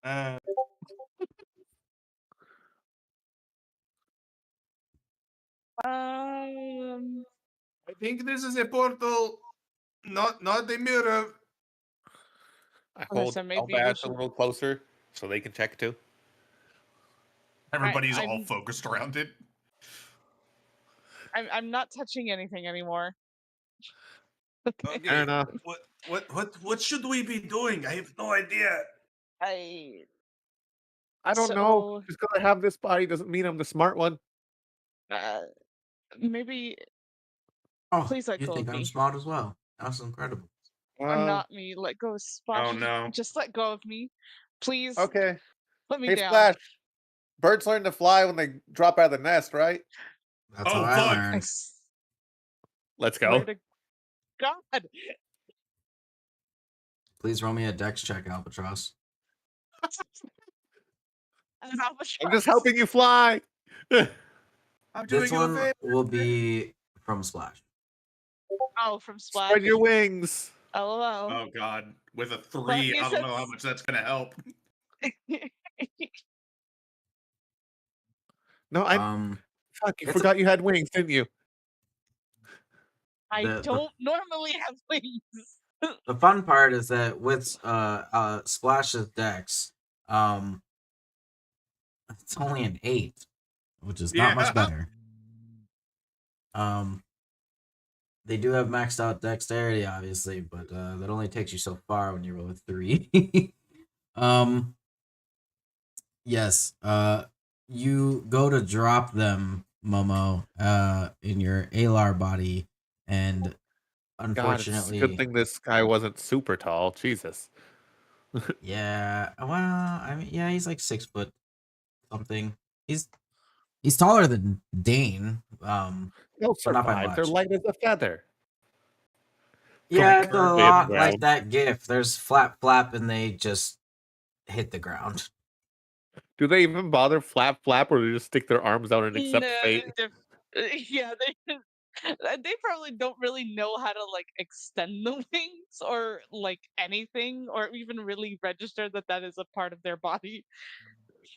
Uh, Um, I think this is a portal, not a mirror. I okay, hold so maybe we Elbash a should. little closer so they can check too. Everybody's all I'm focused around it. I'm not touching anything anymore. Okay. Fair enough. What should we be doing? I have no idea. I I don't know. so Just because I have this body doesn't mean I'm the smart one. maybe Oh, please let you go think of I'm me. smart as well? That's incredible. Or not me. Let go of Splash. Oh no. Just let go of me. Please Okay. let me Hey, down. Splash. Birds learn to fly when they drop out of the nest, right? That's Oh, how I fuck. I learned. Let's swear go. to God. Please roll me a dex check, Albatross. As Albatross. I'm just helping you fly. I'm doing This you a one favor. will be from Splash. Oh, from Splash. Spread your wings. LOL. Oh god. With a Well, 3, you I said don't know how much that's gonna help. No, fuck, you It's a, forgot you had wings, didn't you? I the don't normally have wings. the fun part is that with Splash's dex, it's only an 8, which is not much Yeah. better. Um, They do have maxed out dexterity, obviously, but that only takes you so far when you roll a 3. um, yes. You go to drop them, Momo, in your Alar body, and God, it's a good unfortunately, thing this guy wasn't super tall. Jesus. yeah. Well, I mean, yeah, he's like 6 foot something. He's he's taller than Dane, They'll but not by survive. They're much. light as a feather. Yeah, Thunk. it's a They hit the lot like ground. that GIF. There's flap flap, and they just hit the ground. Do they even bother flap flap, or do they just stick their arms out and accept No, fate? yeah, they probably don't really know how to like extend the wings or like anything, or even really register that that is a part of their body.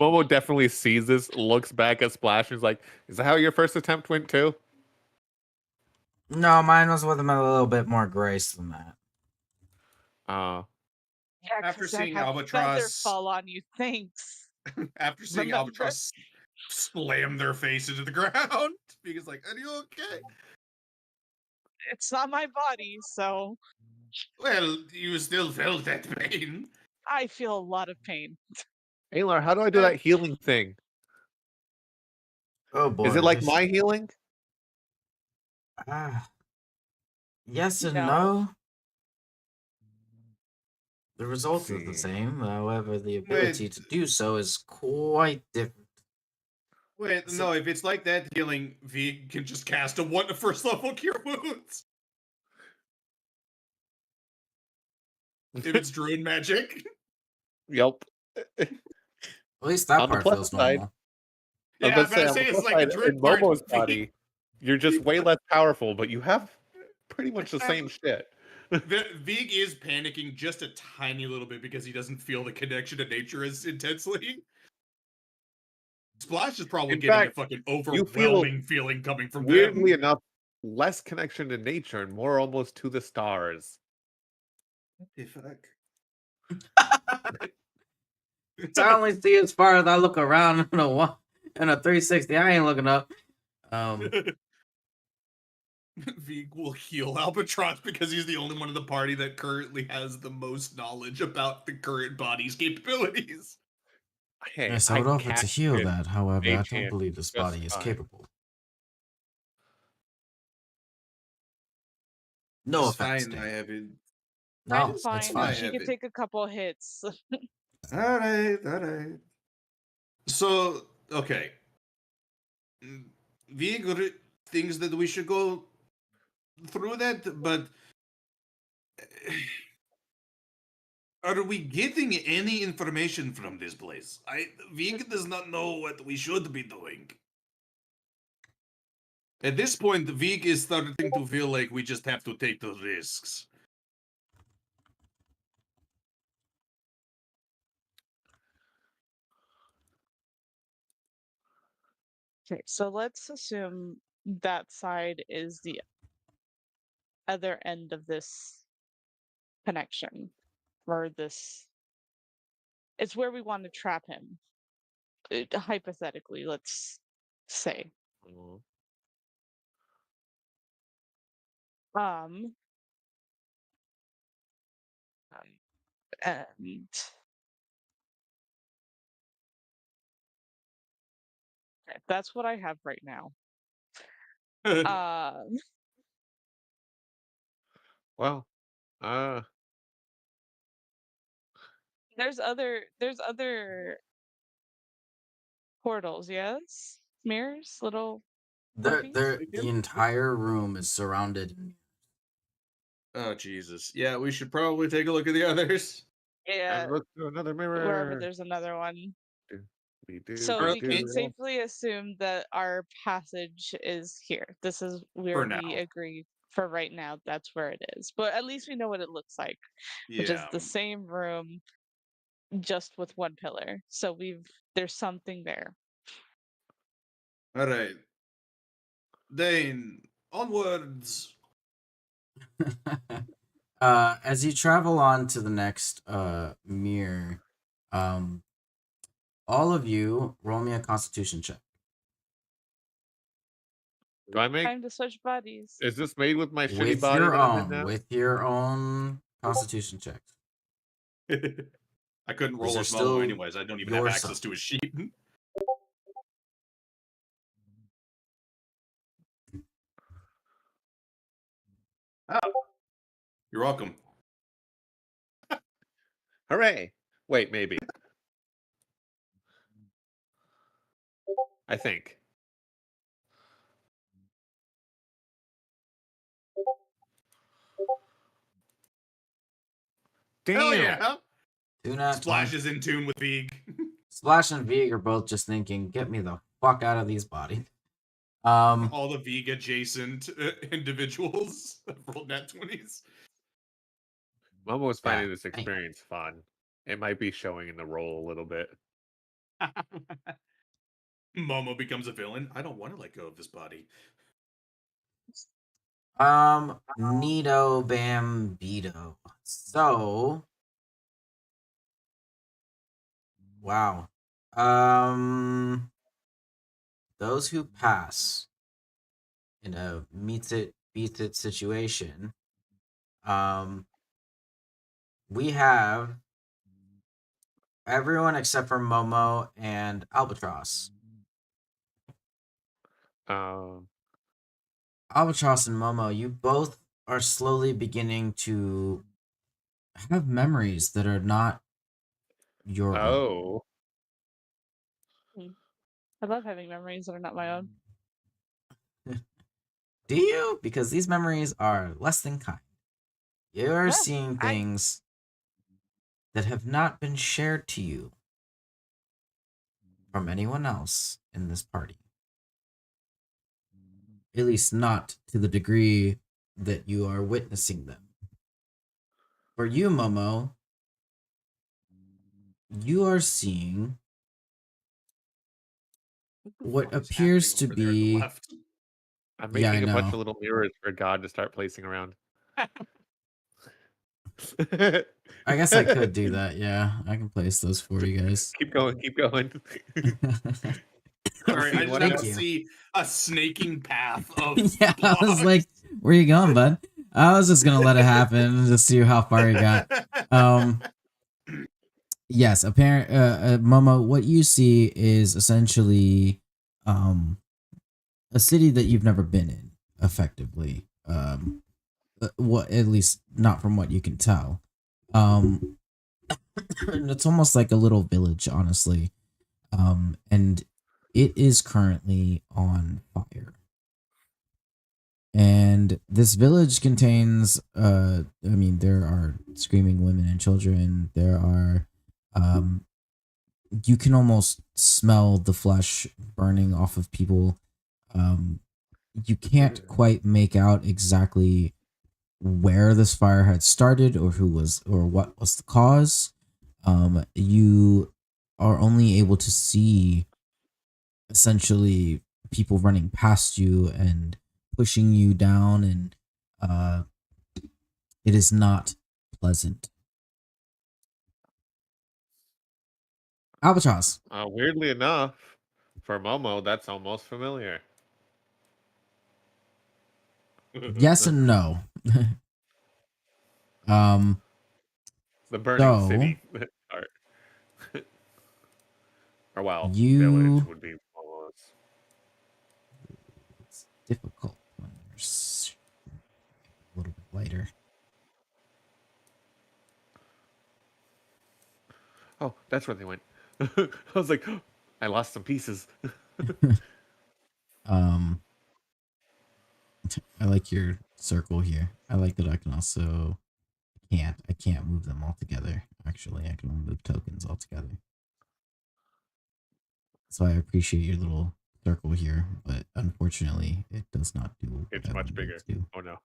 Momo definitely sees this, looks back at Splash, and is like, "Is that how your first attempt went too?" No, mine was with him a little bit more grace than that. Uh, Yeah, After because I'd seeing have feather Albatross, fall on you. Thanks. after seeing Remember, Albatross slam their face into the ground, Vega's like, "Are you okay?" it's not my body, so Well, you still felt that pain. I feel a lot of pain. Alar, how do I do Uh, that healing thing? Oh Is it boy, like this. my healing? Ah, yes and No. no. The Let's result is the see. same. However, the Wait, ability to do so is quite different. wait, So, no. If it's like that healing, Veg can just cast a one to first level cure wounds. If it's druid magic. Yep. at least that On the part plus feels side, normal. I was Yeah, about to but I say, on the say it's plus like the side, druid in part. Momo's body, you're just way less powerful, but you have pretty much the same shit. Vig is panicking just a tiny little bit because he doesn't feel the connection to nature as intensely. Splash is probably In getting a fact, fucking you feel, overwhelming feeling coming from weirdly them. enough, less connection to nature and more almost to the stars. What the fuck? I only see as far as I look around in a 360. I ain't looking up. Vig will heal Albatross because he's the only one in the party that currently has the most knowledge about the current body's capabilities. Hey, Yes, I I would offer to cashed heal in that. However, I Mage don't Hand believe this just body is fine. capable. No It's offense, fine, I Dane. have it. No, Mine's it's fine. I fine. She have could it. take a couple hits. Alright, alright. So, okay. Vig thinks that we should go through that, but are we getting any information from this place? Vig does not know what we should be doing. At this point, Vig is starting to feel like we just have to take the risks. Okay, so let's assume that side is the other end of this connection, or this. It's where we want to trap him. Hypothetically, let's say. Mhm. Um, and okay, that's what I have right now. Um, Well, there's other portals, yes? Mirrors, little The orbies? the entire room is surrounded. Oh, Jesus. Yeah, we should probably take a look at the others. Yeah, and look through another wherever mirror. there's another one. Do, So For, we eh, can safely assume that our passage is here. This is for where we now. agree for right now. That's where it is. But at least we know what it looks like, which is Yeah. the same room, just with one pillar. So there's something there. Alright. Dane, onwards. As you travel on to the next mirror, um, all of you roll me a Constitution check. Do I make? Time to switch bodies. Is this made with my shitty With body your that I'm in own, now? with your own Constitution check. I couldn't roll These are as Momo still anyways. I don't even have your access to his sheet. Oh, you're welcome. Hooray! Wait, maybe. I think. Damn. Hell yeah! Two nat Splash 20. is in tune with Vig. Splash and Vig are both just thinking, get me the fuck out of these bodies. Um, All the Vig adjacent individuals have rolled nat 20s. Momo was finding Yeah, this experience fun. It might be showing in the role a little bit. Momo becomes a villain. I don't want to let go of this body. Nito Bambito. So, wow. Those who pass in a meets it beats it situation, we have everyone except for Momo and Albatross. Albatross and Momo, you both are slowly beginning to have memories that are not your own. Oh. I love having memories that are not my own. Do you? Because these memories are less than kind. You're Yeah, seeing things that have not been shared to you from anyone else in this party. At least not to the degree that you are witnessing them. For you, Momo, you are seeing what Fuck is appears to happening over there on the be... left? I'm Yeah, I making a bunch know. of little mirrors for God to start placing around. I guess I could do that, yeah. I can place those for you guys. Keep going, keep going. Sorry, I just What have Thank to you. see a snaking path of Yeah, I was blocks. like, where you going, bud? I was just gonna let it happen and just see how far you got. Yes, apparent Momo, what you see is essentially a city that you've never been in, effectively. What, at least not from what you can tell. And it's almost like a little village, honestly. And it is currently on fire. And this village contains I mean, there are screaming women and children. There are you can almost smell the flesh burning off of people. You can't quite make out exactly where this fire had started or who was or what was the cause. You are only able to see essentially people running past you and pushing you down, and it is not pleasant. Albatross. Weirdly enough, for Momo, that's almost familiar. Yes and no. The burning So, city part. Or well, You- village would be Momo's. it's difficult when you're a little bit lighter. Oh, that's where they went. I was like, I lost some pieces. I like your circle here. I like that I can also I can't move them all together. Actually, I can only move tokens all together. So I appreciate your little circle here, but unfortunately, it does not do what It's I much wanted bigger. it to do. Oh no.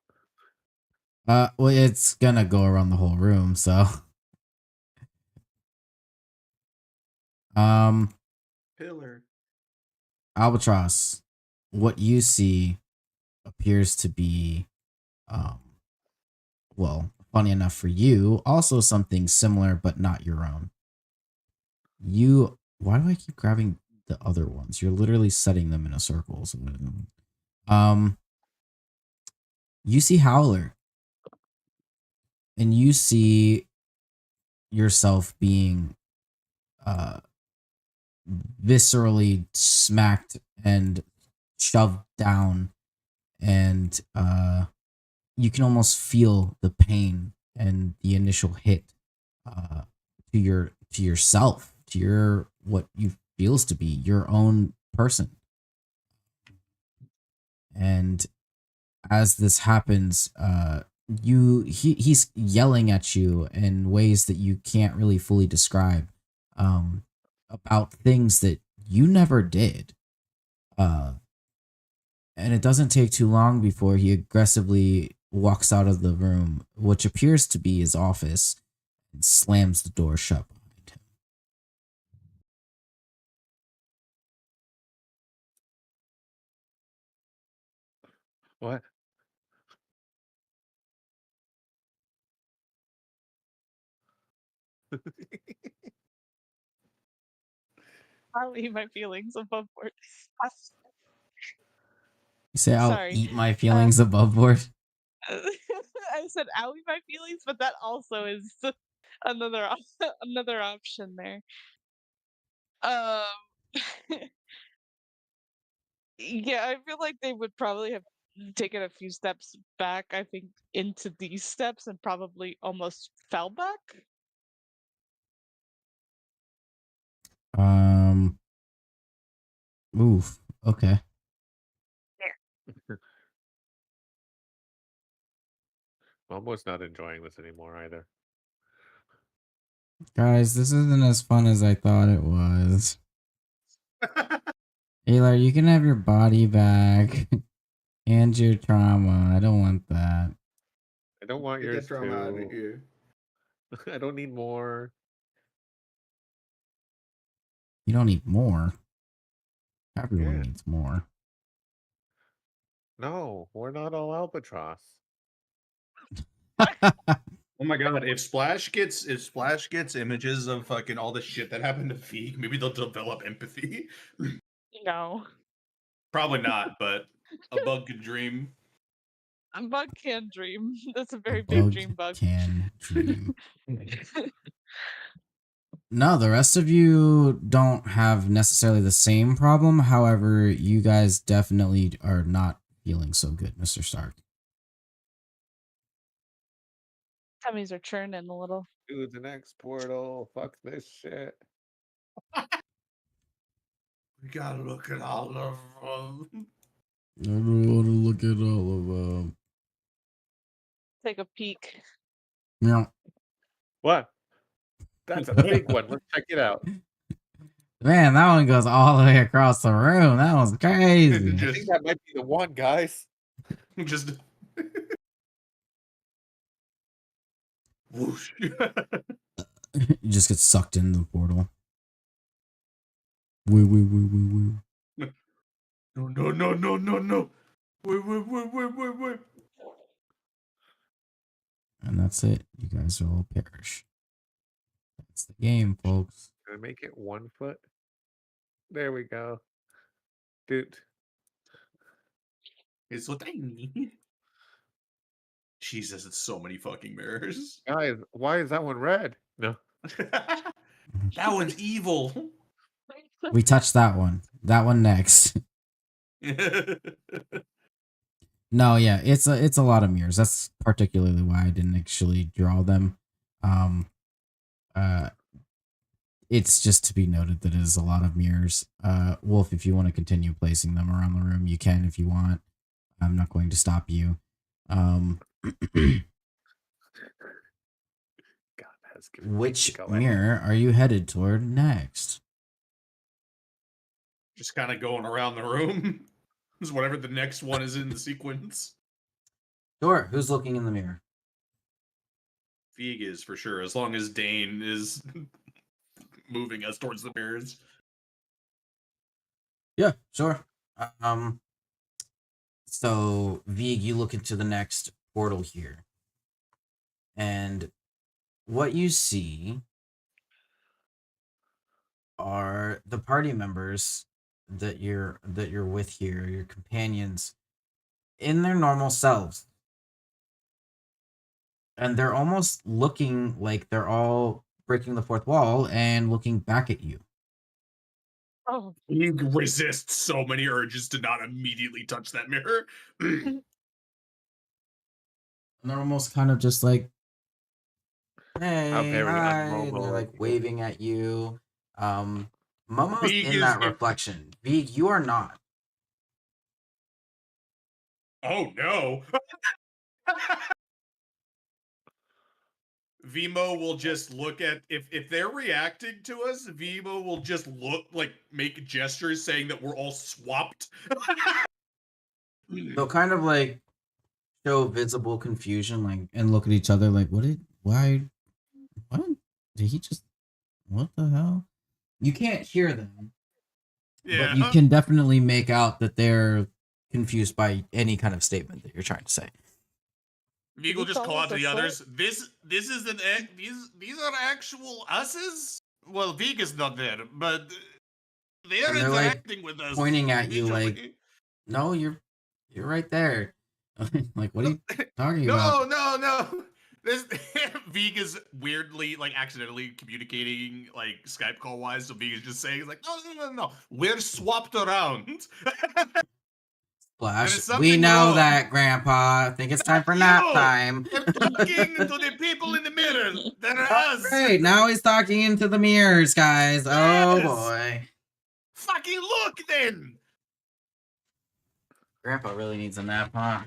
Well, it's gonna go around the whole room, so. Pillar. Albatross, what you see appears to be, well, funny enough for you, also something similar but not your own. Why do I keep grabbing the other ones? You're literally setting them in a circle. So Um, you see Howler, and you see yourself being uh viscerally smacked and shoved down, and you can almost feel the pain and the initial hit uh to yourself, to your what you feels to be your own person. And as this happens, he's yelling at you in ways that you can't really fully describe, um about things that you never did. uh and it doesn't take too long before he aggressively walks out of the room, which appears to be his office, and slams the door shut behind him. What? I'll eat my feelings above board. You say, I'll Sorry. eat my feelings above board? I said I'll eat my feelings, but that also is another another option there. Um, yeah, I feel like they would probably have taken a few steps back, I think, into these steps and probably almost fell back. Um, oof. Okay. Almost not enjoying this anymore either. Guys, this isn't as fun as I thought it was. Aylar, you can have your body back and your trauma. I don't want that. I don't want Get that yours drama out of too. here. I don't need more. You don't need more. Everyone Yeah. needs more. No, we're not all albatross. Oh my god, if Splash gets images of fucking all the shit that happened to Feig, maybe they'll develop empathy. No, Probably not, but a bug could dream. a bug can dream. That's a very A big bug dream bug. can dream. No, the rest of you don't have necessarily the same problem. However, you guys definitely are not feeling so good, Mr. Stark. Tummies are churning a little. Do the next portal. Fuck this shit. We gotta look at all of them. I don't want to look at all of them. Take a peek. Yeah. What? That's a big one. Let's check it out. Man, that one goes all the way across the room. That was crazy. I think that might be the one, guys. Just whoosh. You just get sucked into the portal. Woo. No. Wait. And that's it. You guys will all perish. That's the game, folks. Can I make it 1 foot? There we go. Dude. It's so tiny. Jesus, it's so many fucking mirrors. Guys, why is that one red? No. That one's evil. We touched that one. That one next. No, yeah, it's a lot of mirrors. That's particularly why I didn't actually draw them. Uh, it's just to be noted that it is a lot of mirrors. Wolf, if you want to continue placing them around the room, you can if you want. I'm not going to stop you. God, that's giving me Which go ahead. mirror are you headed toward next? Just kind of going around the room. Just whatever the next one is in the sequence. Sure. Who's looking in the mirror? Feig is for sure, as long as Dane is moving us towards the mirrors. Yeah, sure. So Vig, you look into the next portal here, and what you see are the party members that you're with here, your companions, in their normal selves. And they're almost looking like they're all breaking the fourth wall and looking back at you. Oh, He resists so many urges to not immediately touch that mirror. And they're almost kind of just like, How hey, very hi, and they're un-Momo like of you. waving at you. Momo's Vig in is that in- reflection. Vig, you are not. Oh no. Vimo will just look at if they're reacting to us, Vimo will just look like make gestures saying that we're all swapped. They'll kind of like show visible confusion, like, and look at each other like, what did he just, what the hell? You can't hear them, but you Yeah. can definitely make out that they're confused by any kind of statement that you're trying to say. Vig Did will you just call call out us to a the slut? others. This is an these are actual us's. Well, Vig is not there, but they are And they're like interacting with us. pointing at you visually. like, no, you're right there. Like, what are you talking about? No. This Vig is weirdly, like, accidentally communicating, like, Skype call wise. So Vig is just saying, like, no. We're swapped around. Flash, There is we something know wrong. that, Grandpa. I think it's time Not for nap you! time. I'm talking to the people in the mirror. That are Oh, us. great. Now he's talking into the mirrors, guys. Oh, Yes! boy. Fucking look, then. Grandpa really needs a nap, huh?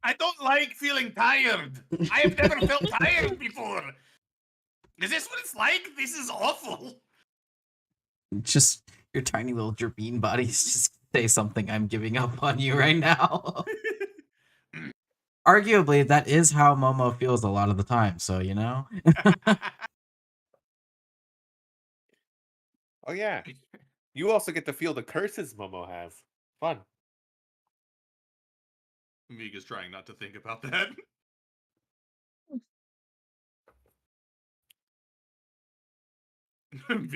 I don't like feeling tired. I have never felt tired before. Is this what it's like? This is awful. Just your tiny little gerbean bodies just say something. I'm giving up on you right now. Arguably, that is how Momo feels a lot of the time, so you know? Oh yeah. You also get to feel the curses Momo has. Fun. Miga's trying not to think about that.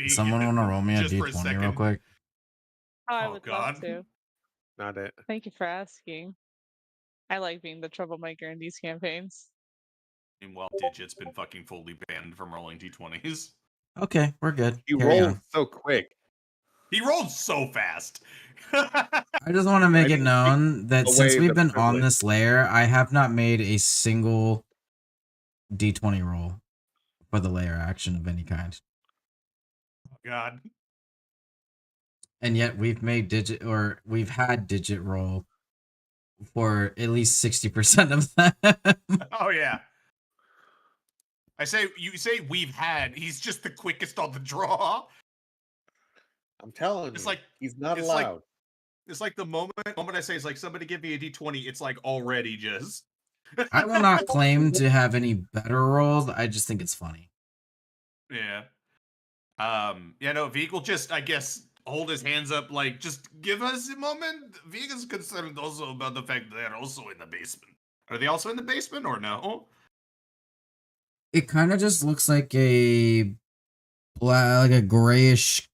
Someone want to roll me a just for a d20 real second. quick? I Oh, would God. love to. Not it. Thank you for asking. I like being the troublemaker in these campaigns. Meanwhile, Digit's been fucking fully banned from rolling d20s. Okay, we're good. You Carry rolled on. so quick. He rolled so fast. I just want to make it didn't take known that since away we've the been on privilege. this layer, I have not made a single d20 roll for the layer action of any kind. God. And yet we've had digit roll for at least 60% of them. Oh, yeah. You say we've had. He's just the quickest on the draw. I'm telling It's you, like he's not it's like- allowed. It's like the moment I say it's like somebody give me a d20, it's like already just. I will not claim to have any better rolls. I just think it's funny. Yeah. Yeah, no, Vig will just, I guess, hold his hands up, like, just give us a moment. Vig is concerned also about the fact that they're also in the basement. Are they also in the basement or no? It kind of just looks like a like a grayish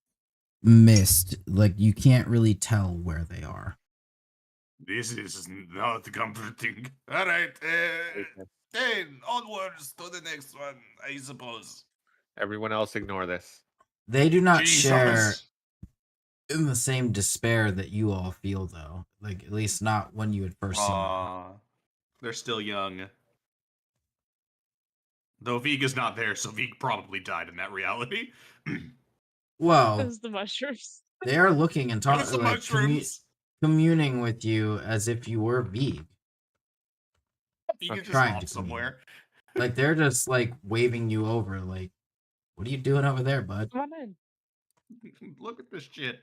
mist. Like you can't really tell where they are. This is not comforting. All right, then onwards to the next one, I suppose. Everyone else ignore this. They do not share Jesus. in the same despair that you all feel, though. Like at least not when you had first seen them. Aw, they're still young. Though Viga's not there, so Vig probably died in that reality. Well, Those the mushrooms. they are looking and Those talking, the like mushrooms. communing with you as if you were Vig. Vig is just trying off to commune. somewhere. Like they're just like waving you over. Like, what are you doing over there, bud? Come on in. Look at this shit.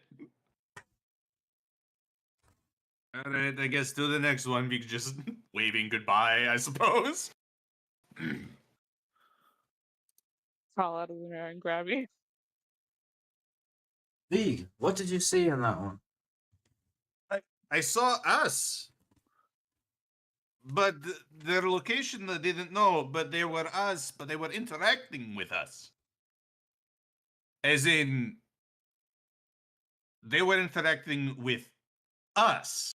Alright, I guess to the next one, Vig just waving goodbye, I suppose. Crawl out of the mirror and grab you. Vig, what did you see in that one? I saw us. But their location I didn't know, but they were us, but they were interacting with us. As in, they were interacting with us.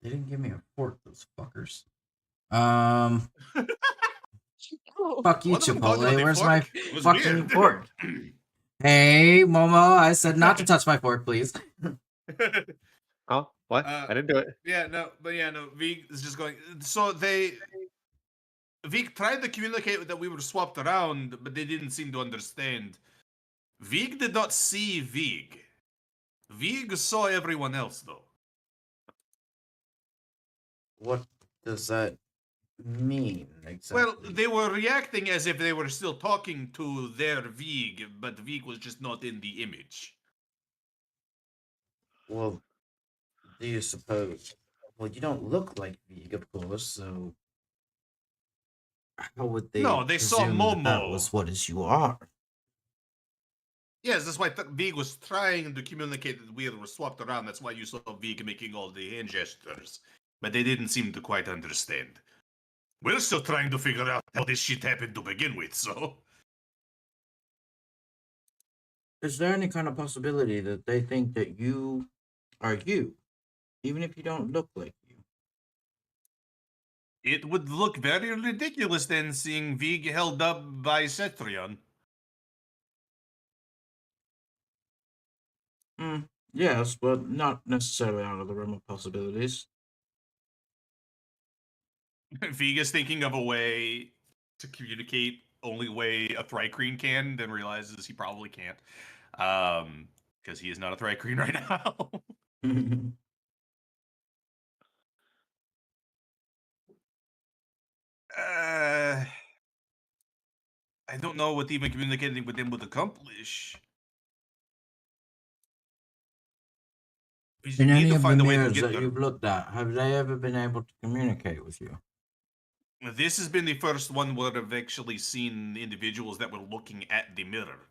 They didn't give me a fork, those fuckers. Oh, Fuck you, One of them called you on Chipotle. the Where's my fork. It was fucking weird. fork? Hey, Momo, I said not to touch my fork, please. Oh, what? I didn't do it. Yeah, no, Vig is just going. So Vig tried to communicate that we were swapped around, but they didn't seem to understand. Vig did not see Vig. Vig saw everyone else, though. What does that mean exactly? Well, they were reacting as if they were still talking to their Vig, but Vig was just not in the image. Well, do you suppose? Well, you don't look like Vig, of course, so how would they No, they saw presume that that Momo. was what is you are? Yes, that's why Vig was trying to communicate that we were swapped around. That's why you saw Vig making all the hand gestures. But they didn't seem to quite understand. We're still trying to figure out how this shit happened to begin with, so. Is there any kind of possibility that they think that you are you, even if you don't look like you? It would look very ridiculous then seeing Vig held up by Cetrion. Yes, but not necessarily out of the realm of possibilities. Vig is thinking of a way to communicate only way a Thrycreen can, then realizes he probably can't. Because he is not a Thrycreen right now. I don't know what even communicating with him would accomplish. We In need any to of the find a way to mirrors get that there. you've looked at, have they ever been able to communicate with you? This has been the first one where I've actually seen individuals that were looking at the mirror.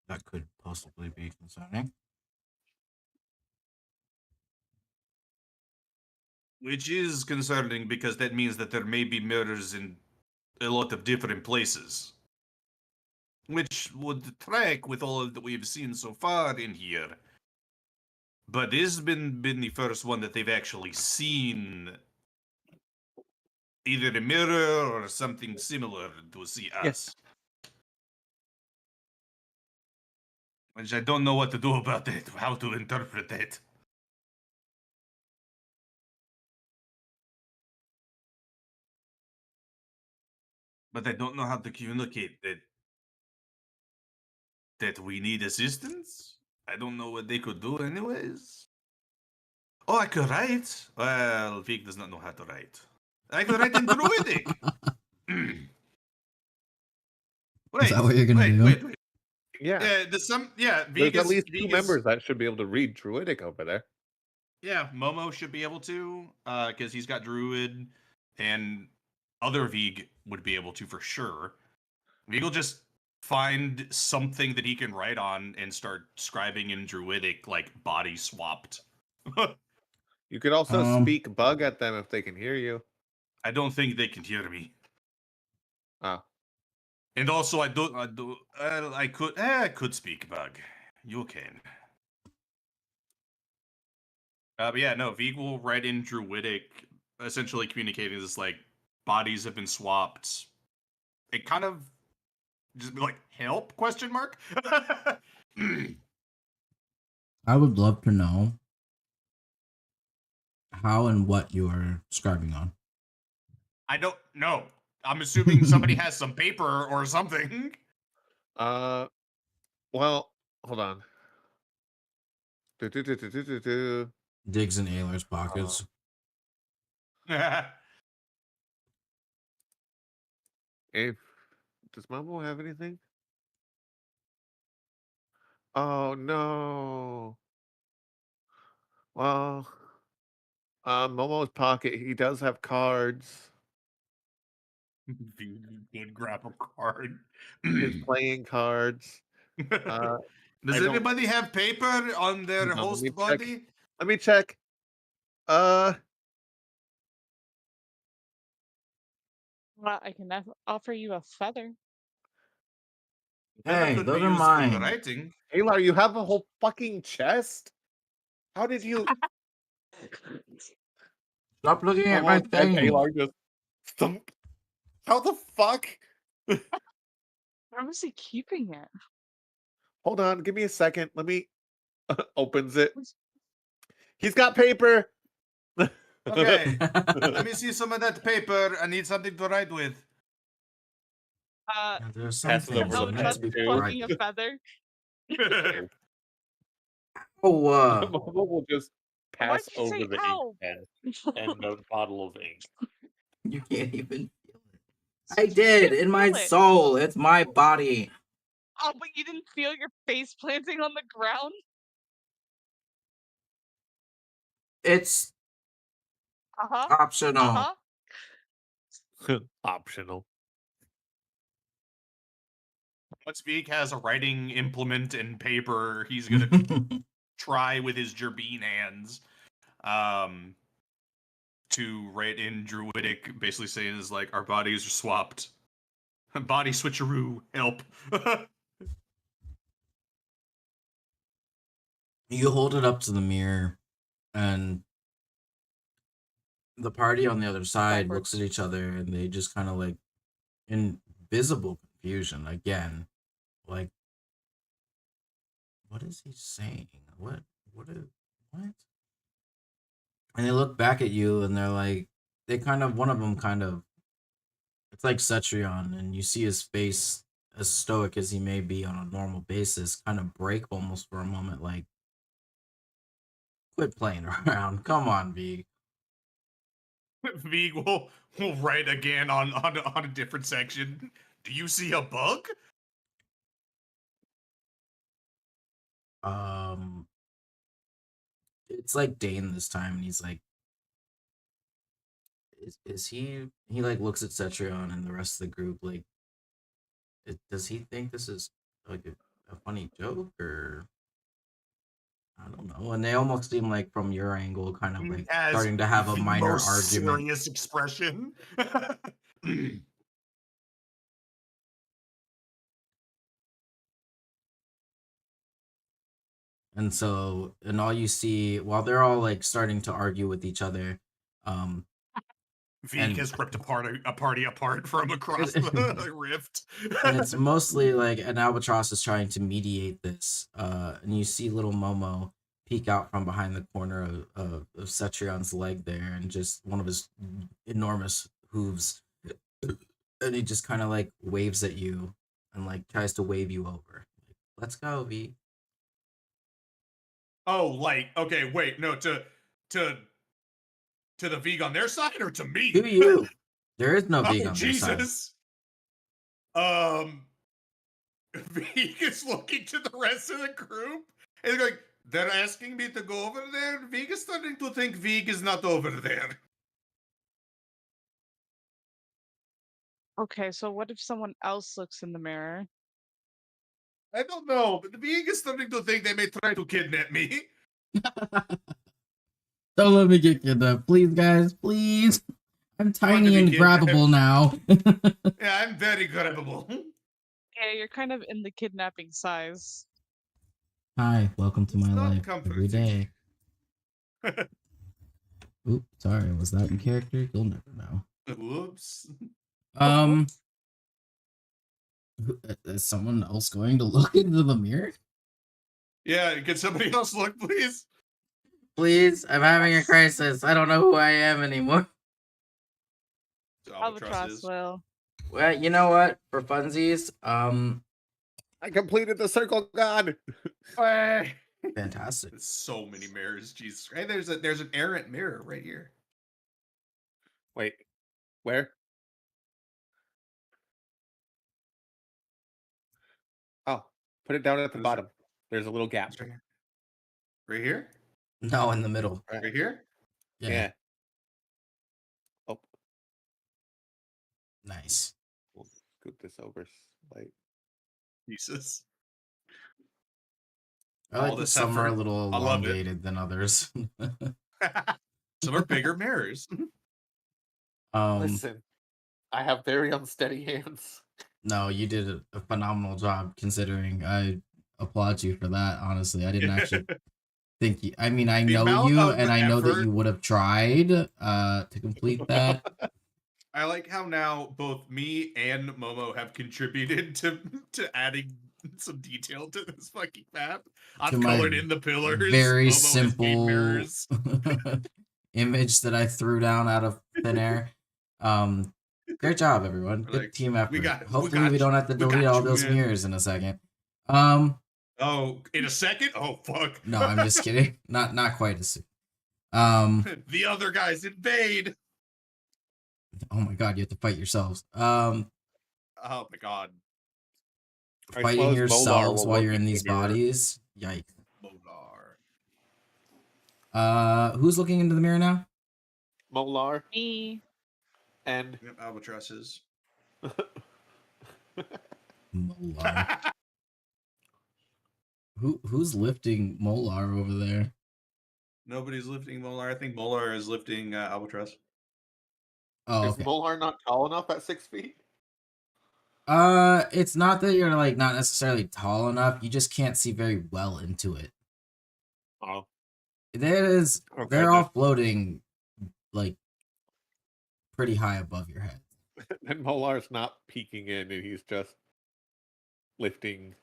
That could possibly be concerning. Which is concerning because that means that there may be mirrors in a lot of different places. Which would track with all that we've seen so far in here. But this has been the first one that they've actually seen either a mirror or something similar to see us. Which I don't know what to do about it, how to interpret it. But I don't know how to communicate that we need assistance. I don't know what they could do anyways. Oh, I could write. Well, Vic does not know how to write. I could write in Druidic. Is that what you're gonna do? Wait. Yeah. There's some. Yeah, There's Vic at is. least Vic two is- members that should be able to read Druidic over there. Yeah, Momo should be able to, because he's got Druid, and other Vig would be able to for sure. Vig will just find something that he can write on and start scribing in Druidic, like body swapped. You could also speak bug at them if they can hear you. I don't think they can hear me. Oh. And also, I could speak bug. You can. But yeah, no, Vig will write in Druidic, essentially communicating this like bodies have been swapped. It kind of just be like help question mark. I would love to know how and what you are scribing on. I don't know. I'm assuming somebody has some paper or something. Well, hold on. Do. Digs in Aylar's pockets. If does Momo have anything? Oh no. Well, Momo's pocket, he does have cards. Good grab a card. His playing cards. Does I don't- anybody have paper on their Hold on, let host me check. body? Let me check. Well, I can offer you a feather. Feather Hey, could those be are used for mine. writing. Aylar, you have a whole fucking chest? How did you? Stop looking at my Oh, and thing. Alar just thump. How the fuck? Where was he keeping it? Hold on, give me a second. Let me opens it. He's got paper. Okay, let me see some of that paper. I need something to write with. Yeah, there's some Pass it things over that to need Albatross to be Ed, too. plucking a private. feather. Oh, Momo will just Why'd pass you say over the ink ow? pen and the bottle of ink. you can't even feel it. I did in my feel it. soul. It's my body. Oh, but you didn't feel your face planting on the ground? It's Uh-huh. optional. Uh-huh. Optional. Once Veek has a writing implement and paper, he's gonna try with his Gerbine hands to write in Druidic, basically saying is like, our bodies are swapped. Body switcheroo, help. You hold it up to the mirror, and the party on the other side Backward. looks at each other, and they just kind of like in visible confusion again. Like, what is he saying? What? What? What? And they look back at you, and they're like, they kind of, one of them kind of, it's like Cetrion, and you see his face, as stoic as he may be on a normal basis, kind of break almost for a moment, like, quit playing around. Come on, V. Veek will write again on a different section. Do you see a bug? It's like Dane this time, and he's like, is he like looks at Cetrion and the rest of the group like, does he think this is like a funny joke, or I don't know? And they almost seem like from your angle kind of like As starting to have a the minor most argument. serious expression. And so, and all you see while they're all like starting to argue with each other, Veek And- has ripped a party apart from across the rift. and it's mostly like an albatross is trying to mediate this, and you see little Momo peek out from behind the corner of Cetrion's leg there, and just one of his enormous hooves, and he just kind of like waves at you and like tries to wave you over. Like, let's go, V. Oh, like, okay, wait, no, to the Veek on their side or to me? To you. There is no V Oh, on their side. Jesus. Veek is looking to the rest of the group and going, they're asking me to go over there. Veek is starting to think Veek is not over there. Okay, so what if someone else looks in the mirror? I don't know, but the Veek is starting to think they may try to kidnap me. Don't let me get kidnapped, please, guys, please. I'm tiny be and kidnapped. grabbable now. Yeah, I'm very grabbable. Yeah, you're kind of in the kidnapping size. Hi, welcome to It's my not life every day. Oops, sorry, was that in character? You'll never know. Whoops. Is someone else going to look into the mirror? Yeah, can somebody else look, please? Please, I'm having a crisis. I don't know who I am anymore. Albatross will. Well, you know what? For funsies, I completed the circle god. fantastic. There's so many mirrors, Jesus. Hey, there's an errant mirror right here. Wait, where? Oh, put it down at the What is bottom. There's a little gap. It's right here. Right here? No, in the middle. Right here? Yeah. Oh, Nice. we'll scoot this over. Like, Jesus. I All like that this some are a effort. little I love it. elongated than others. Some are bigger mirrors. listen, I have very unsteady hands. No, you did a phenomenal job considering. I applaud you for that, honestly. I didn't actually Thank you. I mean, I The know amount you, of and I know that effort- you would have tried to complete that. I like how now both me and Momo have contributed to adding some detail to this fucking map. I've my colored in the pillars. Very Momo has made simple mirrors. image that I threw down out of thin air. Great job, everyone. Good Like, team effort. we got Hopefully, we don't have to we got delete all you, those man. mirrors in a second. Oh, in a second? Oh, fuck. No, I'm just kidding. Not quite as soon. The other guys invade. Oh my god, you have to fight yourselves. Oh my god. I Fighting suppose Molar yourselves will while look you're in into the these mirror. bodies. Yikes. Molar. Who's looking into the mirror now? Molar Me. and Yep, albatrosses. Molar. Who's lifting Molar over there? Nobody's lifting Molar. I think Molar is lifting albatross. Oh, is okay. Molar not tall enough at 6 feet? It's not that you're like not necessarily tall enough. You just can't see very well into it. Oh, They're okay. all floating like pretty high above your head. And Molar's not peeking in, and he's just lifting.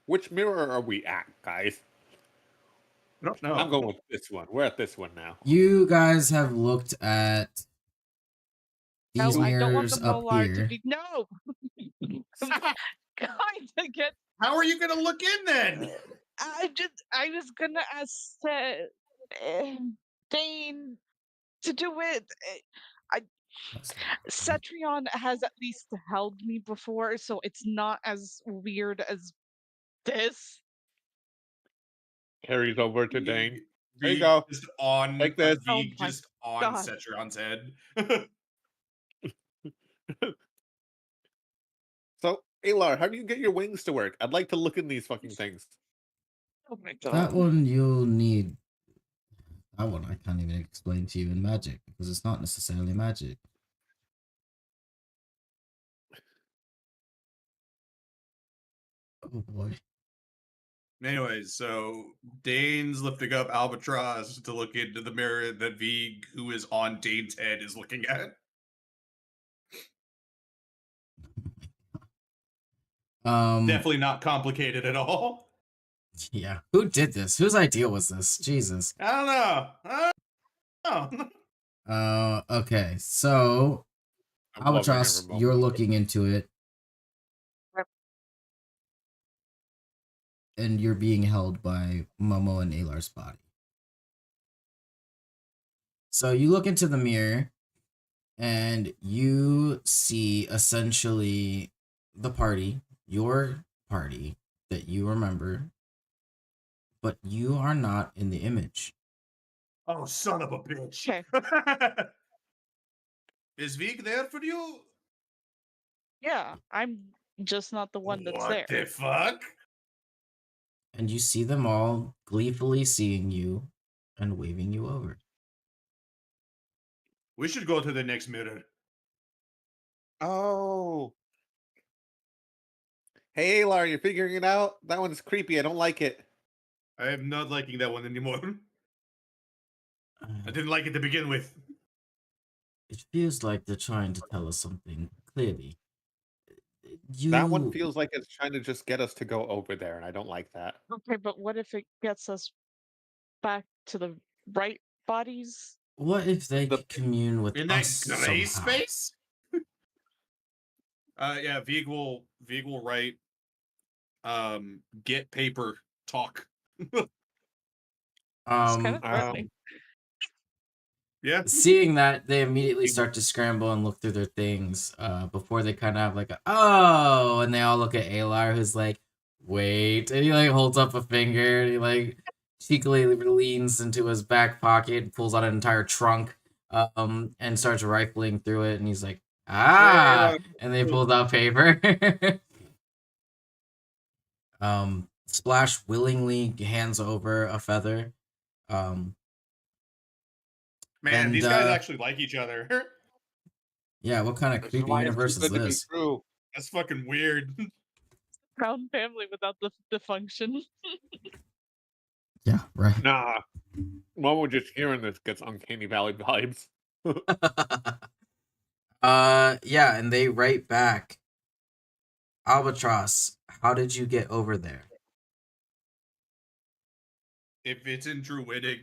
Which mirror are we at, guys? I don't know. I'm going with this one. We're at this one now. You guys have looked at these No, I don't want mirrors the up molar to here. be. No! I'm going to get. How are you gonna look in then? I was gonna ask Dane to do it. Cetrion has at least held me before, so it's not as weird as this. Carries over to Dane. Vig There you go. Just on Take this. Oh Vig my just on God. Cetrion's head. So, Alar, how do you get your wings to work? I'd like to look in these fucking things. Oh my That god. one you'll need. That one I can't even explain to you in magic because it's not necessarily magic. Oh boy. Anyways, so Dane's lifting up Albatross to look into the mirror that Vig, who is on Dane's head, is looking at. Definitely not complicated at all. Yeah. Who did this? Whose idea was this? Jesus. I don't know. I don't know. Okay. So, I'm loving Albatross, every you're moment. looking into it. And you're being held by Momo and Alar's body. So you look into the mirror and you see essentially the party, your party that you remember, but you are not in the image. Oh, son of a bitch. Okay. Is Vig there for you? Yeah, I'm just not the one that's there. What the fuck? And you see them all gleefully seeing you and waving you over. We should go to the next mirror. Oh. Hey, Alar, you're figuring it out? That one's creepy. I don't like it. I am not liking that one anymore. I Uh, didn't like it to begin with. It feels like they're trying to tell us something clearly. That one feels like it's trying to just get us to go over there, and I don't like that. Okay, but what if it gets us back to the right bodies? What if they The- could commune with In that us gray somehow? space? Yeah, Vig will write get paper talk. It's kind of Um, threatening. Yeah. Seeing that, they immediately start to scramble and look through their things before they kind of have like a, oh, and they all look at Alar, who's like, wait, and he like holds up a finger and he like cheekily leans into his back pocket and pulls out an entire trunk and starts rifling through it, and he's like, ah, and they pulled out paper. Splash willingly hands over a feather. Man, And, these guys actually like each other. Yeah, what kind of This is creepy why it's universe too is good to be this? true. That's fucking weird. Crown family without the function. Yeah, right. Nah. Momo just hearing this gets Uncanny Valley vibes. Yeah, and they write back, Albatross, how did you get over there? If it's in Druidic,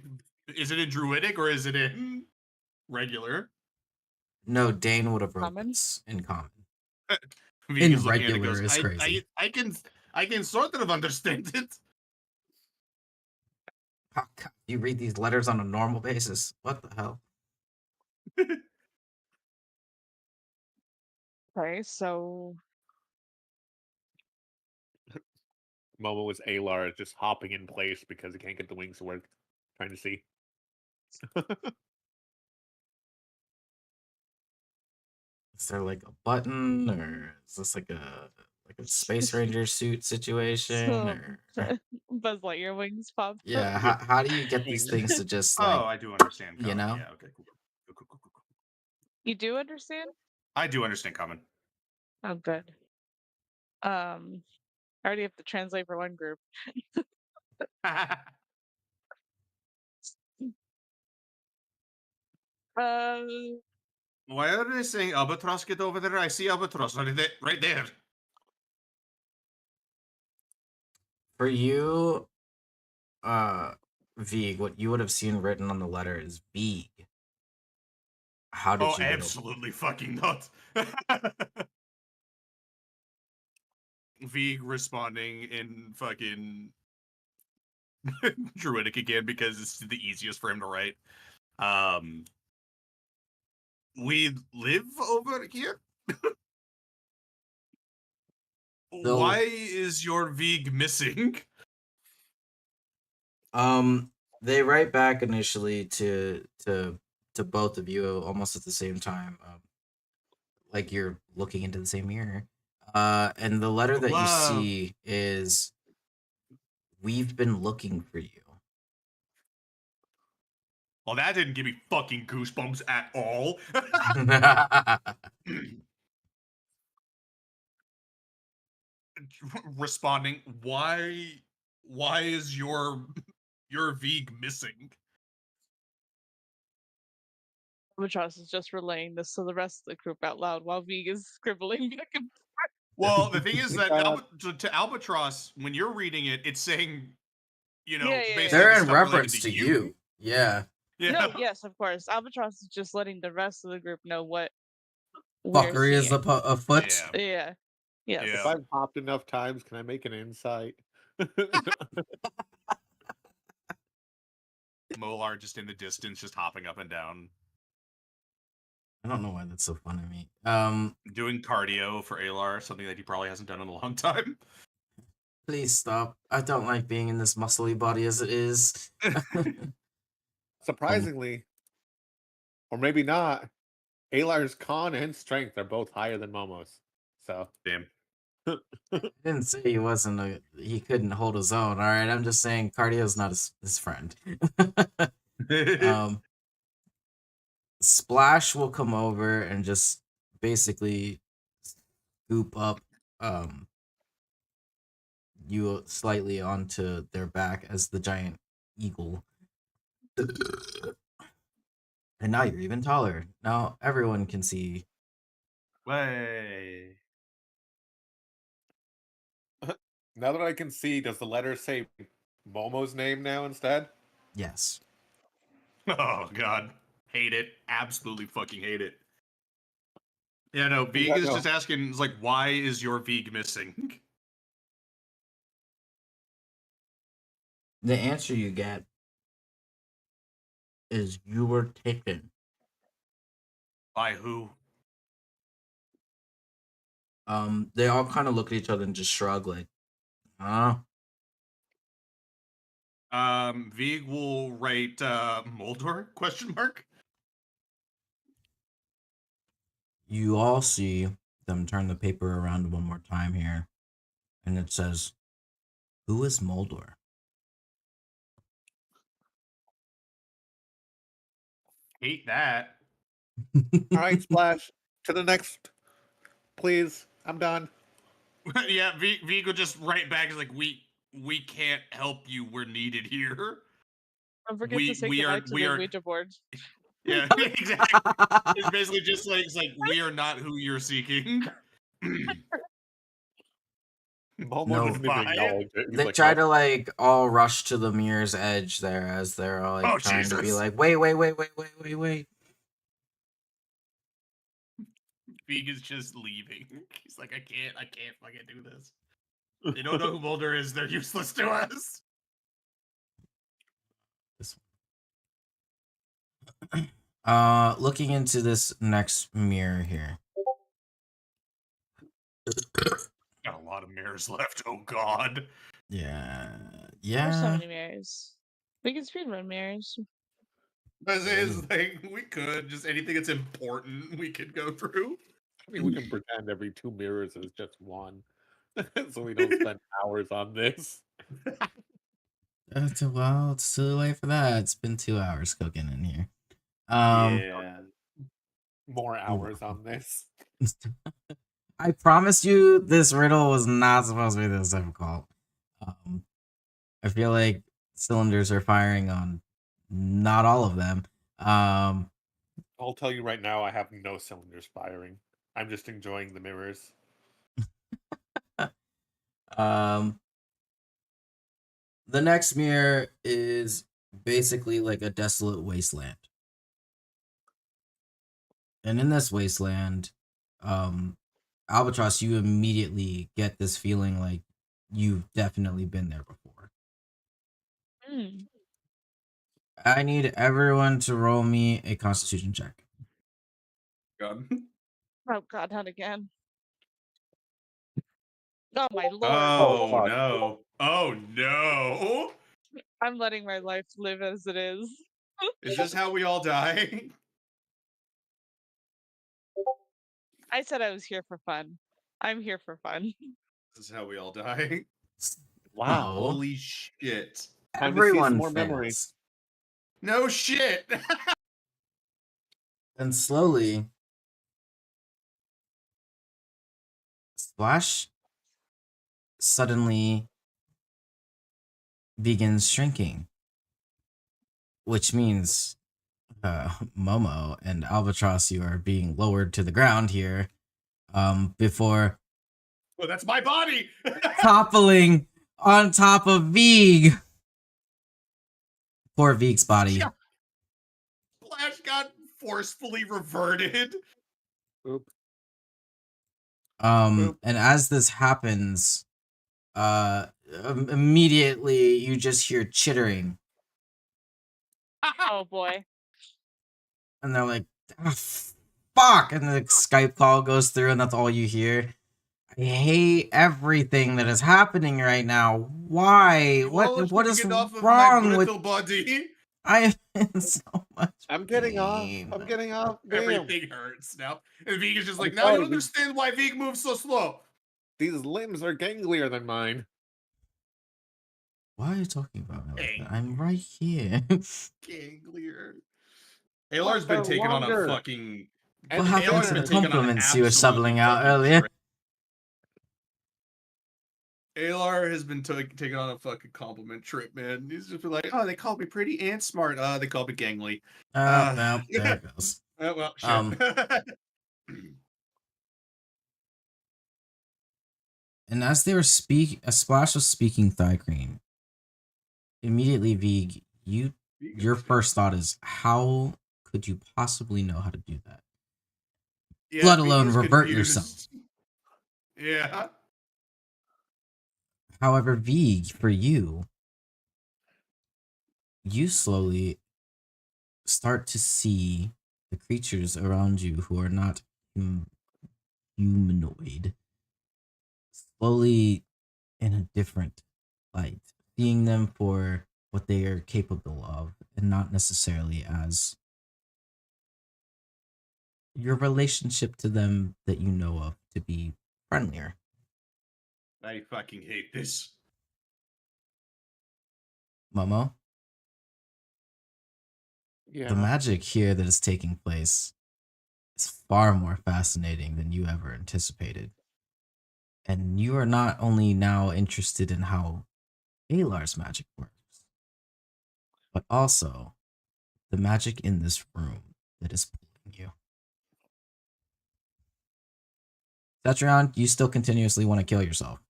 is it in Druidic or is it in regular? No, Dane would have wrote Common? this in common. Vika's In looking at it and regular goes, is crazy. I can sort of understand it. How come you read these letters on a normal basis? What the hell? Okay, so Momo was Alar just hopping in place because he can't get the wings to work. Trying to see. Is there like a button, or is this like a Space Ranger suit situation, so or Buzz Lightyear wings popped up. yeah? How do you get these things to just like, Oh, I do understand. you Common. know? Yeah, okay, cool. Cool. You do understand? I do understand common. Oh, good. I already have to translate for one group. Uh, Why are they saying Albatross get over there? I see Albatross right there. For you, Vig, what you would have seen written on the letter is Vig. How did Oh, you get over? absolutely fucking not. Vig responding in fucking Druidic again because it's the easiest for him to write. We live over here? So, Why is your Vig missing? they write back initially to both of you almost at the same time, like you're looking into the same mirror. And the letter that you Wow. see is, "We've been looking for you." Well, that didn't give me fucking goosebumps at all. Responding, why is your Vig missing? Albatross is just relaying this to the rest of the group out loud while Vig is scribbling back and Well, the thing is that Uh, to Albatross, when you're reading it, it's saying, Yeah. basically They're the in stuff related reference to you. Yeah. Yeah. No, yes, of course. Albatross is just letting the rest of the group know what we're Fuckery is seeing. afoot. Yeah. Yeah. Yes. if Yeah. I've hopped enough times, can I make an insight? Molar just in the distance, just hopping up and down, I don't know why that's so funny to me. doing cardio for Alar, something that he probably hasn't done in a long time. Please stop. I don't like being in this muscly body as it is. Surprisingly, or maybe not, Alar's con and strength are both higher than Momo's. So Damn. I didn't say he couldn't hold his own. All right, I'm just saying cardio's not his friend. Splash will come over and just basically scoop up you slightly onto their back as the giant eagle. And now you're even taller. Now everyone can see. Way. now that I can see, does the letter say Momo's name now instead? Yes. Oh god. Hate it. Absolutely fucking hate it. Yeah, no, Vig Yeah, is no. just asking, it's like, why is your Vig missing? The answer you get is you were taken. By who? They all kind of look at each other and just shrug, like, huh? Vig will write Moldor question mark. You all see them turn the paper around one more time here, and it says, "Who is Moldor?" Hate that. All right, Splash, to the next, please. I'm done. Yeah, Vig will just write back, is like, we we can't help you. We're needed here. Don't forget to say we are goodbye to we the are Ouija board. yeah, exactly. It's basically just like we are not who you're seeking. Momo No. doesn't even Bye. acknowledge it. He's They like, try "Nope." to like all rush to the mirror's edge there as they're all like Oh, trying to be Jesus. like, wait. Vig is just leaving. He's like, I can't fucking do this. They don't know who Mulder is. They're useless to us. This one. Looking into this next mirror here. Got a lot of mirrors left. Oh God. Yeah. There's so Yeah. many mirrors. We can speedrun mirrors. This is like we could just anything that's important we could go through. I mean, we can pretend every 2 mirrors is just one, so we don't spend hours on this. Well, it's too late for that. It's been 2 hours cooking in here. Yeah. More hours on this. I promise you, this riddle was not supposed to be this difficult. I feel like cylinders are firing on not all of them. I'll tell you right now, I have no cylinders firing. I'm just enjoying the mirrors. The next mirror is basically like a desolate wasteland. And in this wasteland, Albatross, you immediately get this feeling like you've definitely been there before. Hmm. I need everyone to roll me a constitution check. God. Oh God, not again. Oh my lord. Oh fuck. no. Oh no. I'm letting my life live as it is. Is this how we all die? I said I was here for fun. I'm here for fun. This is how we all die. Wow. Holy shit. Time to see some Everyone more fails. memories. No shit. And slowly, Splash suddenly begins shrinking, which means Momo and Albatross, you are being lowered to the ground here before Oh, that's my body. toppling on top of Vig. Poor Vig's body. Yeah. Flash got forcefully reverted. Oop. And as this happens, immediately you just hear chittering, Oh boy. and they're like, "Ah, fuck!" And the Skype call goes through, and that's all you hear. I hate everything that is happening right now. Why? What is Get off of wrong my with? brittle body? I am in so much. I'm getting off. pain. I'm getting off. Damn. Everything hurts now. And Vig is just like, I'm now you sorry, Vig. understand why Vig moves so slow. These limbs are ganglier than mine. Why are you talking about me like Dang. that? I'm right here. Ganglier. Alar's been they're taking on a longer. fucking. And What happened Alar's to been the taking on an compliments you were absolutely shoveling out fucking earlier? trip. Alar has been taking on a fucking compliment trip, man. He's just been like, oh, they called me pretty and smart. They called me gangly. No, there it goes. Well, shit. And as they were as Splash was speaking Thigh-Cream, immediately Vig, your first thought is, how could you possibly know how to do that? Yeah, Let Vig alone is revert confused. yourself. Yeah. However, Vig, for you slowly start to see the creatures around you who are not humanoid slowly in a different light, seeing them for what they are capable of and not necessarily as your relationship to them that you know of to be friendlier. I fucking hate this. Momo, Yeah. the magic here that is taking place is far more fascinating than you ever anticipated. And you are not only now interested in how Alar's magic works, but also the magic in this room that is pulling you. Cetrion, you still continuously want to kill yourself.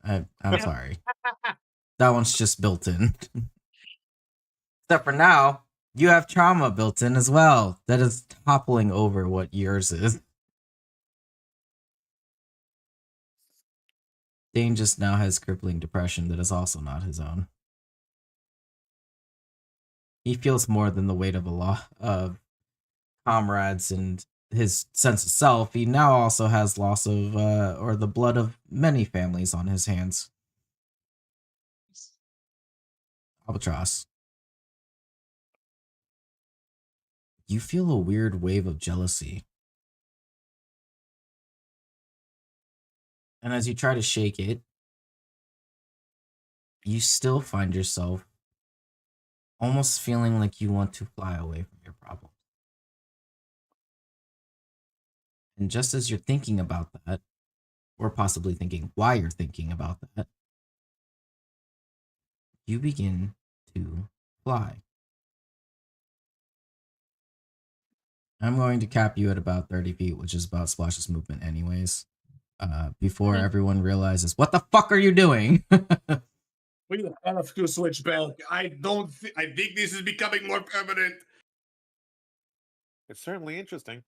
I'm sorry. That one's just built in. Except for now, you have trauma built in as well. That is toppling over what yours is. Dane just now has crippling depression that is also not his own. He feels more than the weight of a lot of comrades and his sense of self. He now also has loss of, or the blood of many families on his hands. Albatross. You feel a weird wave of jealousy. And as you try to shake it, you still find yourself almost feeling like you want to fly away from your problem. And just as you're thinking about that, or possibly thinking why you're thinking about that, you begin to fly. I'm going to cap you at about 30 feet, which is about Splash's movement anyways. Before everyone realizes, what the fuck are you doing? We have to switch back. I think this is becoming more permanent. It's certainly interesting.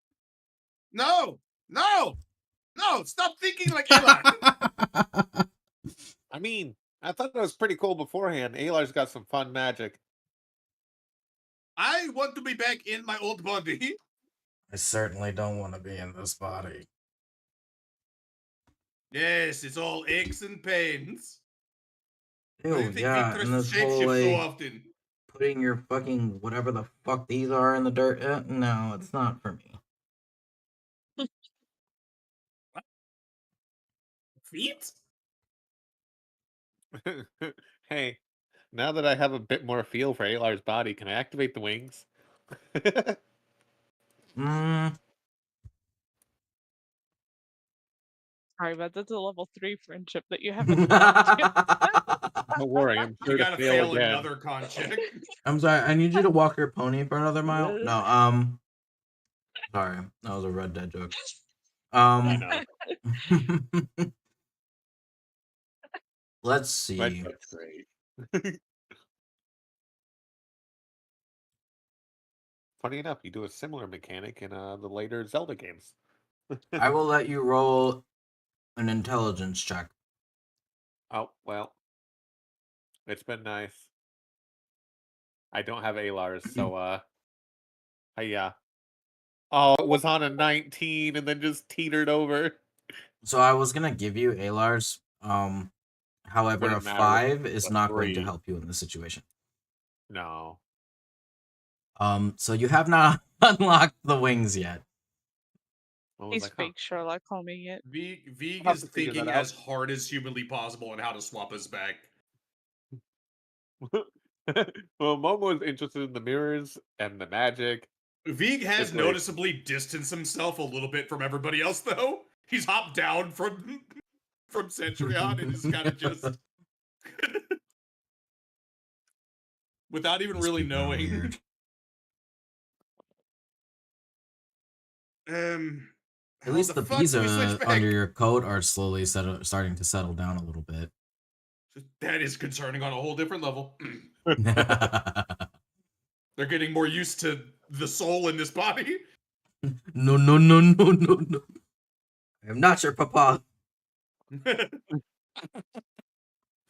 No! Stop thinking like Elon. I mean, I thought that was pretty cool beforehand. Alar's got some fun magic. I want to be back in my old body. I certainly don't want to be in this body. Yes, it's all aches and pains. Why do you Ew, think yeah, we and trust this whole shapeshift so way, often? putting your fucking whatever the fuck these are in the dirt. No, it's not for me. Feet? Hey, now that I have a bit more feel for Alar's body, can I activate the wings? Mm, Sorry, but that's a level 3 friendship that you haven't unlocked yet. Don't worry, I'm You sure to gotta fail fail again. another con check. I'm sorry, I need you to walk your pony for another mile. No, sorry, that was a Red Dead joke. I know. Let's see. That's great. Funny enough, you do a similar mechanic in the later Zelda games. I will let you roll an intelligence check. Oh, well. It's been nice. I don't have Alar's, so yeah. Oh, it was on a 19 and then just teetered over. So I was gonna give you Alar's. However, a Wouldn't matter. 5 is A not going to 3. help you in this situation. No. So you have not unlocked the wings yet. I was He's like, fake Sherlock Holming it. Vig I'll is have to figure that thinking out. as hard as humanly possible on how to swap us back. well, Momo is interested in the mirrors and the magic. Vig has It's like- noticeably distanced himself a little bit from everybody else, though. He's hopped down from Centurion and is kind of just without even These really people are knowing. weird. At How least the fuck bees do we switch back? under your coat are slowly starting to settle down a little bit. That is concerning on a whole different level. No, They're getting more used to the soul in this body. no, no, no, no. I am not your papa.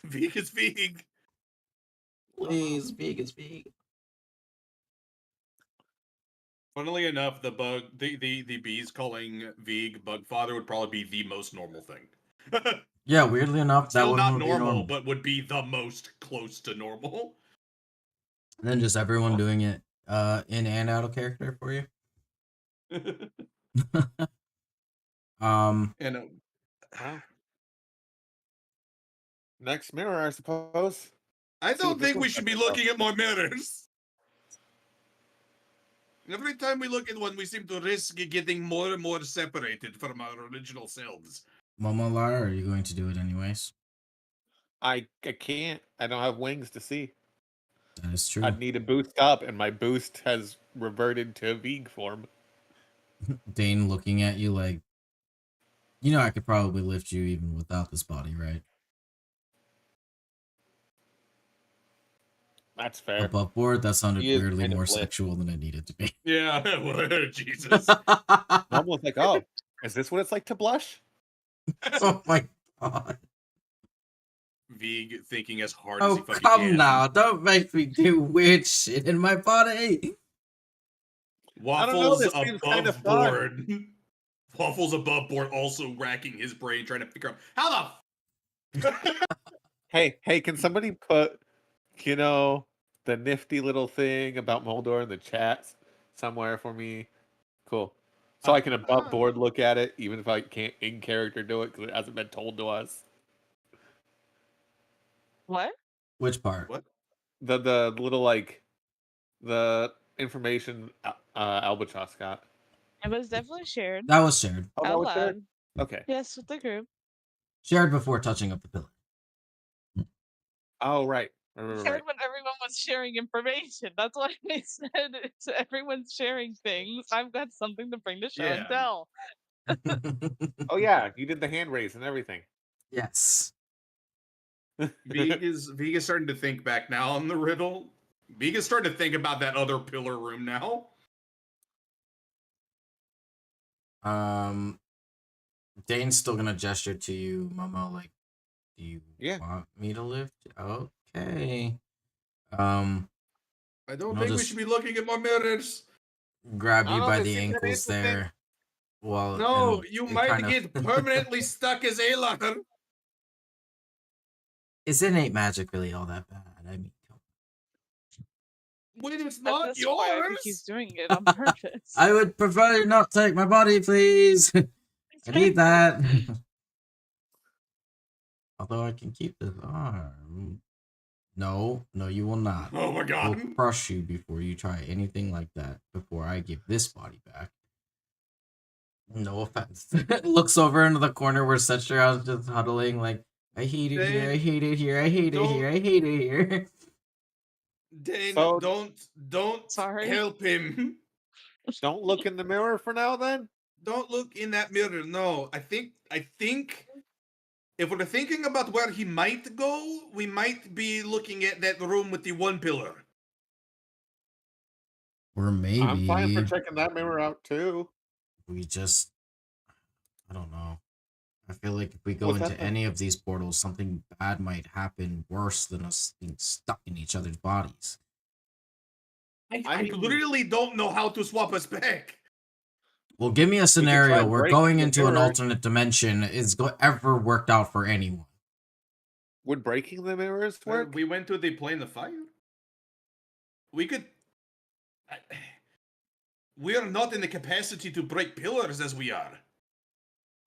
Vig is Vig. Please, Vig is Vig. Funnily enough, the bees calling Vig Bugfather would probably be the most normal thing. Yeah, weirdly enough, that Still one not would be normal, normal. but would be the most close to normal. And then just everyone doing it in and out of character for you. And Wow. Next mirror, I suppose. I See don't what this think we looks should like be though. looking at more mirrors. Every time we look at one, we seem to risk getting more and more separated from our original selves. Momo Lara, are you going to do it anyways? I can't. I don't have wings to see. That is true. I'd need to boost up, and my boost has reverted to Veeg form. Dane looking at you like, you know, I could probably lift you even without this body, right? That's fair. Above board, that sounded He is weirdly kind of more lit. sexual than it needed to be. Yeah, Jesus. I'm almost like, oh, is this what it's like to blush? Oh my god. Veeg thinking as hard as Oh, he fucking come can. now. Don't make me do weird shit in my body. I don't know, Waffles this seems kind above of fun. board. Waffles above board, also racking his brain trying to figure out how the Hey, can somebody put, the nifty little thing about Moldor in the chat somewhere for me? Cool. So I can above board look at it, even if I can't in character do it because it hasn't been told to us. What? Which part? What? The little the information Albatross got. It was definitely shared That was shared. Oh, that out was there? loud. Okay. Yes, with the group. Shared before touching up the pillar. Oh, right. Shared when everyone was sharing information. That's why I said it's everyone's sharing things. I've got something to bring to show and Yeah. tell. Oh yeah, you did the hand raise and everything. Yes. Veeg is starting to think back now on the riddle. Veeg is starting to think about that other pillar room now. Dane's still gonna gesture to you, Momo, like, do you Yeah. want me to lift? Okay. I don't I'll think we just should be looking at more mirrors. grab I you don't know, by this the seems kinda ankles interesting. there. Well, No, and you it might kind of- get permanently stuck as Aylar. Is innate magic really all that bad? I mean, When it's At not this point, I think he's yours. doing it on purpose. I would prefer you not take my body, please. I need that. Although I can keep this arm. No, you will not. Oh my I god. will crush you before you try anything like that. Before I give this body back. No offense. Looks over into the corner where Setcher is just huddling, like, I hate it here. I Dane, hate it here. I hate it here. I hate it here. Dane, So- don't Sorry. help him. Don't look in the mirror for now then? Don't look in that mirror. No, I think if we're thinking about where he might go, we might be looking at that room with the one pillar. Or maybe I'm fine for checking that mirror out too. we just, I don't know. I feel like if we go What's into that then? any of these portals, something bad might happen worse than us being stuck in each other's bodies. I literally don't know how to swap us back. Well, give me a try scenario where breaking going the into an mirror. alternate dimension is ever worked out for anyone. Would breaking the mirrors work? We went to the plane of fire. We could. We are not in the capacity to break pillars as we are.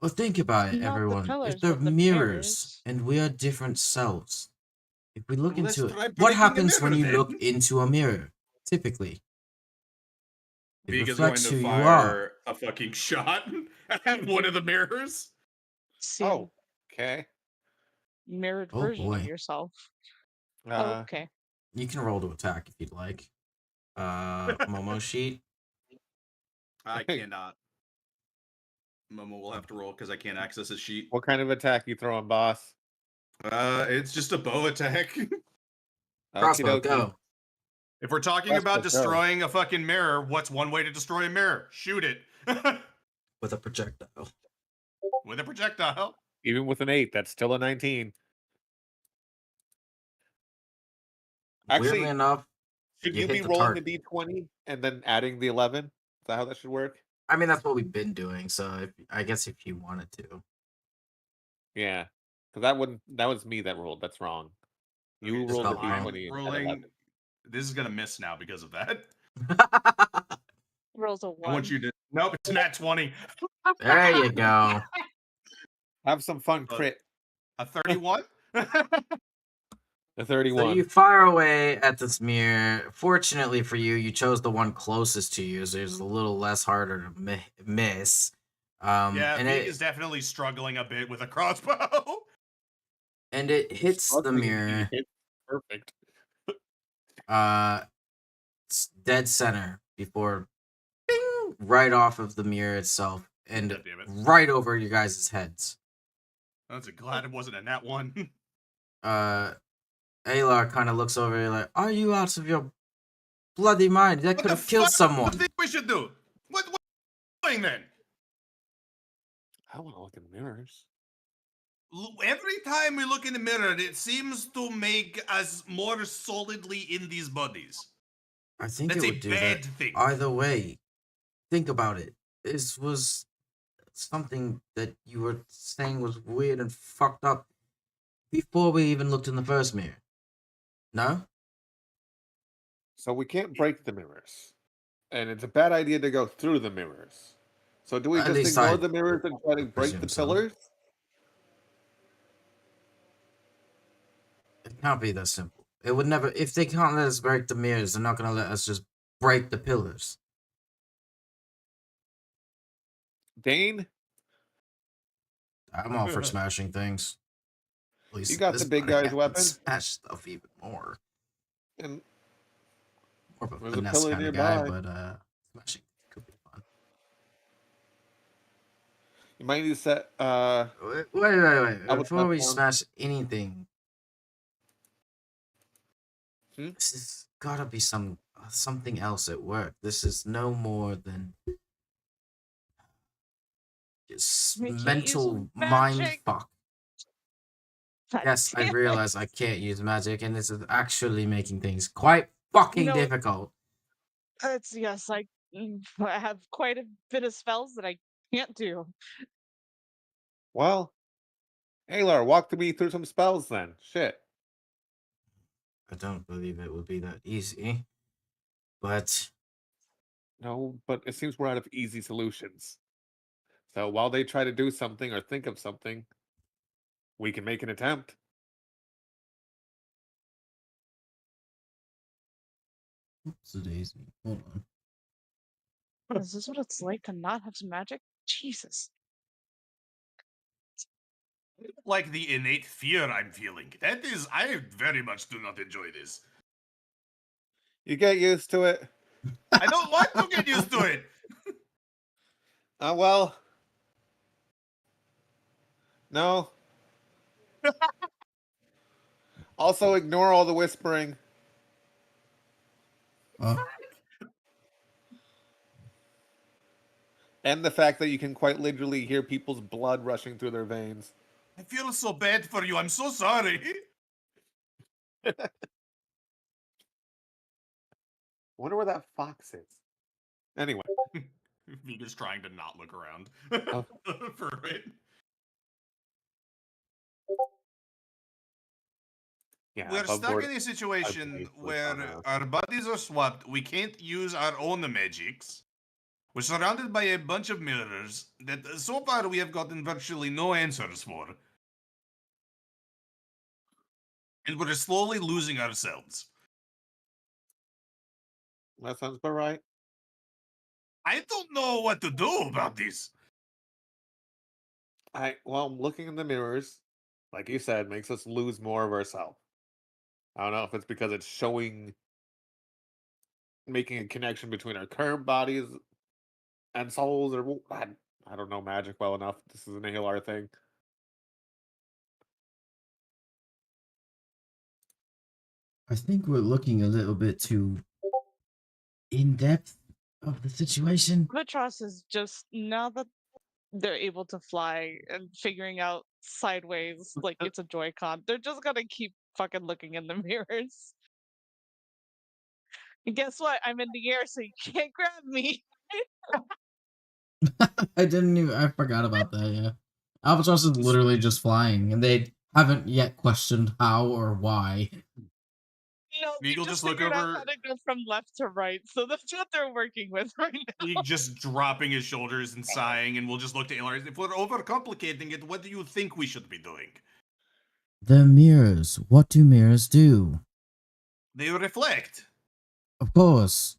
Well, think about it, Not the everyone. pillars, If they're but the mirrors mirrors. and we are different selves, if we look Let's into try it, what breaking a happens when mirror you look then. into a mirror? Typically, it Veeg is going reflects to who you are. fire a fucking shot at one of the mirrors. See Oh, okay. mirrored Oh, version boy. of yourself. Uh, Okay. You can roll to attack if you'd like. Momo sheet. I cannot. Momo will have to roll because I can't access his sheet. What kind of attack you throwing, boss? It's just a bow attack. Crossbow, Okey-dokey. go. If we're talking Crossbow, about go. destroying a fucking mirror, what's one way to destroy a mirror? Shoot it With a projectile. with a projectile. Even with an 8, that's still a 19. Weirdly Actually, enough, should you you hit be the rolling target. the d20 and then adding the 11? Is that how that should work? I mean, that's what we've been doing, so I guess if you wanted to. Yeah. Because that was me that rolled. That's wrong. You Okay, rolled the so I'm d20 and had rolling. 11. This is gonna miss now because of that. Rolls a I 1. want you to. Nope, it's nat 20. There you go. Have some fun, Uh, crit. A 31. A So 31. you fire away at this mirror. Fortunately for you, you chose the one closest to you, so it's a little less harder to miss. Yeah, and Veeg is definitely struggling a bit with a crossbow. and it hits the Struggling mirror hit perfect. dead center before bing, right off of the mirror itself and God damn it. right over you guys' heads. That's glad it wasn't a nat one. Aylar kind of looks over like, are you out of your bloody mind? That What could the have killed fuck someone. do you think we should do? What are you doing then? I want to look in the mirrors. Every time we look in the mirror, it seems to make us more solidly in these bodies. I think That's it a would do bad that thing. either way. Think about it. This was something that you were saying was weird and fucked up before we even looked in the first mirror. No? So we can't break the mirrors. And it's a bad idea to go through the mirrors. So do we At just least ignore I the mirrors and try to break the presume so. pillars? It can't be that simple. It would never. If they can't let us break the mirrors, they're not gonna let us just break the pillars. Dane, I'm all for smashing things. At least you got this the big party, I guy's can weapon? smash stuff even more. And More of a there's a finesse pillar kind of guy, nearby. but smashing could be fun. You might need to set Wait. I would Before we down. smash anything, Hmm? this has gotta be something else at work. This is no more than just We can't use mental mind magic. fuck. God Yes, I damn it. realize I can't use magic, and this is actually making things quite fucking No. difficult. Yes, I have quite a bit of spells that I can't do. Well, Aylar, walk me through some spells then. Shit. I don't believe it would be that easy, but No, but it seems we're out of easy solutions. So while they try to do something or think of something, we can make an attempt. oops, daisy. Hold on. Is this what it's like to not have some magic? Jesus. Like the innate fear I'm feeling. That is, I very much do not enjoy this. You get used to it. I don't want to get used to it. Well. No. Also, ignore all the whispering. And the fact that you can quite literally hear people's blood rushing through their veins. I feel so bad for you. I'm so sorry. Wonder where that fox is. Anyway. Vika's trying to not look around Oh. for it. Yeah, We're above stuck board. in a situation basically where gone out. our bodies are swapped. We can't use our own magics. We're surrounded by a bunch of mirrors that so far we have gotten virtually no answers for. And we're slowly losing ourselves. That sounds about right. I don't know what to do about this. Well, looking in the mirrors, like you said, makes us lose more of ourselves. I don't know if it's because it's making a connection between our current bodies and souls, or I don't know magic well enough. This is an ALR thing. I think we're looking a little bit too in depth of the situation. Albatross is just now that they're able to fly and figuring out sideways like it's a Joy-Con, they're just gonna keep fucking looking in the mirrors. And guess what? I'm in the air, so you can't grab me. I forgot about that, yeah. Albatross is literally just flying, and they haven't yet questioned how or why. No, they Meagle just just look figured out over- how to go from left to right, so that's what they're working with right now. He just dropping his shoulders and sighing, and we'll just look to Alar. If we're overcomplicating it, what do you think we should be doing? The mirrors. What do mirrors do? They reflect. Of course.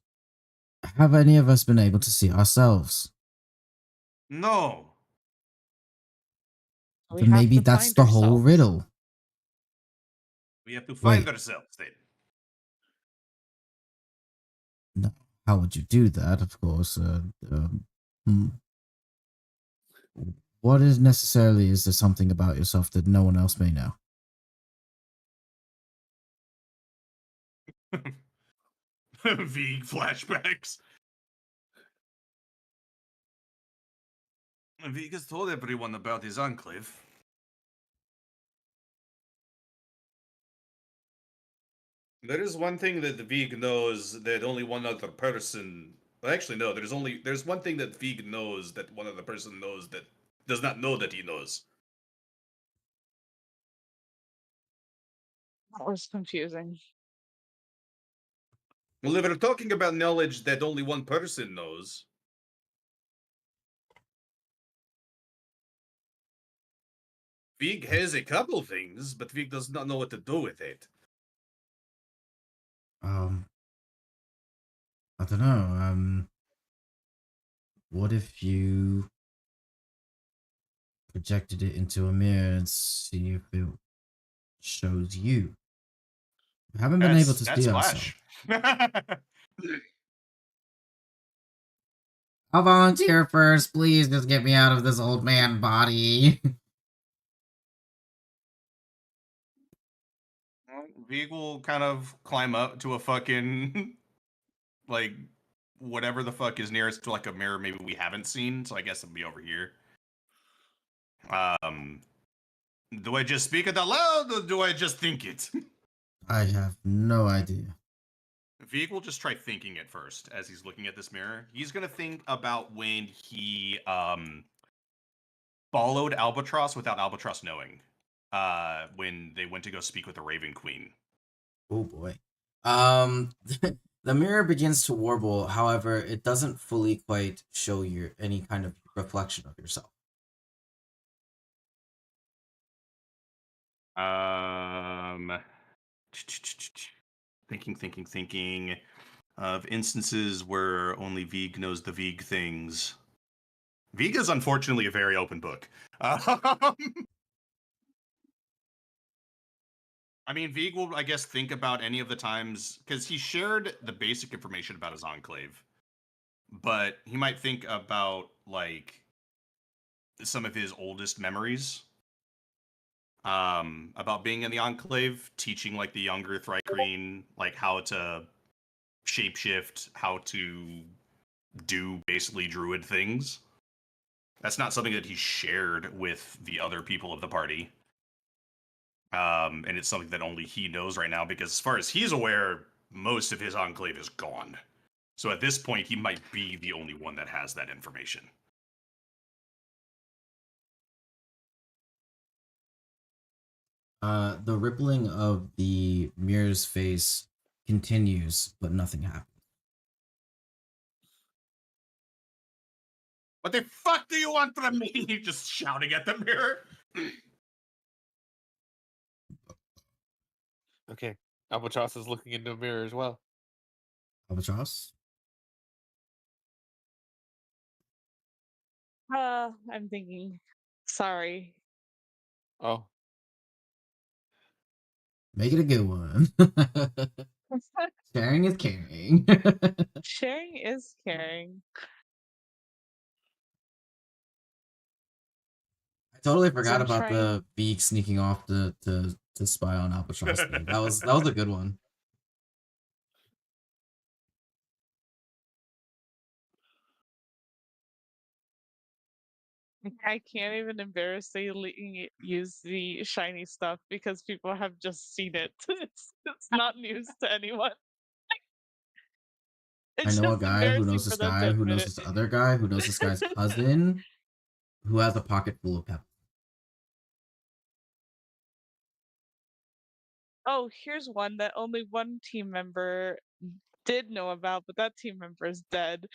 Have any of us been able to see ourselves? No. We Then have maybe to that's find the whole ourselves. riddle. We have to find Wait. ourselves then. No, how would you do that? Of course. Hmm. What is necessarily is there something about yourself that no one else may know? Vague flashbacks. Vig has told everyone about his enclave. There is one thing that Vig knows that only one other person. Well, actually, no. There's one thing that Vig knows that one other person knows that does not know that he knows. That was confusing. Well, if we're talking about knowledge that only one person knows, Vig has a couple things, but Vig does not know what to do with it. I don't know. What if you projected it into a mirror and see if it shows you? I haven't been able to That's do that, so Flash. I'll volunteer first. Please just get me out of this old man body. Vig will kind of climb up to a fucking like whatever the fuck is nearest to like a mirror maybe we haven't seen, so I guess it'll be over here. Do I just speak it out loud or do I just think it? I have no idea. Vig will just try thinking it first as he's looking at this mirror. He's gonna think about when he followed Albatross without Albatross knowing. When they went to go speak with the Raven Queen. Oh boy. The mirror begins to warble. However, it doesn't fully quite show you any kind of reflection of yourself. Thinking of instances where only Vig knows the Vig things. Vig is unfortunately a very open book. I mean, Vig will, I guess, think about any of the times, because he shared the basic information about his enclave, but he might think about, like, some of his oldest memories about being in the enclave, teaching, like, the younger Thrycreen, like, how to shapeshift, how to do, basically, druid things. That's not something that he shared with the other people of the party. And it's something that only he knows right now because as far as he's aware, most of his enclave is gone. So at this point, he might be the only one that has that information. The rippling of the mirror's face continues, but nothing happens. What the fuck do you want from me? Just shouting at the mirror. Okay. Albatross is looking into a mirror as well. Albatross? I'm thinking. Sorry. Oh, Make it a good one. Sharing is caring. Sharing is caring. I totally So forgot I'm about trying. the beak sneaking off to spy on Albatross thing. That was a good one. I can't even embarrassingly use the shiny stuff because people have just seen it. It's not news to anyone. I It's know a just guy who embarrassing knows for this them to guy who admit knows it. this other guy who knows this guy's cousin who has a pocket full of pepper. Oh, here's one that only one team member did know about, but that team member is dead.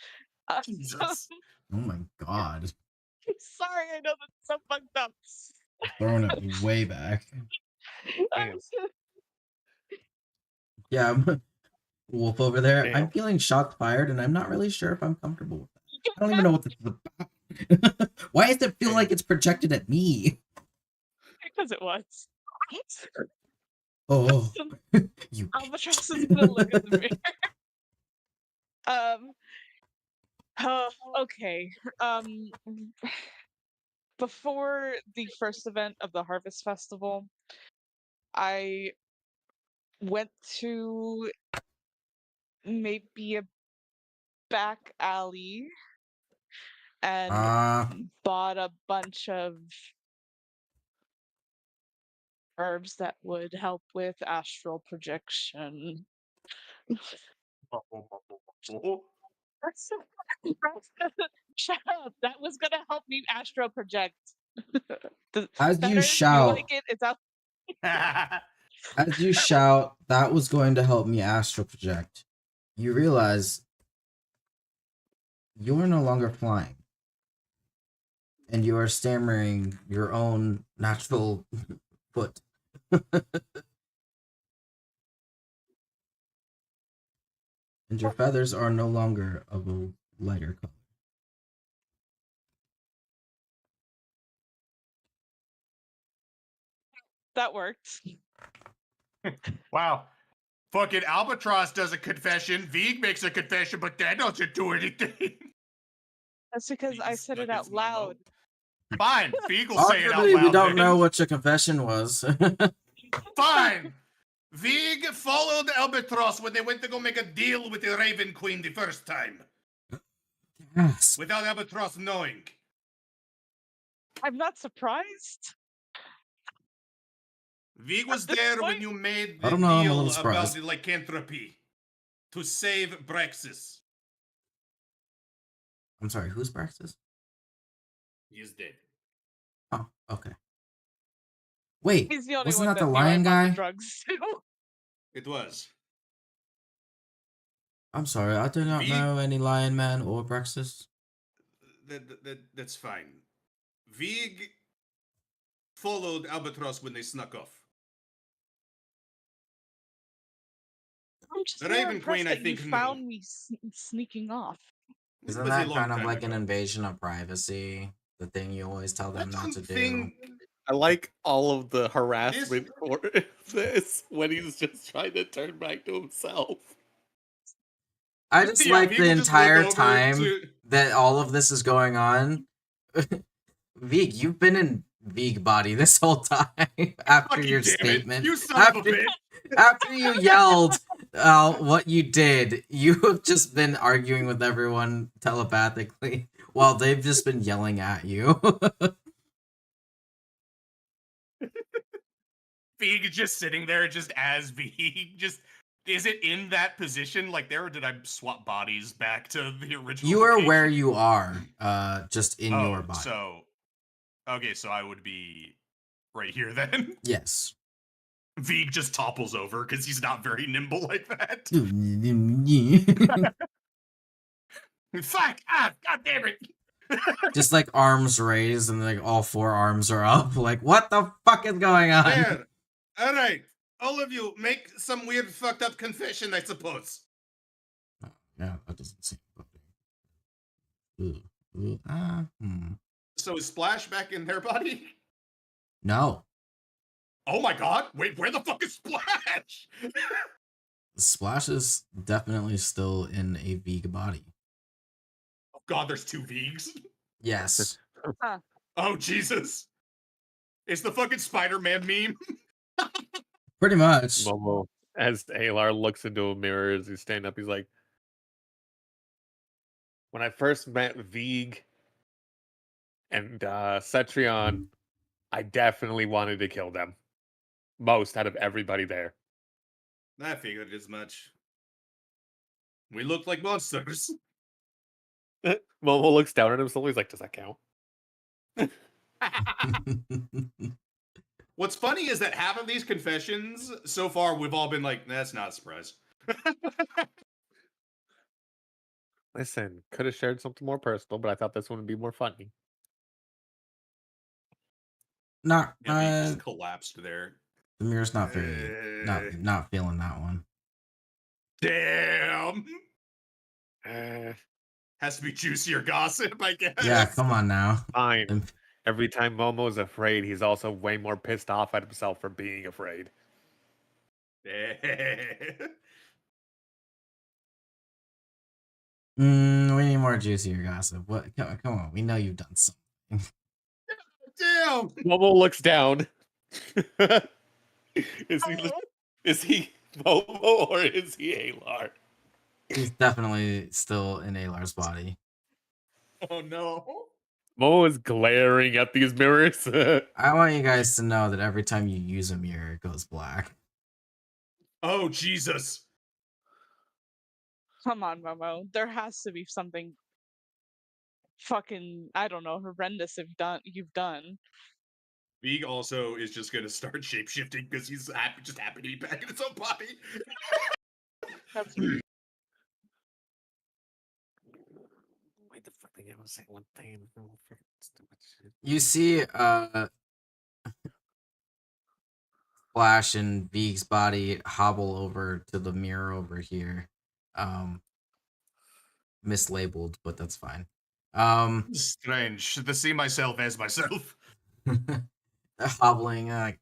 Jesus. Oh my god. Sorry, I know that's so fucked up. Throwing it way back. damn. Yeah, Wolf over there. I'm Damn. feeling shocked fired, and I'm not really sure if I'm comfortable with that. I don't even know what this is about. Why does it feel Damn. like it's projected at me? Because it was. Oh, you Albatross bitch. is gonna look in the mirror. Okay. Um, before the first event of the Harvest Festival, I went to maybe a back alley and Ah, bought a bunch of herbs that would help with astral projection. Shut up. That was gonna help me astral project. as you Better? You like shout, it? It's out. as you shout, that was going to help me astral project. You realize you are no longer flying, and you are stammering your own natural foot. And your feathers are no longer of a lighter color. That worked. Wow. Fucking Albatross does a confession, Vig makes a confession, but that doesn't do anything. That's because Vig I is said it stuck out as Momo. loud. Fine, Vig will say it out Arguably, we loud don't then. know what your confession was. Fine. Vig followed Albatross when they went to go make a deal with the Raven Queen the first time, Yes. without Albatross knowing. I'm not surprised. Vig was this there when point- you made I the don't know, I'm a deal little about surprised. the lycanthropy to save Braxis. I'm sorry, who's Braxis? He is dead. Oh, okay. Wait, He's the only wasn't one that the that knew I lion bought guy? the drugs too. It was. I'm sorry, I do not Vig- know any lion man or Braxis. That's fine. Vig followed Albatross when they snuck off. I'm just The more Raven impressed Queen, I that you think, knew. found me sneaking off. It Isn't was a that long kind of time like an ago. invasion of privacy? The thing you always tell them not to do. think I like all of the harassment for this when he's just trying to turn back to himself. I just Yeah, like the people just look entire over time to- that all of this is going on. Vig, you've been in Vig body this whole time after Fucking your damn it, statement. you son of a bitch. After you yelled what you did, you have just been arguing with everyone telepathically while they've just been yelling at you. Vig is just sitting there just as Vig. Just is it in that position like there, or did I swap bodies back to the original? You are location? where you are, just in your body. So okay, so I would be right here then. Yes. Vig just topples over because he's not very nimble like that. Fuck! Ah, god damn it! Just like arms raised and like all four arms are up. Like, what the fuck is going on? There. All right, all of you, make some weird, fucked up confession, I suppose. Yeah, that doesn't seem. So is Splash back in their body? No, Oh my god! Wait, where the fuck is Splash? Splash is definitely still in a Vig body. Oh god, there's two Vigs. Yes. Oh Jesus! It's the fucking Spider-Man meme. Pretty much. Momo, as Alar looks into a mirror as he's standing up, he's like, when I first met Vig and Cetrion, I definitely wanted to kill them. Most out of everybody there. I figured as much. We look like monsters. Momo looks down at himself, he's like, does that count? What's funny is that half of these confessions so far we've all been like, that's not a surprise. Listen, could have shared something more personal, but I thought this one would be more funny. Not Yeah, he just collapsed there. the mirror's not very not feeling that one. Damn. Has to be juicier gossip, I guess. Yeah, come on now. Fine. Every time Momo's afraid, he's also way more pissed off at himself for being afraid. We need more juicier gossip. What? Come on, we know you've done something. Damn. Momo looks down. is he Momo or is he Alar? He's definitely still in Alar's body. Oh no. Momo is glaring at these mirrors. I want you guys to know that every time you use a mirror, it goes black. Oh Jesus. Come on, Momo. There has to be something fucking, I don't know, horrendous you've done. Vig also is just gonna start shapeshifting because he's just happy to be back in his own body. That's Wait, the fuck thing I was saying one thing. You see Flash and Vig's body hobble over to the mirror over here. Mislabeled, but that's fine. Strange to see myself as myself. Hobbling, I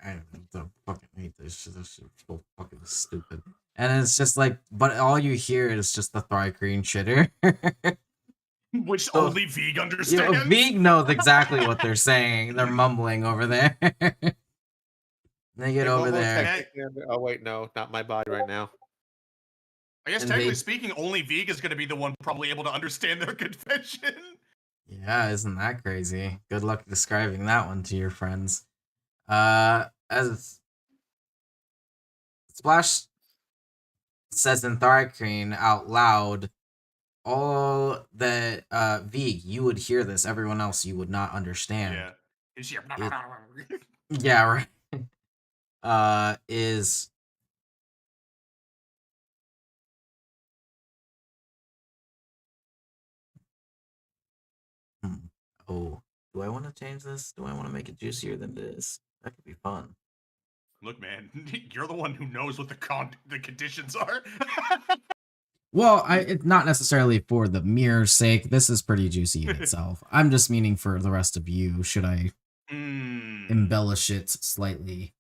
don't fucking hate this shit. This shit's so fucking stupid. And it's just like, but all you hear is just the Thrycreen shitter. Which So, only Vig You understands. know, Vig knows exactly what they're saying. They're mumbling over there. They get Hey, over Momo's there. technically oh wait, no, not my body right now. I guess And technically they- speaking, only Vig is going to be the one probably able to understand their confession. Yeah, isn't that crazy? Good luck describing that one to your friends. As Splash says in Thrycreen out loud, all that Vig, you would hear this, everyone else you would not understand. Yeah. Is she- Yeah, right. Is oh, do I want to change this? Do I want to make it juicier than this? That could be fun. Look, man, you're the one who knows what the conditions are. Well, it's not necessarily for the mirror's sake. This is pretty juicy in itself. I'm just meaning for the rest of you. Should I embellish it slightly?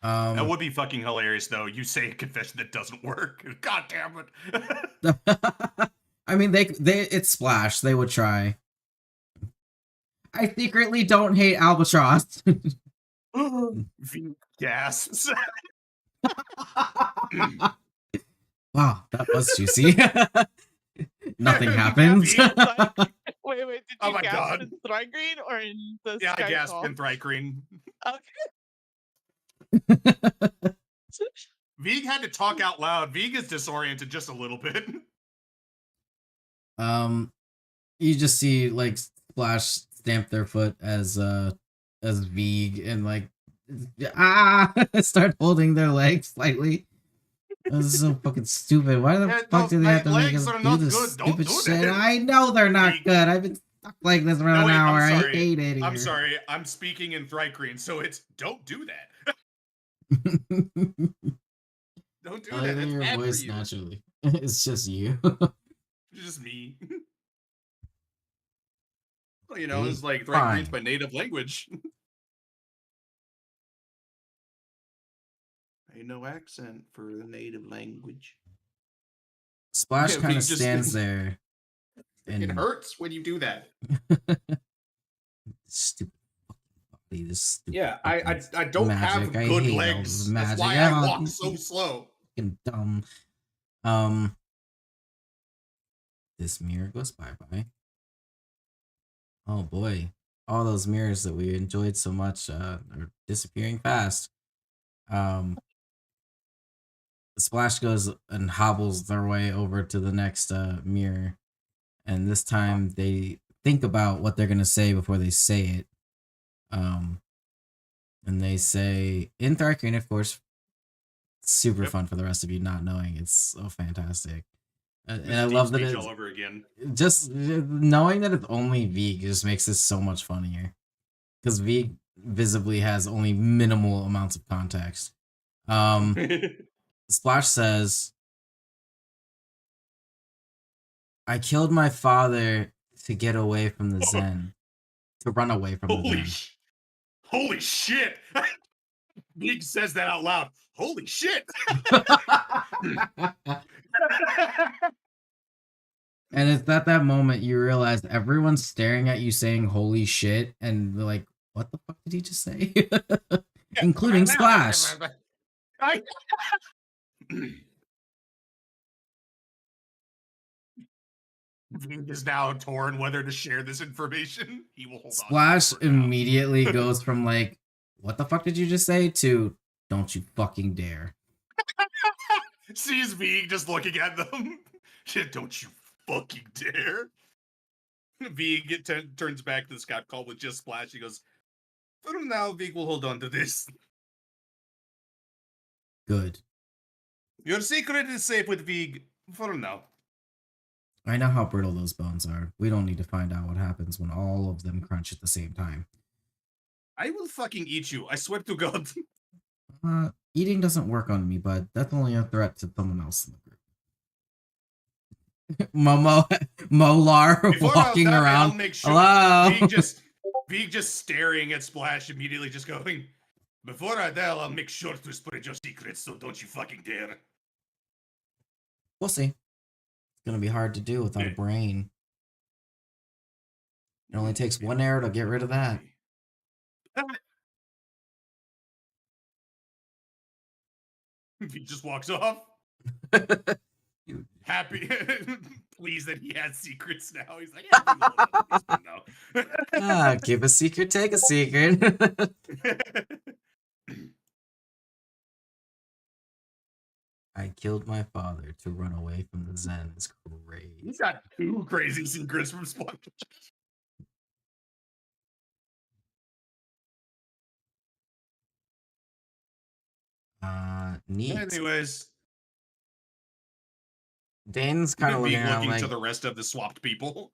That would be fucking hilarious, though. You say a confession that doesn't work. God damn it. I mean, it's Splash. They would try. I secretly don't hate Albatross. Vig gasps. Wow, that was juicy. Nothing happens. Wait, did you Oh my gasp God. in Thrygreen or in the Yeah, I Sky gasped Call? in Thrycreen. Okay. Vig had to talk out loud. Vig is disoriented just a little bit. You just see like Splash stamp their foot as Vig and like start holding their legs slightly. This is so fucking stupid. Why the Yeah, fuck do they have to make legs us are do not this good. Don't stupid do shit? that. I know they're not Vig. good. I've been stuck like this for an hour. I hate it here. I'm sorry. I'm speaking in Thrycreen, so it's don't do that. Don't do I that. hear That's your bad voice for you. naturally. It's just you. It's just me. Well, you know, Hey, it's like fine. Thrycreen's my native language. Ain't no accent for the native language. Splash Yeah, kind Vig of just- stands there. It hurts when you do that. Stupid fucking body, this stupid Yeah, fucking I don't have magic. I good hate all legs. this That's magic. why I Oh, walk so slow. fucking dumb. This mirror goes bye-bye. Oh boy. All those mirrors that we enjoyed so much are disappearing fast. Splash goes and hobbles their way over to the next mirror. And this time they think about what they're gonna say before they say it. And they say in Thrycreen, of course. Super Yep. fun for the rest of you not knowing. It's so fantastic. And This I is love deep that speech it's all over again. just knowing that it's only Vig just makes this so much funnier. Because Vig visibly has only minimal amounts of context. Splash says, I killed my father to get away from the Zen. To run away from the Zen. Holy shit! Veeg says that out loud. Holy shit! And it's at that moment you realize everyone's staring at you saying "holy shit," and they're like, "What the fuck did he just say?" Including Splash. Veeg is now torn whether to share this information. He will hold Splash on to it for now. immediately goes from like, "What the fuck did you just say?" to "Don't you fucking dare." Sees Veeg just looking at them. Shit, don't you fucking dare. Veeg turns back to the Scott call with just Splash. He goes, for now, Veeg will hold on to this. Good. Your secret is safe with Veeg for now. I know how brittle those bones are. We don't need to find out what happens when all of them crunch at the same time. I will fucking eat you. I swear to God. Eating doesn't work on me, but that's only a threat to someone else in the group. Molar Before walking I'll die, around. I'll make sure. Hello. Veeg just staring at Splash, immediately just going, before I die, I'll make sure to spread your secrets, so don't you fucking dare. We'll see. It's gonna be hard to do without a brain. It only takes one arrow to get rid of that. He just walks off. Happy, pleased that he has secrets now. He's like, yeah, give a secret, take a secret. I killed my father to run away from the Zen. It's crazy. He's got 2 crazy secrets from Splash. Neat. Anyways, Dane's kind of looking looking like, to the rest of the swapped people.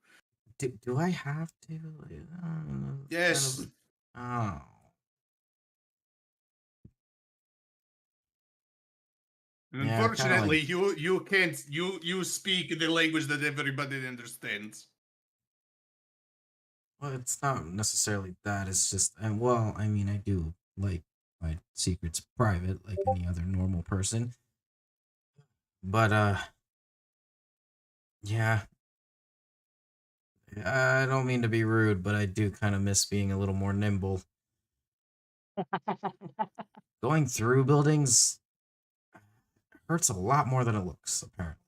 Do I have to? Like, Yes. Kind of, yeah, unfortunately, like, you can't you speak the language that everybody understands. Well, it's not necessarily that. It's just, and well, I mean, I do like my secrets private, like any other normal person. But yeah, I don't mean to be rude, but I do kind of miss being a little more nimble. Going through buildings hurts a lot more than it looks, apparently.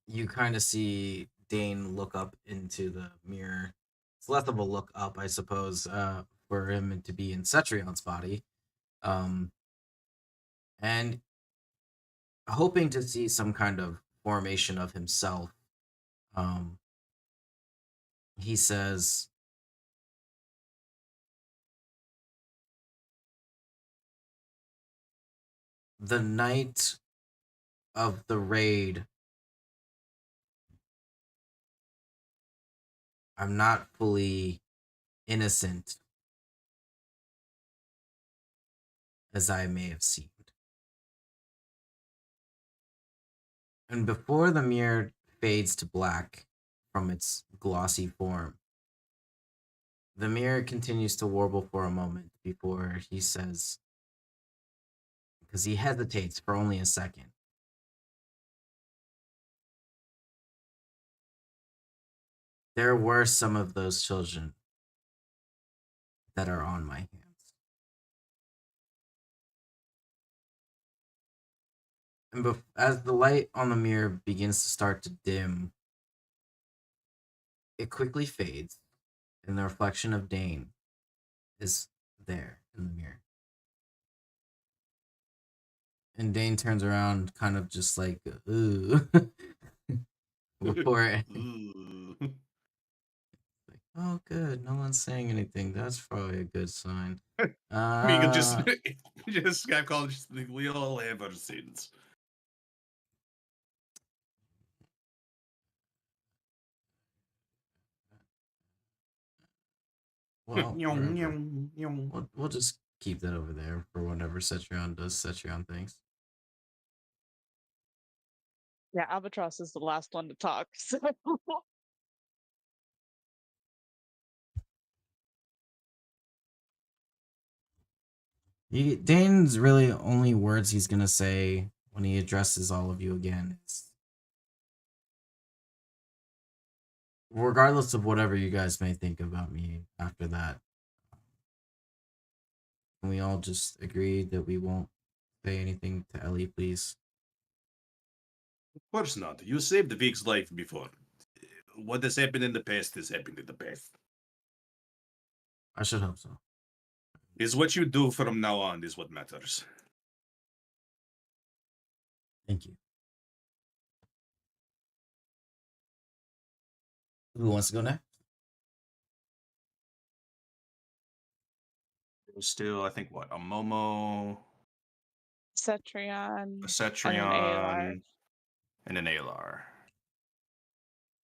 You kind of see Dane look up into the mirror. It's less of a look up, I suppose, for him to be in Cetrion's body. And hoping to see some kind of formation of himself. He says, the night of the raid, I'm not fully innocent as I may have seemed. And before the mirror fades to black from its glossy form, the mirror continues to warble for a moment before he says, because he hesitates for only a second. There were some of those children that are on my hands. And as the light on the mirror begins to start to dim, it quickly fades, and the reflection of Dane is there in the mirror. And Dane turns around, kind of just like, ooh. Before it. Like, oh, good. No one's saying anything. That's probably a good sign. Megan just Skype call, just like, we all have our sins. Well, we'll just keep that over there for whenever Cetrion does Cetrion things. Yeah, Albatross is the last one to talk. So Dane's really only words he's gonna say when he addresses all of you again is, regardless of whatever you guys may think about me after that, can we all just agree that we won't say anything to Ellie, please? Of course not. You saved Vic's life before. What has happened in the past has happened in the past. I should hope so. Is what you do from now on is what matters. Thank you. Who wants to go next? There's still, I think, what? A Momo, Cetrion, a and an Alar. Cetrion, and an Alar.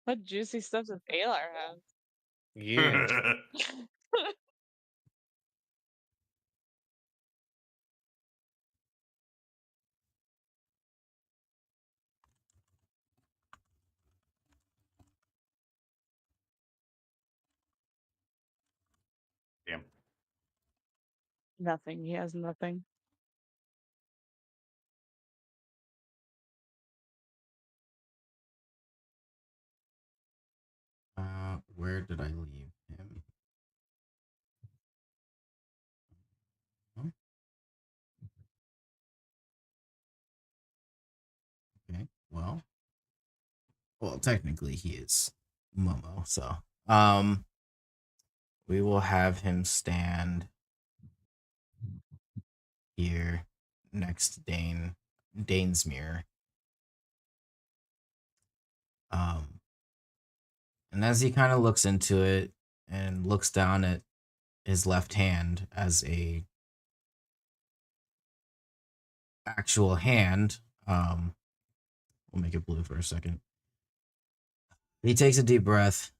What juicy stuff does Alar have? Yeah. Damn. Nothing. He has nothing. Where did I leave him? Oh, okay. Well, technically he is Momo, so we will have him stand here next to Dane's mirror. And as he kind of looks into it and looks down at his left hand as a actual hand, we'll make it blue for a second. He takes a deep breath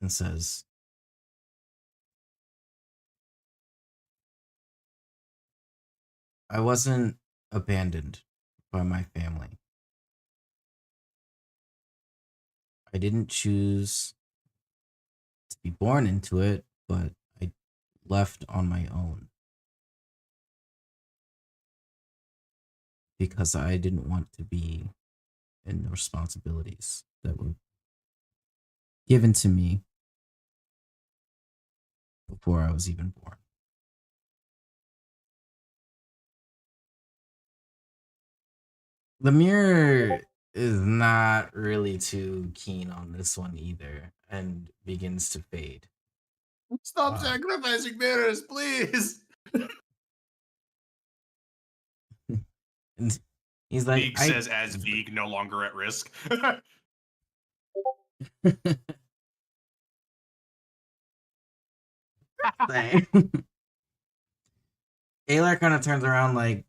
and says, I wasn't abandoned by my family. I didn't choose to be born into it, but I left on my own because I didn't want to be in the responsibilities that were given to me before I was even born. The mirror is not really too keen on this one either and begins to fade. Stop sacrificing mirrors, please. And he's like, Vig says as Vig no longer at risk. Same. Aylar kind of turns around like,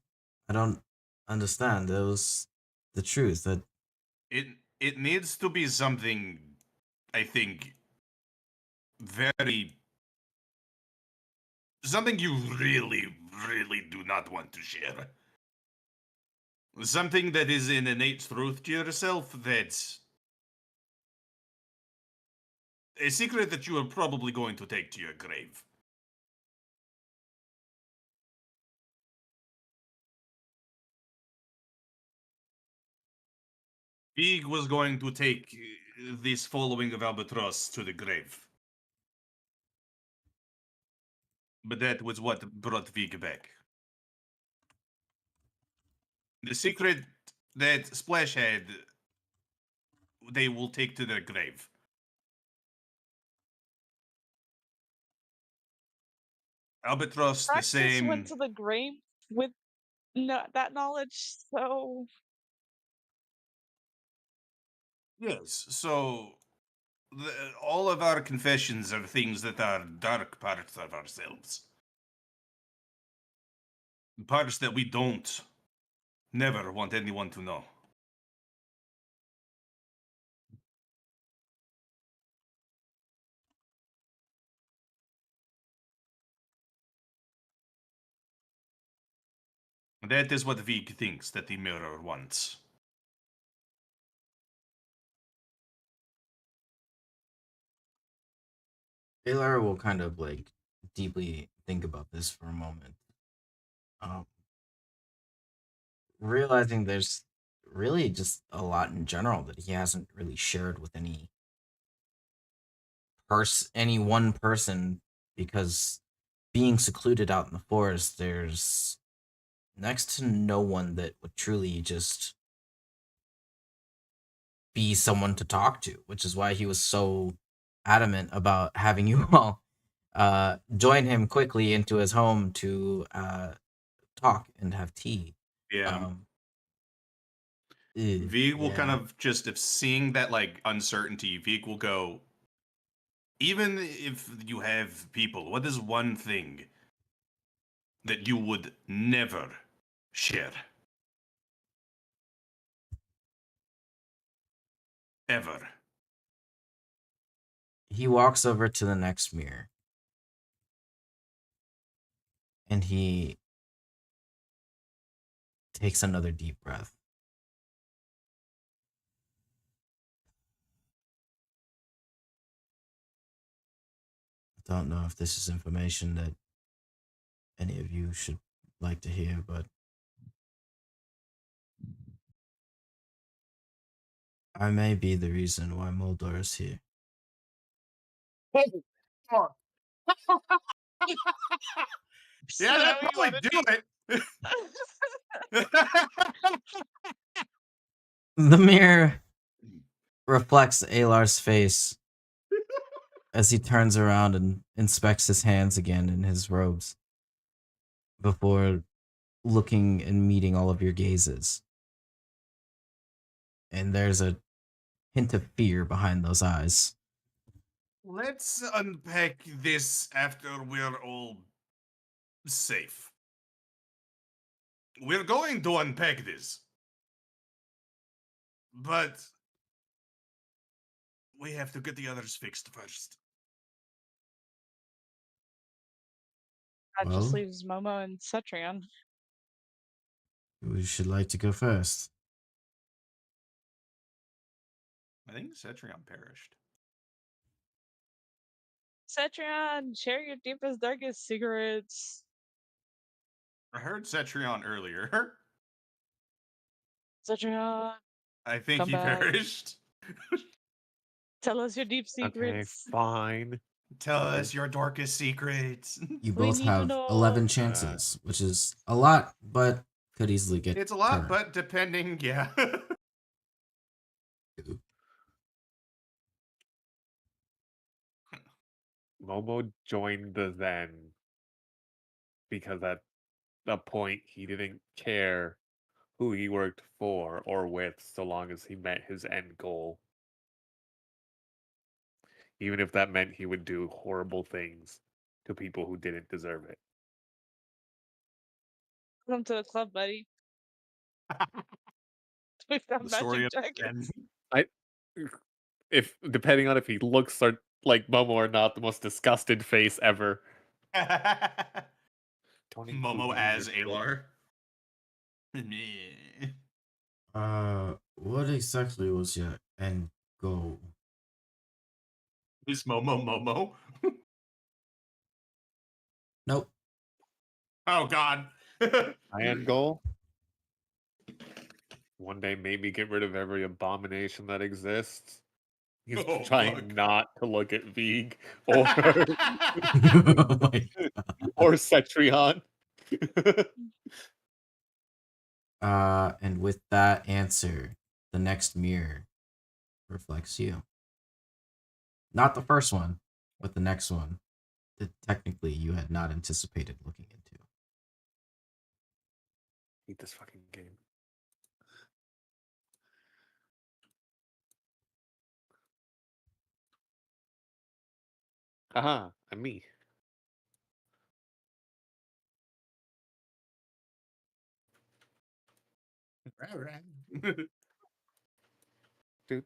I don't understand. That was the truth. That it needs to be something, I think, very something you really, really do not want to share. Something that is an innate truth to yourself, that's a secret that you are probably going to take to your grave. Vig was going to take this following of Albatross to the grave. But that was what brought Vig back. The secret that Splash had, they will take to their grave. Albatross, the Praxis same. went to the grave with that knowledge, so Yes, so all of our confessions are things that are dark parts of ourselves. Parts that we don't never want anyone to know. That is what Vig thinks that the mirror wants. Aylar will kind of like deeply think about this for a moment, um, realizing there's really just a lot in general that he hasn't really shared with any one person, because being secluded out in the forest, there's next to no one that would truly just be someone to talk to, which is why he was so adamant about having you all join him quickly into his home to talk and have tea. Yeah. Um, Vig will kind yeah. of just, if seeing that like uncertainty, Vig will go, even if you have people, what is one thing that you would never share? Ever. He walks over to the next mirror and he takes another deep breath. I don't know if this is information that any of you should like to hear, but I may be the reason why Moldor is here. So Yeah, that'd you probably wanna do it. The mirror reflects Alar's face as he turns around and inspects his hands again in his robes before looking and meeting all of your gazes. And there's a hint of fear behind those eyes. Let's unpack this after we're all safe. We're going to unpack this. But we have to get the others fixed first. that just Well, leaves Momo and Cetrion. who should like to go first? I think Cetrion perished. Cetrion, share your deepest, darkest secrets. I heard Cetrion earlier. Cetrion, I think come he back. perished. Tell us your deep Okay, secrets. fine. Tell us your darkest secrets. You We both need to have know. 11 chances, which is a lot, but could easily get It's a lot, turned. but depending, yeah. Momo joined the Zen because at a point he didn't care who he worked for or with so long as he met his end goal. Even if that meant he would do horrible things to people who didn't deserve it. Welcome to the club, buddy. We've got The story magic of jackets. I if depending on if he looks like Momo or not, the most disgusted face ever. Don't include Momo me in your as shit. Alar. What exactly was your end goal? Is Momo Momo? Nope. Oh God. My end goal? One day maybe get rid of every abomination that exists. He's Oh, trying fuck. not to look at Vig or Oh my- or Cetrion. and with that answer, the next mirror reflects you. Not the first one, but the next one that technically you had not anticipated looking into. Hate this fucking game. Haha, I'm me. Dude.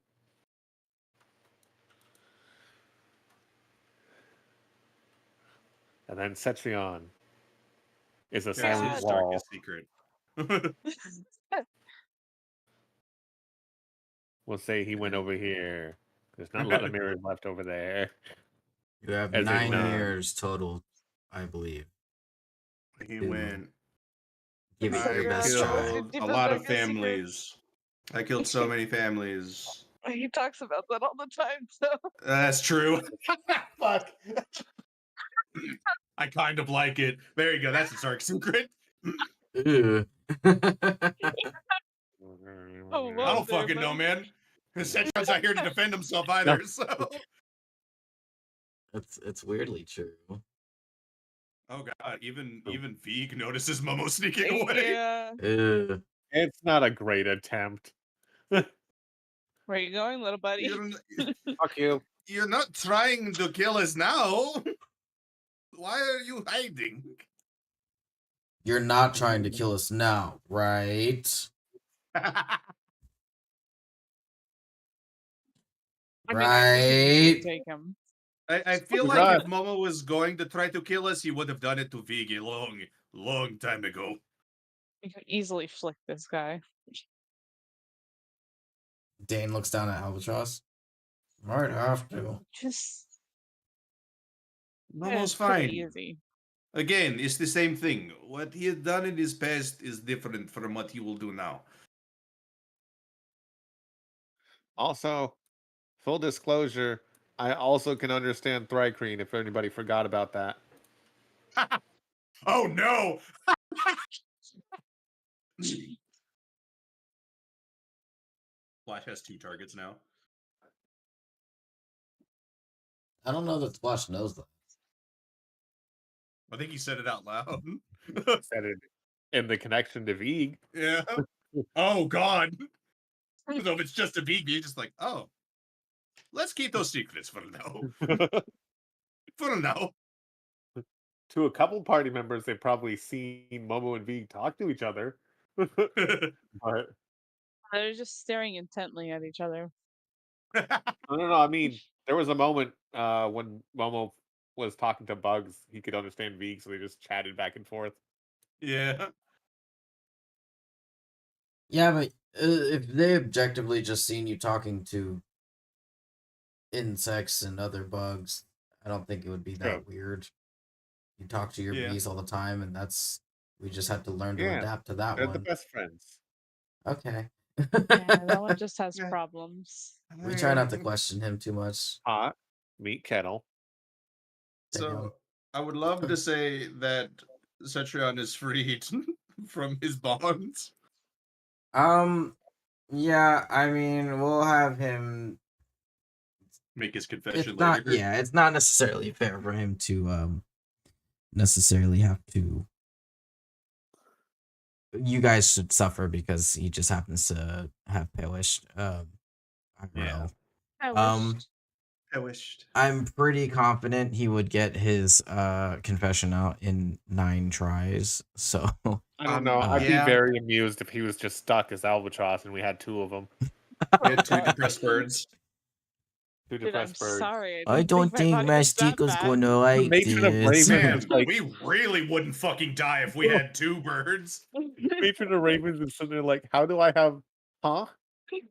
And then Cetrion is a That's silent his wall. darkest secret. We'll say he went over here. There's not a lot of mirrors left over there. You have As in, 9 mirrors total I believe. He to went. Give it your I best try. killed a lot of families. I killed so many families. He talks about that all the time, so That's true. Fuck. I kind of like it. There you go. That's a dark secret. Ew. oh I well, don't there, fucking know, buddy. man. Setron's not here to defend himself either, so. It's weirdly true. Oh god, even Veeg notices Momo sneaking away. Yeah. Ew. It's not a great attempt. Where are you going, little buddy? Fuck you. You're not trying to kill us now. Why are you hiding? You're not trying to kill us now, right? I mean, I wish you Right? could take him. I feel Oh, like God. if Momo was going to try to kill us, he would have done it to Veeg a long time ago. You could easily flick this guy. Dane looks down at Albatross. Might have to. Just Momo's it's pretty fine. easy. Again, it's the same thing. What he had done in his past is different from what he will do now. Also, full disclosure, I also can understand Thrycreen if anybody forgot about that. Oh no! Flash has 2 targets now. I don't know that Splash knows that. I think he said it out loud. Said it in the connection to Veeg. Yeah. Oh god. So if it's just a Veeg, you're just like, oh. Let's keep those secrets for now. For now. To a couple party members, they've probably seen Momo and Veeg talk to each other. But They're just staring intently at each other. no. I mean, there was a moment when Momo was talking to Bugs. He could understand Veeg, so they just chatted back and forth. Yeah. Yeah, but if they objectively just seen you talking to insects and other bugs, I don't think it would be that weird. You talk to your Yeah. bees all the time, and we just have to learn to Yeah, adapt to that They're the one. best friends. Okay. Yeah, that one just has Yeah. problems. We try not to question him too much. Hot meet kettle. So I would love to say that Cetrion is freed from his bonds. Yeah, I mean, we'll have him. Make his confession It's not. later. Yeah, it's not necessarily fair for him to necessarily have to. You guys should suffer because he just happens to have perished. I don't Yeah. know. I wish. I wished. I'm pretty confident he would get his confession out in 9 tries. So I don't know. I'd yeah. be very amused if he was just stuck as Albatross and we had 2 of them. We had 2 depressed birds. 2 Dude, I'm depressed birds. sorry. I don't think my body was that Mastica's bad. gonna like matron of this. Ravens Man, like we really wouldn't fucking die if we had 2 birds. matron of Ravens is sitting there like, how do I have? Huh?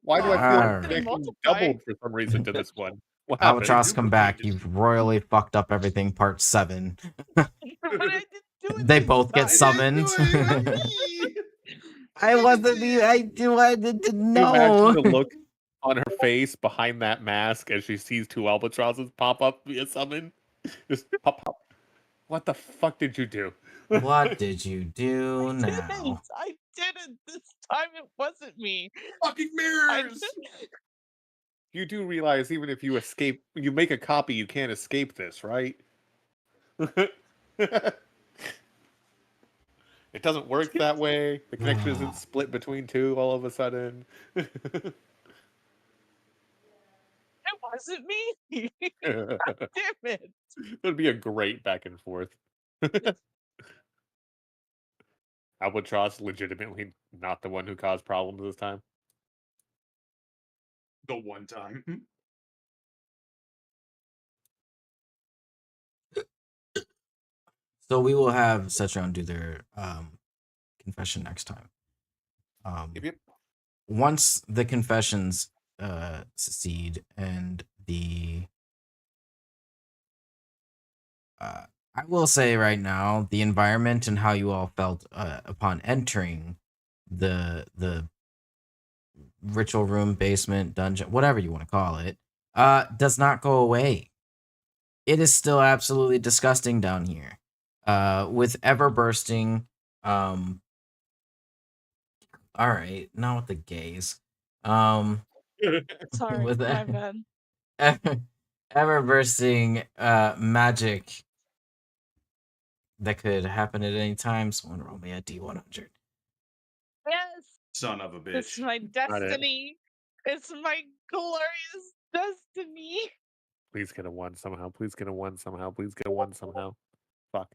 Why do I feel Alright. like connection Multiply. doubled for some reason to this one? What happened? Albatross, come back. You've royally fucked up everything. Part 7. But I didn't do it They this both get time. summoned. I wasn't. I wanted to Can you imagine know. the look on her face behind that mask as she sees 2 albatrosses pop up via summon? Just pop, pop. What the fuck did you do? What did you do now? I didn't. This time it wasn't me. Fucking I mirrors! didn't. You do realize even if you escape, you make a copy, you can't escape this, right? It doesn't work that way. The connection isn't split between 2 all of a sudden. It wasn't me. Damn it. It'd be a great back and forth. Albatross legitimately not the one who caused problems this time. The one time. So we will have Cetron do their confession next time. Yep. Once the confessions succeed and the I will say right now, the environment and how you all felt upon entering the ritual room, basement, dungeon, whatever you want to call it, does not go away. It is still absolutely disgusting down here. With ever bursting, all right, not with the gays. Sorry, With my bad. ever bursting magic that could happen at any time. Someone roll me a D100. Yes, Son of a it's bitch. my Got it. destiny. It's my glorious destiny. Please get a 1 somehow. Please get a 1 somehow. Please get a 1 somehow. Fuck.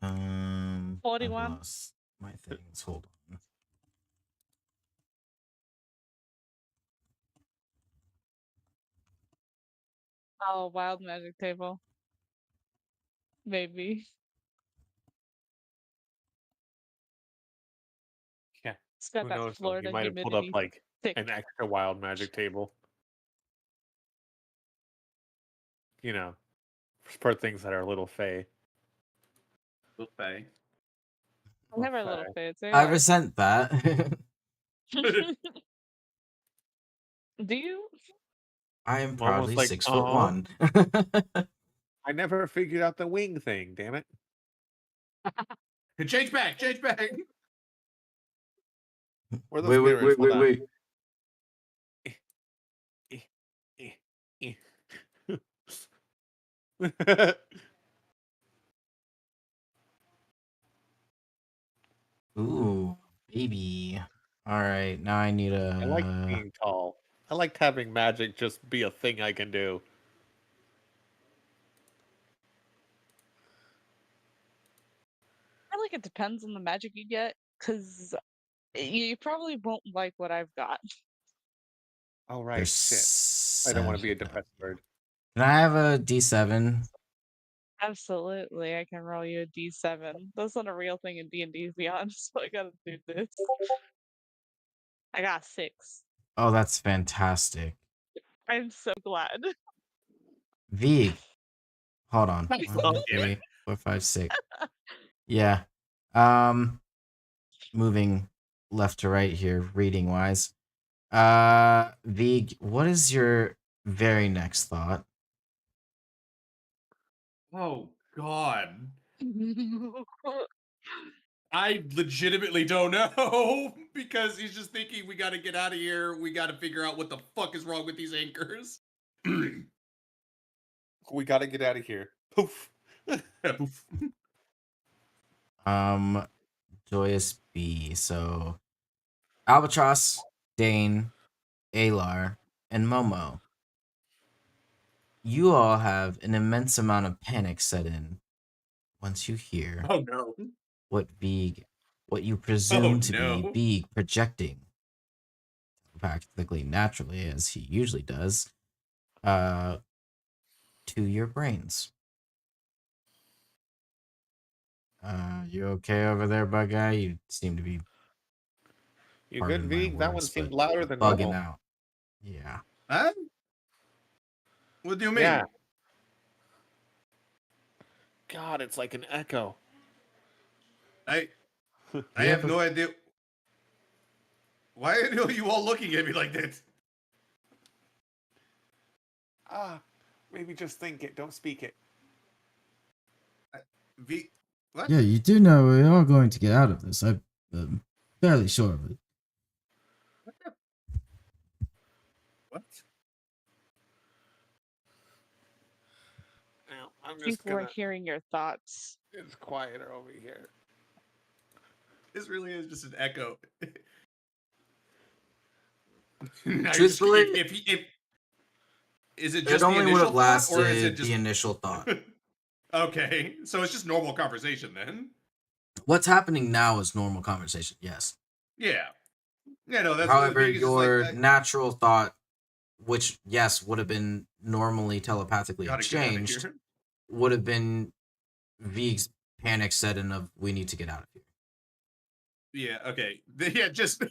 I've 41. lost my things. Hold on. Oh, wild magic table. Maybe. Yeah. It's got Who that knows though? Florida You might have pulled up humidity like thick. an extra wild magic table. You know, for things that are a little fey. Okay. I never a little fey. fades. They I are. resent that. Do you? I am Mom was proudly like, 6'1". I never figured out the wing thing, damn it. Change back, change back. Where are those mirrors? Hold on. Ooh, baby. All right, now I need I like a. being tall. I liked having magic just be a thing I can do. I feel like it depends on the magic you get, because you probably won't like what I've got. Oh right, There's shit. I don't want to be a 7 depressed bird. Can I have a D7? Absolutely, I can roll you a D7. That's not a real thing in D&D, to be honest, so I gotta do this. I got 6. Oh, that's fantastic. I'm so glad. V. Hold on. Nice. 1, Oh, 2, damn it. 3, 4, 5, 6. Yeah. Moving left to right here, reading wise. V, what is your very next thought? Oh God. I legitimately don't know because he's just thinking we got to get out of here. We got to figure out what the fuck is wrong with these anchors. We gotta get out of here. Poof. Poof. Joyous B. So Albatross, Dane, Alar, and Momo. You all have an immense amount of panic set in once you hear Oh no. what you presume to be no. Beeg projecting, practically naturally as he usually does, to your brains. You okay over there, bug guy? You seem to be, You good, pardon my V? That one words, seemed but louder than bugging normal. out. Yeah. Huh? What do you mean? Yeah. God, it's like an echo. I You have a- no idea. Why are you all looking at me like that? Maybe just think it, don't speak it. V. What? Yeah, you do know we are going to get out of this. I'm fairly sure of it. What? Now, I'm I think just we're gonna. hearing your thoughts. It's quieter over here. This really is just an echo. Now Truthfully, if is it it just the only would initial have thought, or is it lasted just the initial thought. okay? So it's just normal conversation then. What's happening now is normal conversation, yes. Yeah. Yeah. No, that's However, Vegas is like, your natural thought, which, yes, would have been normally telepathically gotta get out of exchanged, here. would have been V's panic setting of, we need to get out of here. Yeah. Okay. Yeah. Just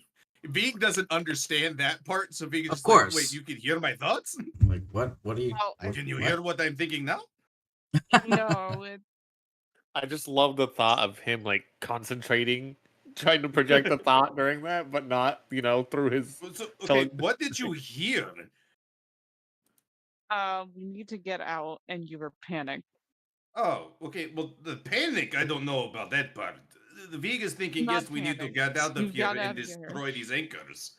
Vig doesn't understand that part, so Vig is Of just like, course. wait, you can hear my thoughts? Like, what are you? Oh, What, Can you what? hear what I'm thinking now? no, it, I just love the thought of him like concentrating, trying to project the thought during that, but not, through his. So, okay, Tele- what did you hear? we need to get out, and you were panicked. Oh, okay. Well, the panic, I don't know about that part. The Vig is thinking, Not yes, we need to panic. get out of You here got and out of here. destroy these anchors.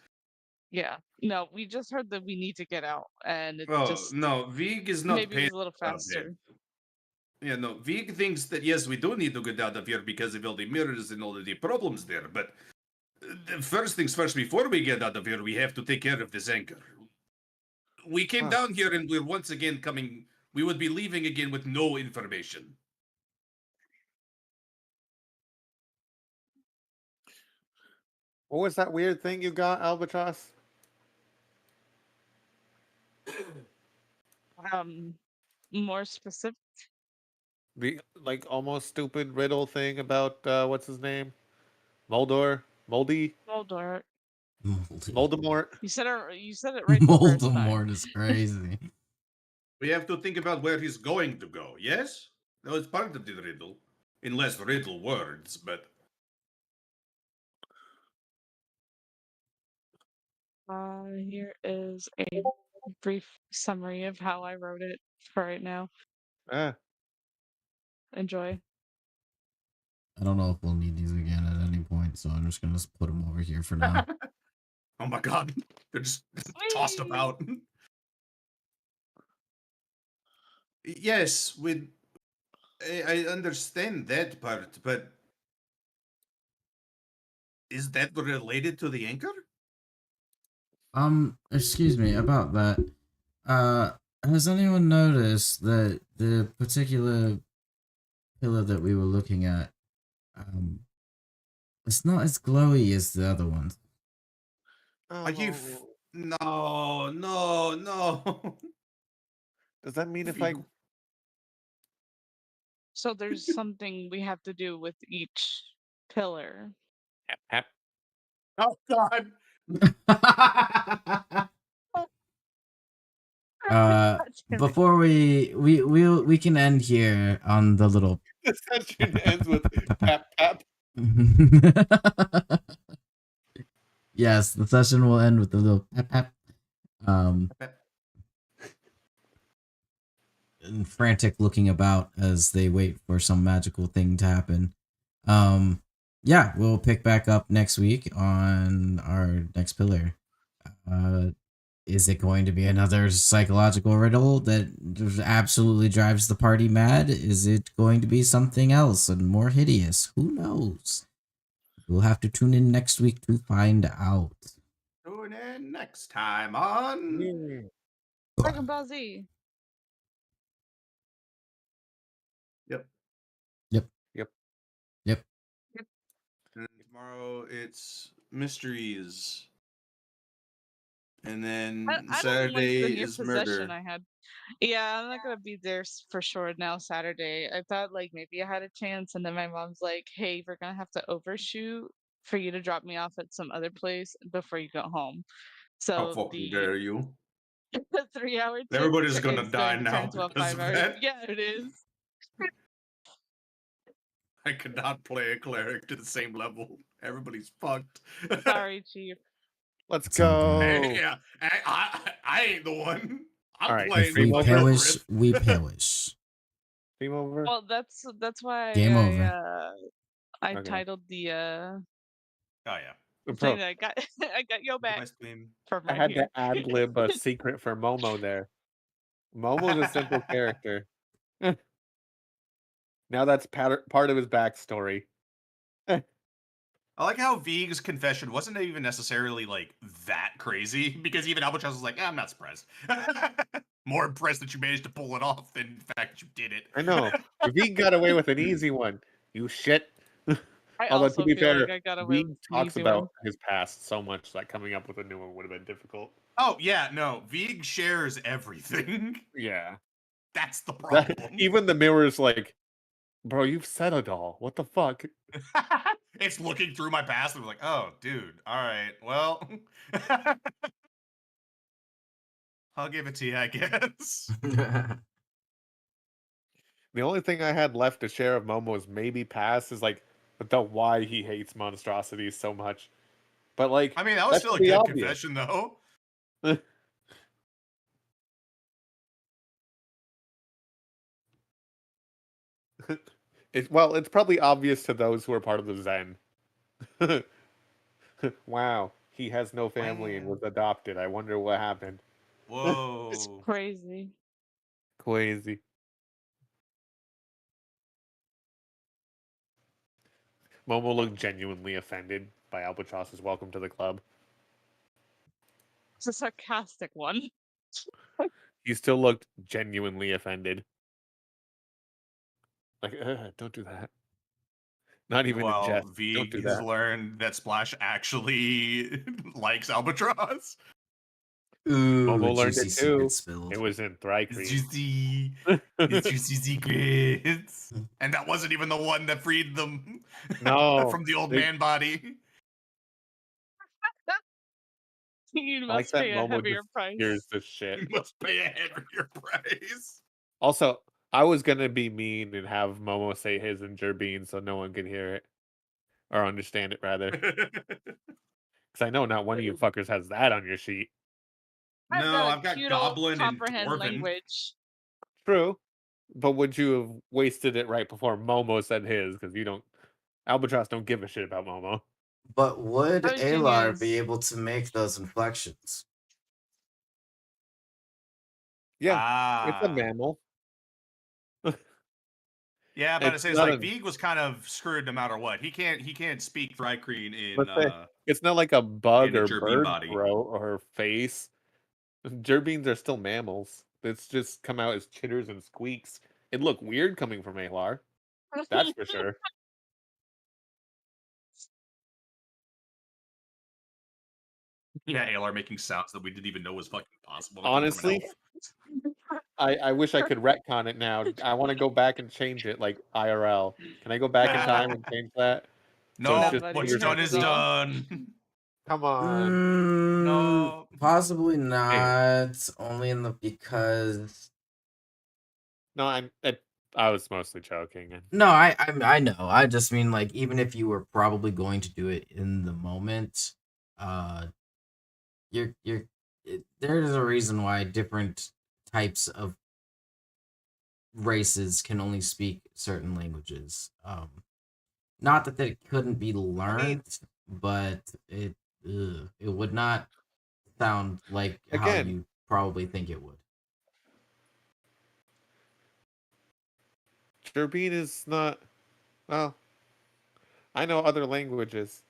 Yeah. No, we just heard that we need to get out, and it Oh, just no, Vig is not maybe it was panicked a little about that. faster. Yeah, no, Vig thinks that, yes, we do need to get out of here because of all the mirrors and all of the problems there, but the first things first, before we get out of here, we have to take care of this anchor. We came Huh. down here and we're once again coming, we would be leaving again with no information. What was that weird thing you got, Albatross? More specific. The like almost stupid riddle thing about what's his name? Moldor? Moldy? Moldor. Voldemort? You said it right the first time. Voldemort is crazy. We have to think about where he's going to go, yes? No, it's part of the riddle. Unless riddle words, but Here is a brief summary of how I wrote it for right now. Ah. Enjoy. I don't know if we'll need these again at any point, so I'm just gonna put them over here for now. oh my god, they're just tossed Whee! about. Yes, I understand that part, but is that related to the anchor? Excuse me about that. Has anyone noticed that the particular pillar that we were looking at, it's not as glowy as the other ones? Are you? No, no, no. Does that mean if I So there's something we have to do with each pillar. hap, Oh god. Before we can end here on the little the session ends with tap tap? yes, the session will end with a little pep pep. And frantic looking about as they wait for some magical thing to happen. Yeah, we'll pick back up next week on our next pillar. Is it going to be another psychological riddle that absolutely drives the party mad? Is it going to be something else and more hideous? Who knows? We'll have to tune in next week to find out. Tune in next time on. Dragon Ball Z. Yep. Yep. Yep. Yep. And tomorrow it's mysteries. And then I don't like Saturday the near is possession murder. I had. Yeah, I'm not gonna be there for sure now Saturday. I thought like maybe I had a chance, and then my mom's like, "Hey, we're gonna have to overshoot for you to drop me off at some other place before you go home." How So fucking dare you? the 3 hour Everybody's gonna it's die going to turn now into a because of 5 hour. that. Yeah, it is. I could not play a cleric to the same level. Everybody's fucked. Sorry, Chief. Let's It's all go. good. Yeah, I ain't the one. I'm Alright, playing If we game the over? perish, Lilith. we perish. Game over? Well, that's why Game over. I Okay. titled the Oh yeah. thing Bro, that I got I got yo Look at back my stream. from I right had here. to ad lib a secret for Momo there. Momo's a simple character. Now that's part of his backstory. I like how Vig's confession wasn't even necessarily like that crazy because even Albatross was like, I'm not surprised. More impressed that you managed to pull it off than the fact that you did it. I know. Vig got away with an easy one. You shit. I Although to also be feel fair, like I got away Vig with an talks easy about one. his past so much that coming up with a new one would have been difficult. Oh yeah, no, Vig shares everything. Yeah. That's the problem. Even the mirror's like, bro, you've said it all. What the fuck? it's looking through my past and like, oh, dude, all right, well, I'll give it to you, I guess. The only thing I had left to share of Momo's maybe past is like the why he hates monstrosities so much. But like, I mean, that was that's still a pretty good obvious. confession, though. Well, it's probably obvious to those who are part of the Zen. Wow, he has no family and Wow. was adopted. I wonder what happened. It's Whoa. crazy. Crazy. Momo looked genuinely offended by Albatross's welcome to the club. It's a sarcastic one. He still looked genuinely offended. Like, don't do that. Not even in Well, jest. Don't Vig do has that. learned that Splash actually likes Albatross. Ooh, Momo learned juicy it too. secret spilled. It was in It's Thrycreen. juicy. It's juicy secrets. And that wasn't even the one that freed them No, from the old they- man body. You I like must that pay a Momo heavier just price. hears the shit. You must pay a heavier price. Also, I was gonna be mean and have Momo say his in Jerbean so no one could hear it. Or understand it, rather. Because I know not one of you fuckers has that on your sheet. I've No, got a I've got cute old Goblin and comprehend Dwarven. language. True. But would you have wasted it right before Momo said his? Because you don't... Albatross don't give a shit about Momo. But would Ocean Alar be is- able to make those inflections? Yeah, it's a Ah. mammal. Yeah, but it It's says not like a... Vig was kind of screwed no matter what. He can't speak Thrycreen Let's say, it's not like a bug in a or Jerbean bird body. throat or face. Jerbeans are still mammals. It's just come out as chitters and squeaks. It'd look weird coming from Alar. That's for sure. Yeah, ALR making sounds that we didn't even know was fucking possible. Honestly, I wish I could retcon it now. I want to go back and change it like IRL. Can I go back in time and change that? So it's No, just Nobody what's chitters and done heard is it all. done. Come on. No. Possibly not. Only in the because No, I was mostly joking. no, I know. I just mean like even if you were probably going to do it in the moment, uh, there's a reason why different types of races can only speak certain languages. Not that they couldn't be learned, but it would not sound like how Again, you probably think it would. Jerbean is not. Well, I know other languages.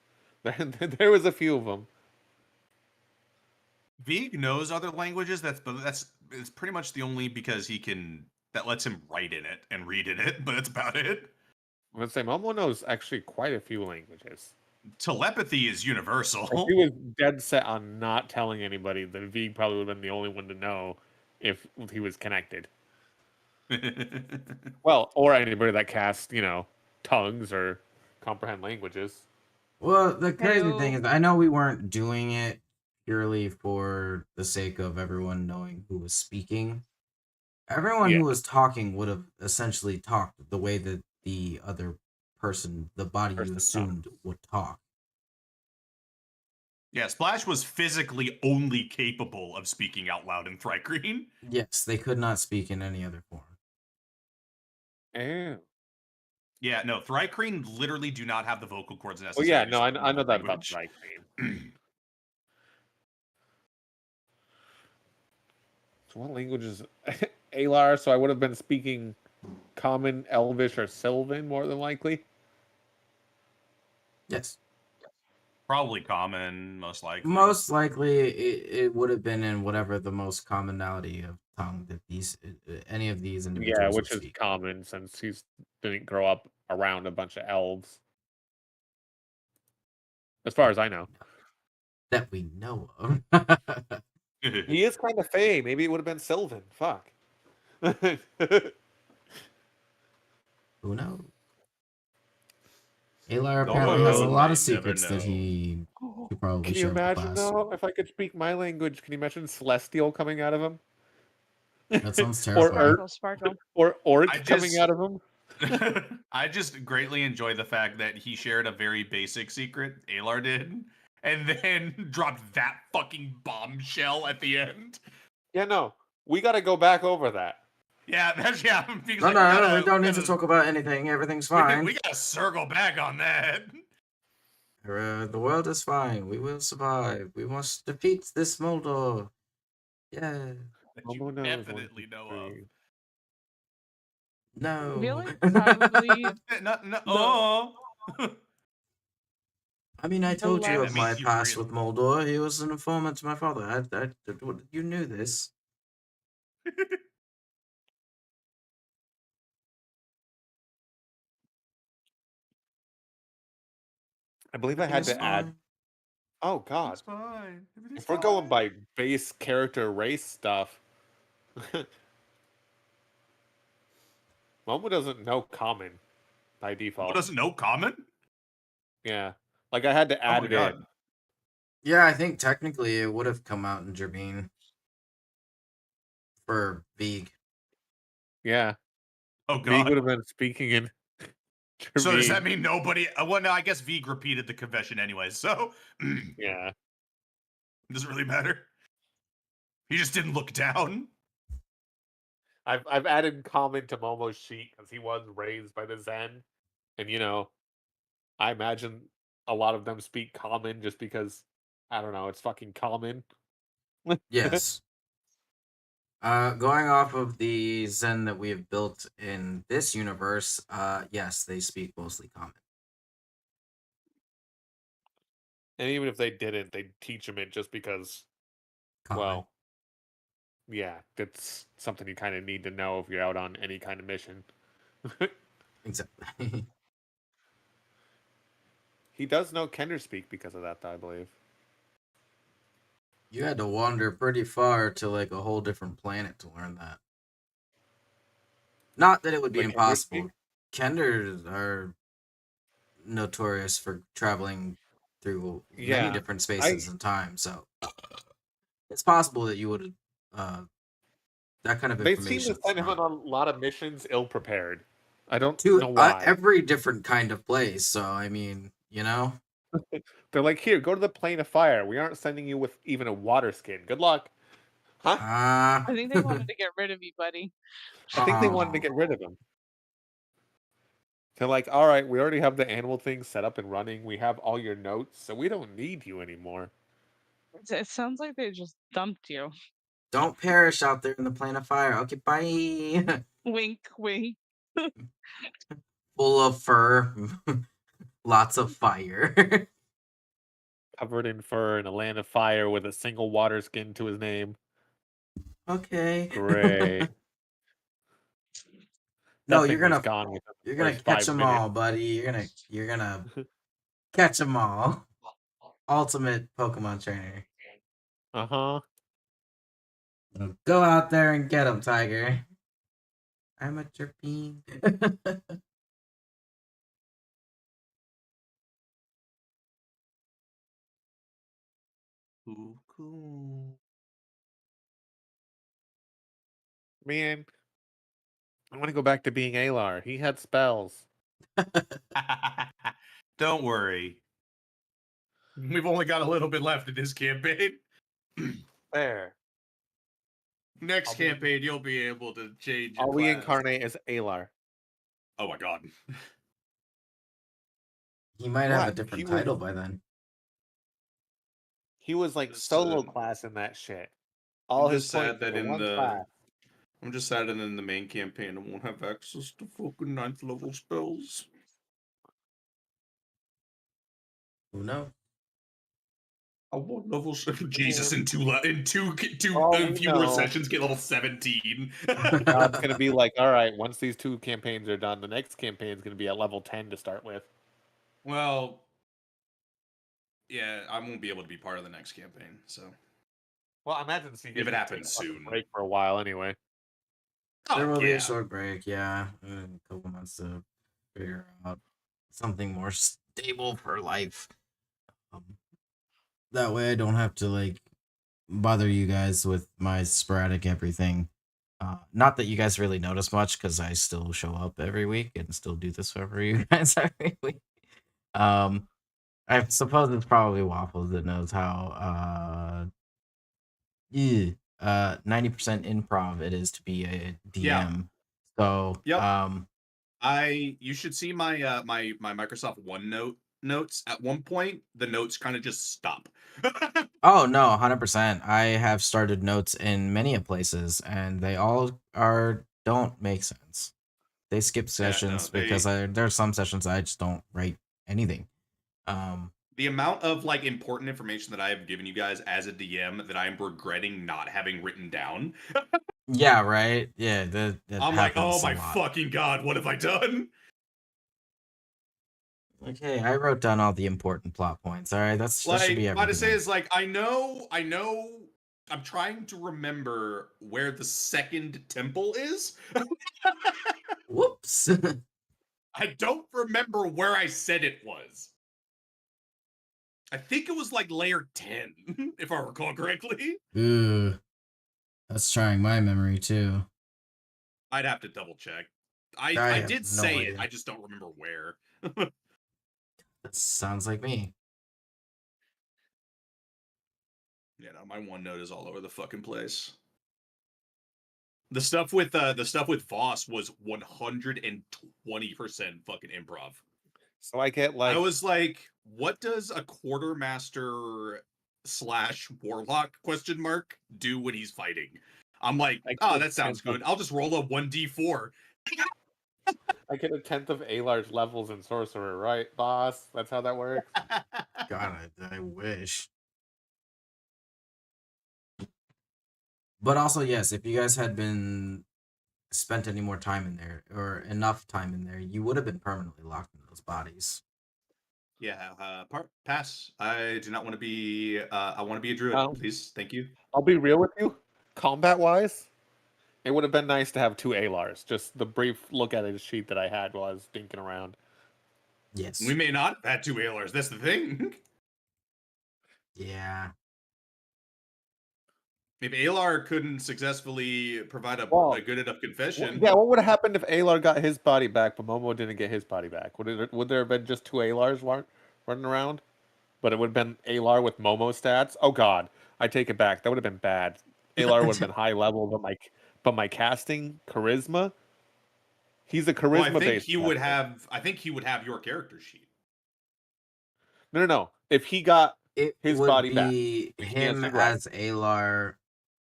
There was a few of them. Vig knows other languages. That's it's pretty much the only because he can that lets him write in it and read in it, but that's about it. I'm gonna say Momo knows actually quite a few languages. Telepathy is If universal. he was dead set on not telling anybody, then V probably would have been the only one to know if he was connected. Well, or anybody that casts, tongues or comprehend languages. Well, the crazy thing Heyo. is, I know we weren't doing it purely for the sake of everyone knowing who was speaking. Everyone Yeah. who was talking would have essentially talked the way that the other person, the body you Person assumed, would talk. Yeah, Splash was physically only capable of speaking out loud in Thrycreen. Yes, they could not speak in any other form. Oh. Yeah, no, Thrycreen literally do not have the vocal cords Well, necessary. yeah, to no, speak I know that about language. Thrycreen. So what languages? Alar, so I would have been speaking Common, Elvish, or Sylvan, more than likely. Yes. Probably common, most likely. Most likely, it would have been in whatever the most commonality of tongue that any of these individuals Yeah, would which is speak. common since he didn't grow up around a bunch of elves. As far as I know. That we know of. He is kind of fey. Maybe it would have been Sylvan. Fuck. Who knows? Alar No apparently one has a knows. lot of They never secrets that know. he could probably Can you share with the imagine class. though? If I could speak my language, can you imagine celestial coming out of him? That sounds or terrifying. Sparkle. orc I coming just- out of him? I just greatly enjoy the fact that he shared a very basic secret, Alar did, and then dropped that fucking bombshell at the end. Yeah, no. We got to go back over that. Yeah, that's because No, like, we don't need to talk about anything. Everything's fine. We gotta circle back on that. The world is fine. We will survive. We must defeat this Moldor. Yeah. That Momo you knows definitely 1, 2, know 3. No. Really? Probably of. No, the oh. I mean, I told you last- of That my makes you past real. with Moldor. He was an informant to my father. You knew this. I believe I had Everything's to add. fine. Oh, God. It's fine. Everything's If we're going fine. by base character race stuff, Momo doesn't know common by Who default. doesn't know common? Yeah. Like, I had to Oh add my it god. in. Yeah, I think technically it would have come out in Gerbine for Vig. Yeah. Oh Vig god. would have been speaking in. So does Germane. that mean nobody? Well, no. I guess Vig repeated the confession anyway, so Yeah. it doesn't really matter. He just didn't look down. I've added common to Momo's sheet because he was raised by the Zen, and I imagine a lot of them speak common just because I don't know, it's fucking common. Yes. Going off of the Zen that we have built in this universe, yes, they speak mostly common. And even if they didn't, they'd teach him it just because, Common. well, yeah, that's something you kind of need to know if you're out on any kind of mission. Exactly. He does know Kender speak because of that, though, I believe. You had to wander pretty far to like a whole different planet to learn that. Not that it would be Like Kender impossible. Kenders are notorious for traveling through many Yeah, different spaces and time, so it's possible that you would that kind of They seem information. to send him on a lot of missions ill-prepared. I don't to know why. every different kind of place. So I mean, They're like, here, go to the plane of fire. We aren't sending you with even a water skin. Good luck. Huh? I think they wanted to get rid of you, buddy. I think they wanted to get rid of him. They're like, all right, we already have the animal thing set up and running. We have all your notes, so we don't need you anymore. It sounds like they just dumped you. Don't perish out there in the plane of fire. Okay, bye. Wink, wink. Full of fur, lots of fire. Covered in fur in a land of fire with a single water skin to his name. Okay. Great. No, That you're thing was gonna gone with the you're gonna first catch 5 them minutes. all, buddy. You're gonna catch them all. Ultimate Pokemon trainer. Uh-huh. Go out there and get them, Tiger. I'm a Chirpine. Cool. Man, I want to go back to being Alar. He had spells. Don't worry. We've only got a little bit left in this campaign. There. Next I'll be- campaign, you'll be able to change your I'll class. reincarnate as Alar. Oh my god. He might have a What? different He was- title by then. He was like Just, solo class in that shit. All I'm his just sad points that were in one the class. I'm just sad that in the main campaign I won't have access to fucking 9th level spells. Who knows? I want level 7. Jesus, in two Oh, we few more know. sessions, get level 17. Now it's gonna be like, all right, once these 2 campaigns are done, the next campaign is gonna be at level 10 to start with. Well, yeah, I won't be able to be part of the next campaign, so. Well, I imagine If it happens soon. break for a while anyway. There will be yeah. a short break, yeah. A couple months to figure out something more table for life. Um, that way I don't have to like bother you guys with my sporadic everything. Not that you guys really notice much because I still show up every week and still do this for you guys every week. Um, I suppose it's probably Waffles that knows how 90% improv it is to be a Yeah. DM. So Yep. You should see my my Microsoft OneNote notes. At one point, the notes kind of just stop. oh no, 100%. I have started notes in many of places, and they all don't make sense. They skip Yeah, no, sessions because there are some sessions I just don't write anything. The amount of like important information that I have given you guys as a DM that I am regretting not having written down. Yeah, right. Yeah, that I'm like, oh happens a my lot. fucking god, what have I done? Okay, I wrote down all the important plot points. All right, that should be Like, what to say everything. is like, I know. I'm trying to remember where the second temple is. Whoops. I don't remember where I said it was. I think it was like layer 10, if I recall correctly. Ooh, that's trying my memory too. I'd have to double check. I I have did no say idea. it, I just don't remember where. That sounds like me. Yeah, no, my OneNote is all over the fucking place. The stuff with Voss was 120% fucking improv. So I get like I was like, what does a quartermaster / warlock question mark do when he's fighting? I'm like, I get oh, a that sounds 10th of good. I'll just roll a 1d4. I get a 10th of Alar's levels in sorcerer, right, boss? That's how that works. God, I wish. But also, yes, if you guys had been spent any more time in there or enough time in there, you would have been permanently locked in those bodies. Yeah, pass. I do not want to be. I want to be a druid, Um, please. Thank you. I'll be real with you. Combat wise, it would have been nice to have 2 Alars. Just the brief look at his sheet that I had while I was dinking around. Yes. We may not have had 2 Ailars. That's the thing. Yeah. If Alar couldn't successfully provide Well, a good enough confession, yeah, what would have happened if Alar got his body back, but Momo didn't get his body back? Would there have been just 2 Alars running around? But it would have been Alar with Momo stats? Oh god, I take it back. That would have been bad. Alar would have been high level, but my casting charisma. He's a well, I charisma think based. he would have. I think he would have your character sheet. No. If he got It his would body back, be which him Nancy's right. as Alar,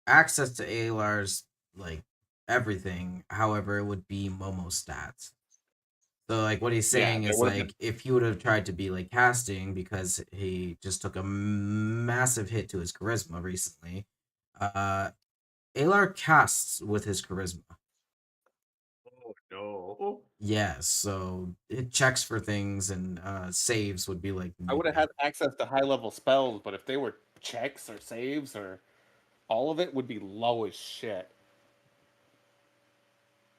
access to Alar's like everything. However, it would be Momo stats. So like what he's saying there is would have like been. if he would have tried to be like casting because he just took a massive hit to his charisma recently. Alar casts with his charisma. Oh no! Yes, so it checks for things and saves would be like I would have negative. had access to high level spells, but if they were checks or saves or all of it, would be low as shit.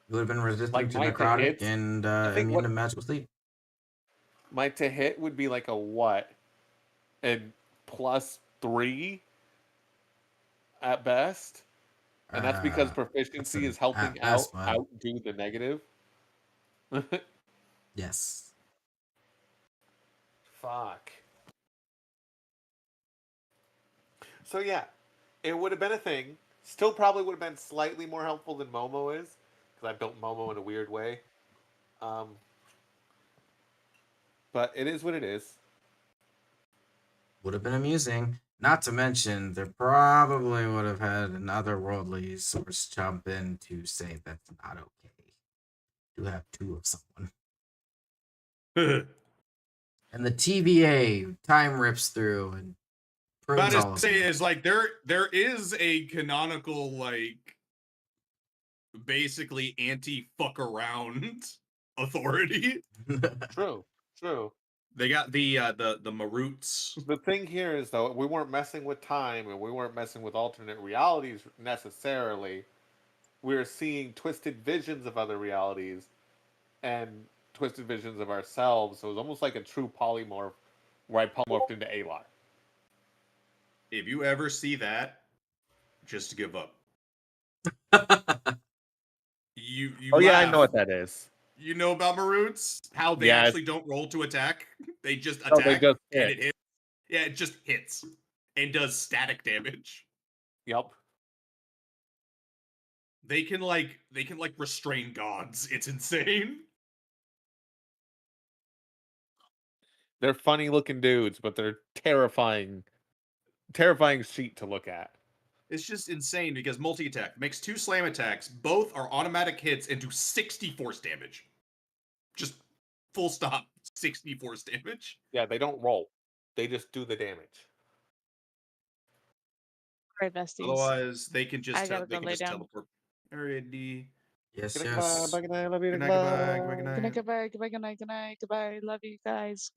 You would have been resistant Like to my to necrotic hits, and I think immune what to magical sleep. my to hit would be like a what? And +3 at best. And that's because That's proficiency an is helping at best, bud. outdo the negative. Yes. Fuck. So yeah, it would have been a thing. Still probably would have been slightly more helpful than Momo is, because I built Momo in a weird way. Um, but it is what it is. Would have been amusing. Not to mention, there probably would have had an otherworldly source jump in to say that's not okay to have two of someone. And the TVA time rips through and About prunes to all of say you. is like there is a canonical like basically anti fuck around authority. True. They got the Maroots. The thing here is though, we weren't messing with time and we weren't messing with alternate realities necessarily. We were seeing twisted visions of other realities and twisted visions of ourselves. So it was almost like a true polymorph where I polymorphed into Alar. If you ever see that, just give up. You Oh yeah, I laugh. know what that is. You know about Maroons? How they Yes. actually don't roll to attack. They just No, attack they just and hit. it hits. Yeah, it just hits and does static damage. Yep. They can like restrain gods. It's insane. They're funny looking dudes, but they're terrifying sheet to look at. It's just insane because multi-attack makes 2 slam attacks. Both are automatic hits and do 60 force damage. Just full stop. 60 force damage. Yeah, they don't roll. They just do the damage. All right, besties. Otherwise, they can just I gotta go lay down. teleport. Area D. Yes, Good night, yes. bye, good night, love you, Good night, goodbye. goodbye, Good night, goodbye, goodbye, good night, good night, goodbye. Love you guys.